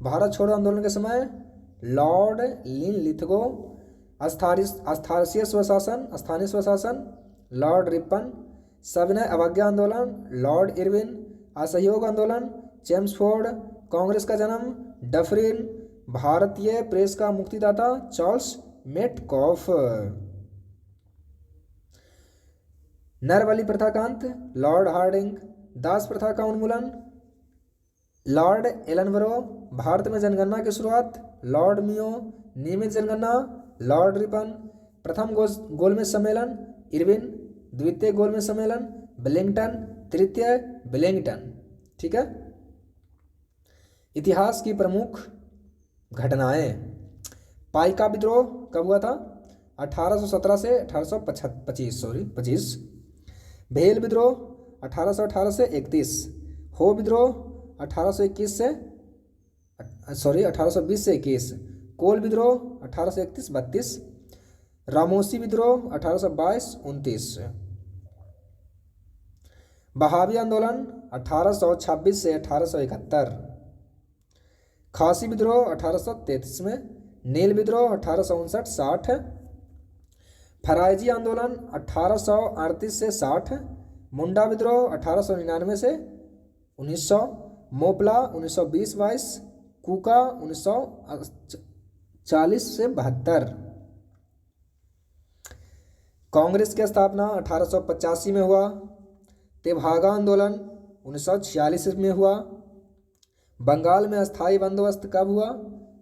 भारत छोड़ो आंदोलन के समय लॉर्ड लिन लिथगो। स्थानीय स्वशासन लॉर्ड रिपन। सविनय अवज्ञा आंदोलन लॉर्ड इरविन। असहयोग आंदोलन चेम्सफोर्ड। कांग्रेस का जन्म डफरिन। भारतीय प्रेस का मुक्तिदाता चार्ल्स मेटकॉफ। नरबली प्रथा का अंत लॉर्ड हार्डिंग। दास प्रथा का उन्मूलन लॉर्ड एलनबरो, भारत में जनगणना की शुरुआत। लॉर्ड मियो, नियमित जनगणना। लॉर्ड रिपन, प्रथम गोलमेज सम्मेलन। इरविन, द्वितीय गोलमेज सम्मेलन। वेलिंगटन, तृतीय वेलिंगटन। ठीक है। इतिहास की प्रमुख घटनाएं। पाइका विद्रोह कब हुआ था? 1817 से 1825। भेल विद्रोह 1818 से 31। हो विद्रोह 1821 से 1820 से 21। कोल विद्रोह 1831-32। रामोसी विद्रोह 1822-29। बहावी आंदोलन 1826 से 1871। खासी विद्रोह 1833 में। नील विद्रोह 1859-60। फराइजी आंदोलन 1838 से 60। मुंडा विद्रोह 1899 से 1900। मोपला 1920-22। कूका 1940 से 72। कांग्रेस की स्थापना 1885 में हुआ। तेभागा आंदोलन 1946 में हुआ। बंगाल में अस्थाई बंदोबस्त कब हुआ?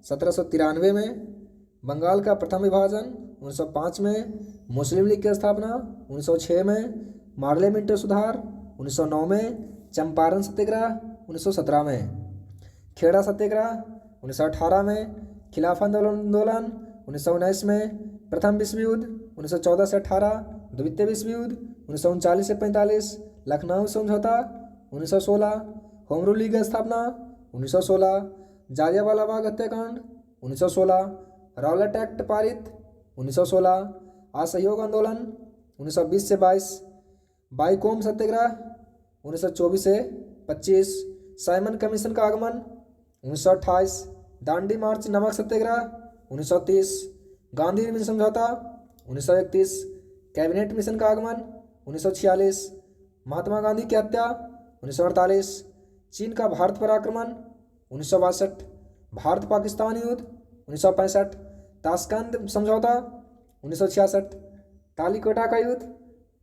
1793 में। बंगाल का प्रथम विभाजन 1905 में। मुस्लिम लीग की स्थापना 1906 में। पार्लियामेंट्री सुधार 1909 में। चंपारण सत्याग्रह 1917 में। खेड़ा सत्याग्रह 1918 में। खिलाफत आंदोलन 1919 में। प्रथम विश्व युद्ध 1914 से 18। द्वितीय विश्व युद्ध 1939 से 45। लखनऊ समझौता 1916। होम रूल लीग की स्थापना 1916। जालियांवाला बाग हत्याकांड 1916। रॉलेट एक्ट पारित 1916। असहयोग आंदोलन 1920 से 22। बाईकोम सत्याग्रह 1924 से 25। साइमन कमीशन का आगमन 1928। दांडी मार्च नमक सत्याग्रह 1930। गांधी मिशन समझौता 1931। कैबिनेट मिशन का आगमन 1946। महात्मा गांधी की हत्या 1948। चीन का भारत पर आक्रमण 1962। भारत पाकिस्तान युद्ध 1965। ताशकंद समझौता 1966। तालीकोटा का युद्ध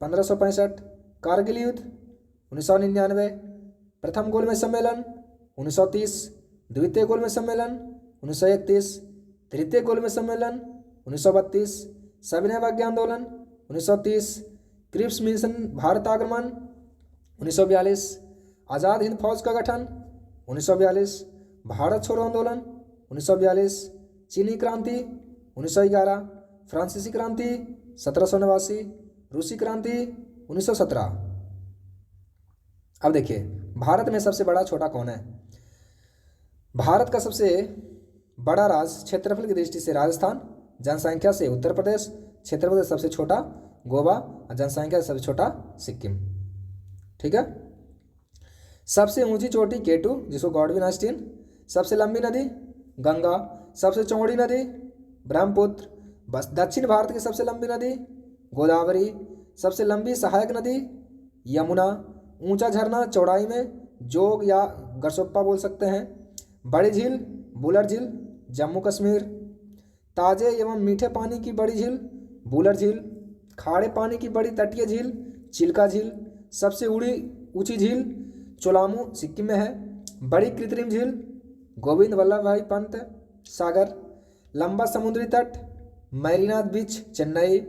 1565। कारगिल युद्ध 1999। प्रथम गोलमेज सम्मेलन 1930। द्वितीय गोलमेज सम्मेलन 1931। तृतीय गोलमेज सम्मेलन 1932। सविनय अवज्ञा आंदोलन 1930। क्रिप्स मिशन भारत आक्रमण 1942। आज़ाद हिंद फौज का गठन 1942। भारत छोड़ो आंदोलन 1942। चीनी क्रांति 1911। फ्रांसीसी क्रांति 1789। रूसी क्रांति 1917। अब देखिए भारत में सबसे बड़ा छोटा कौन है? भारत का सबसे बड़ा राज्य क्षेत्रफल की दृष्टि से राजस्थान, जनसंख्या से उत्तर प्रदेश, क्षेत्रफल से सबसे छोटा गोवा और जनसंख्या से सबसे छोटा सिक्किम। ठीक है। सबसे ऊंची चोटी केटू जिसको गॉडविन आस्टीन। सबसे लंबी नदी गंगा। सबसे चौड़ी नदी ब्रह्मपुत्र। बस दक्षिण भारत की सबसे लंबी नदी गोदावरी। सबसे लंबी सहायक नदी यमुना। ऊंचा झरना चौड़ाई में जोग या गरसोप्पा बोल सकते हैं। बड़ी झील बुलर झील जम्मू कश्मीर। ताजे एवं मीठे पानी की बड़ी झील बुलर झील। खारे पानी की बड़ी तटीय झील चिल्का झील। सबसे ऊंची झील चोलामू सिक्किम में है। बड़ी कृत्रिम झील गोविंद वल्लभ भाई पंत सागर। लंबा समुद्री तट मैरीनाथ बीच चेन्नई।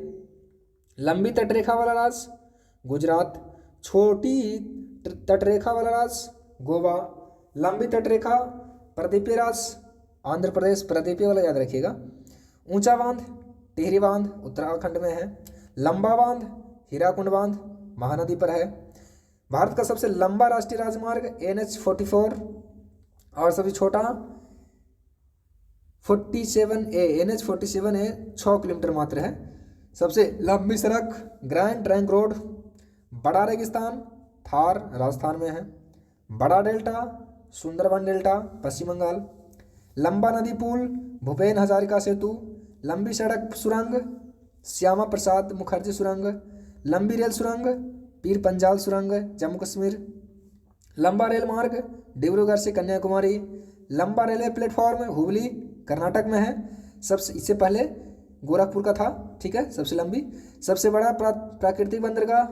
लंबी तटरेखा वाला राज्य गुजरात। छोटी तटरेखा वाला राज्य गोवा। लंबी तटरेखा प्रदीपीय राज्य आंध्र प्रदेश। प्रदीपीय वाला याद रखिएगा। ऊंचा बांध टिहरी बांध उत्तराखंड में है। लंबा बांध हीराकुंड बांध महानदी पर है। भारत का सबसे लंबा राष्ट्रीय राजमार्ग NH-44 और सबसे छोटा 47A NH-47A 6 किलोमीटर मात्र है। सबसे लंबी सड़क ग्रैंड ट्रंक रोड। बड़ा रेगिस्तान थार राजस्थान में है। बड़ा डेल्टा सुंदरबन डेल्टा पश्चिम बंगाल। लंबा नदी पुल भूपेन हजारिका सेतु। लंबी सड़क सुरंग श्यामा प्रसाद मुखर्जी सुरंग। लंबी रेल सुरंग पीर पंजाल सुरंग जम्मू कश्मीर। लंबा रेल मार्ग डिब्रूगढ़ से कन्याकुमारी। लंबा रेलवे प्लेटफॉर्म हुबली कर्नाटक में है। सबसे इससे पहले गोरखपुर का था। ठीक है। सबसे लंबी। सबसे बड़ा प्राकृतिक बंदरगाह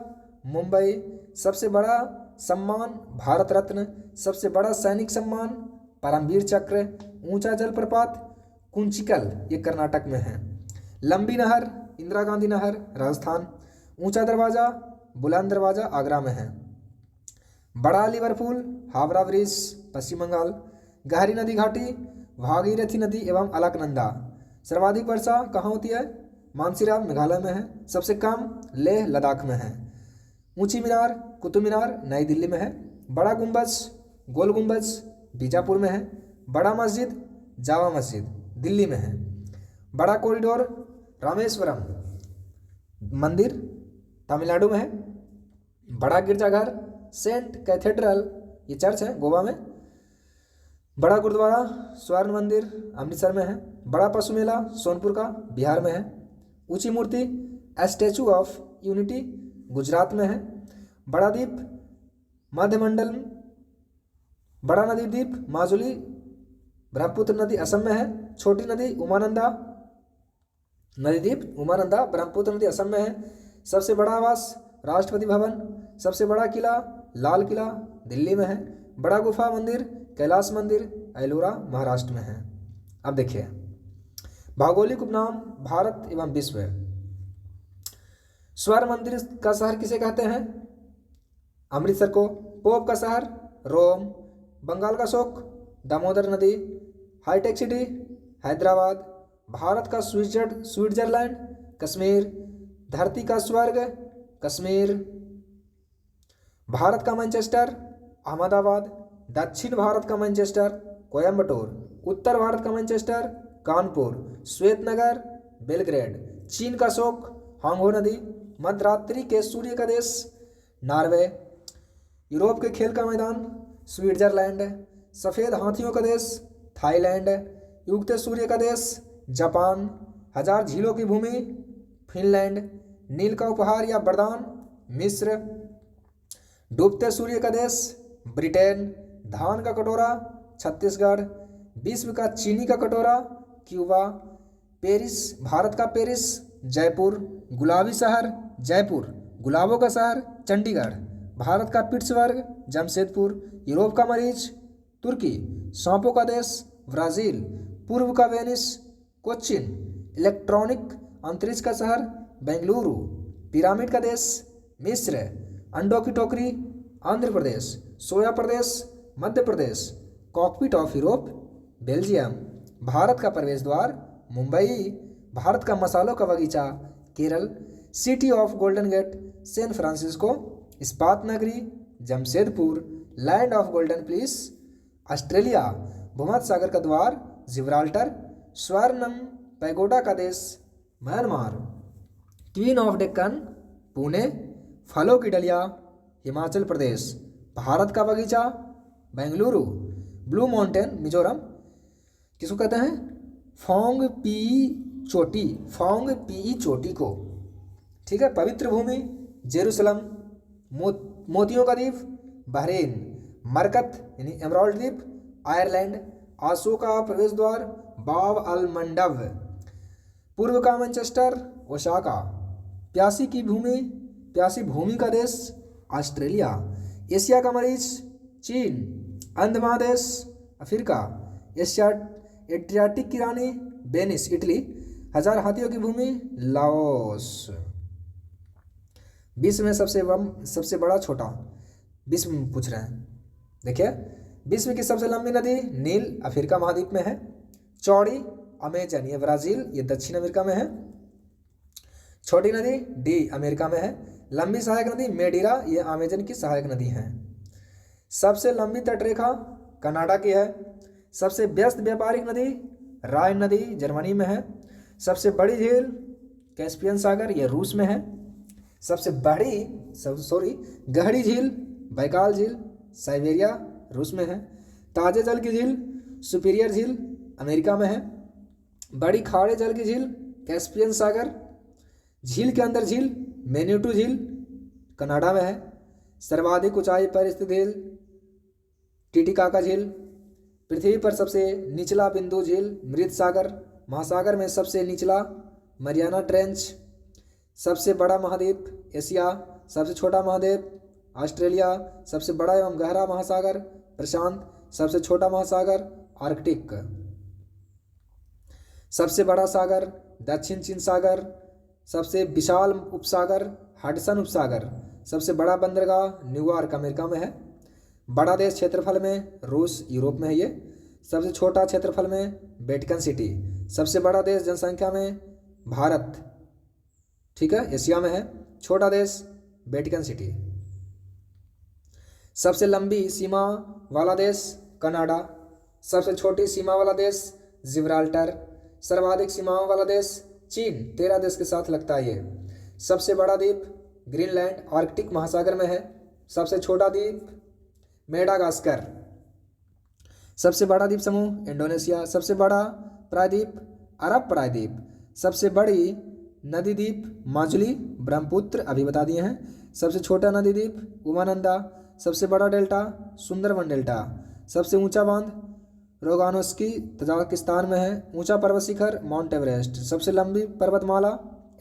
मुंबई। सबसे बड़ा सम्मान भारत रत्न। सबसे बड़ा सैनिक सम्मान परमवीर चक्र। ऊंचा जलप्रपात कुंचिकल, ये कर्नाटक में है। लंबी नहर इंदिरा गांधी नहर, राजस्थान। ऊंचा दरवाजा बुलंद दरवाजा, आगरा में है। बड़ा लिवरपूल हावड़ा ब्रिज, पश्चिम बंगाल। गहरी नदी घाटी भागीरथी नदी एवं अलकनंदा। सर्वाधिक वर्षा कहाँ होती है? मानसीराम, मेघालय में है। सबसे कम लेह, लद्दाख में है। ऊंची मीनार कुतुब मीनार, नई दिल्ली में है। बड़ा गुंबज गोल गुंबज, बीजापुर में है। बड़ा मस्जिद जामा मस्जिद, दिल्ली में है। बड़ा कॉरिडोर रामेश्वरम मंदिर, तमिलनाडु में है। बड़ा गिरजाघर सेंट कैथेड्रल, ये चर्च है, गोवा में। बड़ा गुरुद्वारा स्वर्ण मंदिर, अमृतसर में है। बड़ा पशु मेला सोनपुर का, बिहार में है। ऊंची मूर्ति स्टैचू ऑफ यूनिटी, गुजरात में है। बड़ा द्वीप मध्यमंडल। बड़ा नदी द्वीप माजुली, ब्रह्मपुत्र नदी असम में है। छोटी नदी उमानंदा नदी द्वीप, उमानंदा ब्रह्मपुत्र नदी असम में है। सबसे बड़ा आवास राष्ट्रपति भवन। सबसे बड़ा किला लाल किला, दिल्ली में है। बड़ा गुफा मंदिर कैलाश मंदिर, एलोरा, महाराष्ट्र में है। अब देखिए भौगोलिक उपनाम भारत एवं विश्व। स्वर्ण मंदिर का शहर किसे कहते हैं? अमृतसर को। पोप का शहर रोम। बंगाल का शोक दामोदर नदी। Hi tech city Hyderabad. भारत का स्विट्जरलैंड कश्मीर। धरती का स्वर्ग कश्मीर। भारत का मैनचेस्टर अहमदाबाद। दक्षिण भारत का मैनचेस्टर कोयम्बटूर। उत्तर भारत का मैनचेस्टर कानपुर। श्वेतनगर बेलग्रेड। चीन का शोक हांगहो नदी। मध्यरात्रि के सूर्य का देश नॉर्वे। यूरोप के खेल का मैदान स्विट्जरलैंड। सफ़ेद हाथियों का देश थाईलैंड। उगते सूर्य का देश जापान। हजार झीलों की भूमि फिनलैंड। नील का उपहार या वरदान मिस्र। डूबते सूर्य का देश ब्रिटेन। धान का कटोरा छत्तीसगढ़। विश्व का चीनी का कटोरा क्यूबा। पेरिस भारत का पेरिस जयपुर। गुलाबी शहर जयपुर। गुलाबों का शहर चंडीगढ़। भारत का पिट्सबर्ग जमशेदपुर। यूरोप का मरीज तुर्की। सांपों का देश ब्राज़ील। पूर्व का वेनिस कोच्चिन। इलेक्ट्रॉनिक अंतरिक्ष का शहर बेंगलुरु। पिरामिड का देश मिस्र। अंडों की टोकरी आंध्र प्रदेश। सोया प्रदेश Madhya Pradesh. Cockpit of Europe Belgium. Bharat का प्रवेश द्वार मुंबई। भारत का मसालों का बगीचा Kerala. City of golden gate San Francisco. इस्पात नगरी Jamshedpur. Land of golden fleece Australia. भूमध्य सागर का द्वार जिब्राल्टर। स्वर्णम पैगोडा का देश Myanmar. Queen of Deccan Pune. फलों की डलिया हिमाचल प्रदेश। भारत का बगीचा बेंगलुरु। Blue mountain Mizoram. किसको कहते हैं? फोंग पी चोटी, फोंग पी चोटी को। ठीक है। पवित्र भूमि जेरूसलम। मोतियों का द्वीप बहरीन। मरकत यानी एमराल्ड द्वीप आयरलैंड। आंसू का प्रवेश द्वार बाब अल मंडब। पूर्व का मैनचेस्टर ओसाका। प्यासी प्यासी भूमि का देश ऑस्ट्रेलिया। एशिया का मरीज चीन। अंध महादेश अफ्रीका। एशियाटिक की रानी वेनिस इटली। हजार हाथियों की भूमि लाओस। विश्व में सबसे बड़ा छोटा विश्व में पूछ रहे हैं। देखिए विश्व की सबसे लंबी नदी नील अफ्रीका महाद्वीप में है। चौड़ी अमेजन ये ब्राज़ील ये दक्षिण अमेरिका में है। छोटी नदी डी अमेरिका में है। लंबी सहायक नदी मेडीरा ये अमेजन की सहायक नदी है। सबसे लंबी तटरेखा कनाडा की है। सबसे व्यस्त व्यापारिक नदी राइन नदी जर्मनी में है। सबसे बड़ी झील कैस्पियन सागर ये रूस में है। सबसे गहरी झील बैकाल झील साइबेरिया रूस में है। ताजे जल की झील सुपीरियर झील अमेरिका में है। बड़ी खारे जल की झील कैस्पियन सागर। झील के अंदर झील मैन्यूटू झील कनाडा में है। सर्वाधिक ऊंचाई पर स्थित झील टिटिकाका झील। पृथ्वी पर सबसे निचला बिंदु झील मृत सागर। महासागर में सबसे निचला मरियाना ट्रेंच। सबसे बड़ा महाद्वीप एशिया। सबसे छोटा महाद्वीप ऑस्ट्रेलिया। सबसे बड़ा एवं गहरा महासागर प्रशांत। सबसे छोटा महासागर आर्कटिक। सबसे बड़ा सागर दक्षिण चीन सागर। सबसे विशाल उपसागर हडसन उपसागर। सबसे बड़ा बंदरगाह न्यूयॉर्क अमेरिका में है। बड़ा देश क्षेत्रफल में रूस यूरोप में है ये। सबसे छोटा क्षेत्रफल में वेटिकन सिटी। सबसे बड़ा देश जनसंख्या में भारत, ठीक है, एशिया में है। छोटा देश वेटिकन सिटी। सबसे लंबी सीमा वाला देश कनाडा। सबसे छोटी सीमा वाला देश जिब्राल्टर। सर्वाधिक सीमाओं वाला देश चीन, 13 देश के साथ लगता है ये। सबसे बड़ा द्वीप ग्रीनलैंड आर्कटिक महासागर में है। सबसे छोटा द्वीप मेडागास्कर। सबसे बड़ा द्वीप समूह इंडोनेशिया। सबसे बड़ा प्रायद्वीप अरब प्रायद्वीप। सबसे बड़ी नदी द्वीप माजुली ब्रह्मपुत्र, अभी बता दिए हैं। सबसे छोटा नदी द्वीप उमानंदा। सबसे बड़ा डेल्टा सुंदरबन डेल्टा। सबसे ऊंचा बांध रोगानोस्की तजाकिस्तान में है। ऊंचा पर्वत शिखर माउंट एवरेस्ट। सबसे लंबी पर्वतमाला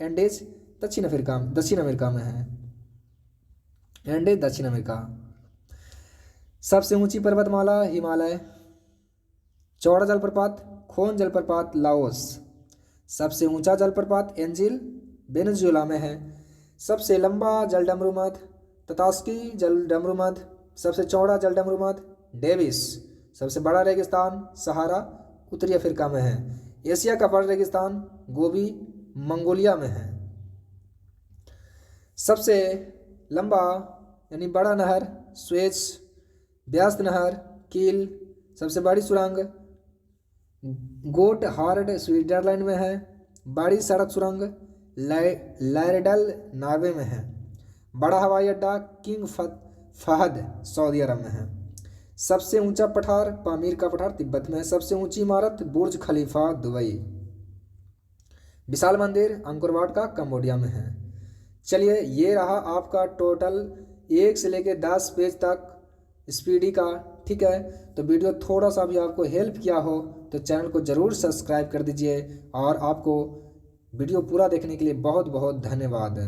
एंडेज दक्षिण अमेरिका में है। एंडेज दक्षिण अमेरिका। सबसे ऊंची पर्वतमाला हिमालय। चौड़ा जलप्रपात खोन जलप्रपात लाओस। सबसे ऊंचा जलप्रपात एंजिल वेनेजुएला में है। सबसे लंबा जलडमरू मध ततास्की जलडमरू मध। सबसे चौड़ा जलडमरू मध डेविस। सबसे बड़ा रेगिस्तान सहारा उत्तरी अफ्रीका में है। एशिया का बड़ा रेगिस्तान गोबी मंगोलिया में है। सबसे लंबा यानी बड़ा नहर स्वेज। व्यस्त नहर कील। सबसे बड़ी सुरंग गोट हार्ड स्विट्जरलैंड में है। बड़ी सड़क सुरंग लैरडल नॉर्वे में है। बड़ा हवाई अड्डा किंग फहद सऊदी अरब में है। सबसे ऊंचा पठार पामीर का पठार तिब्बत में है। सबसे ऊंची इमारत बुर्ज खलीफा दुबई। विशाल मंदिर अंकोर वाट का कंबोडिया में है। चलिए ये रहा आपका टोटल 1 से लेकर 10 पेज तक स्पीडी का, ठीक है। तो वीडियो थोड़ा सा भी आपको हेल्प किया हो तो चैनल को ज़रूर सब्सक्राइब कर दीजिए और आपको वीडियो पूरा देखने के लिए बहुत बहुत धन्यवाद।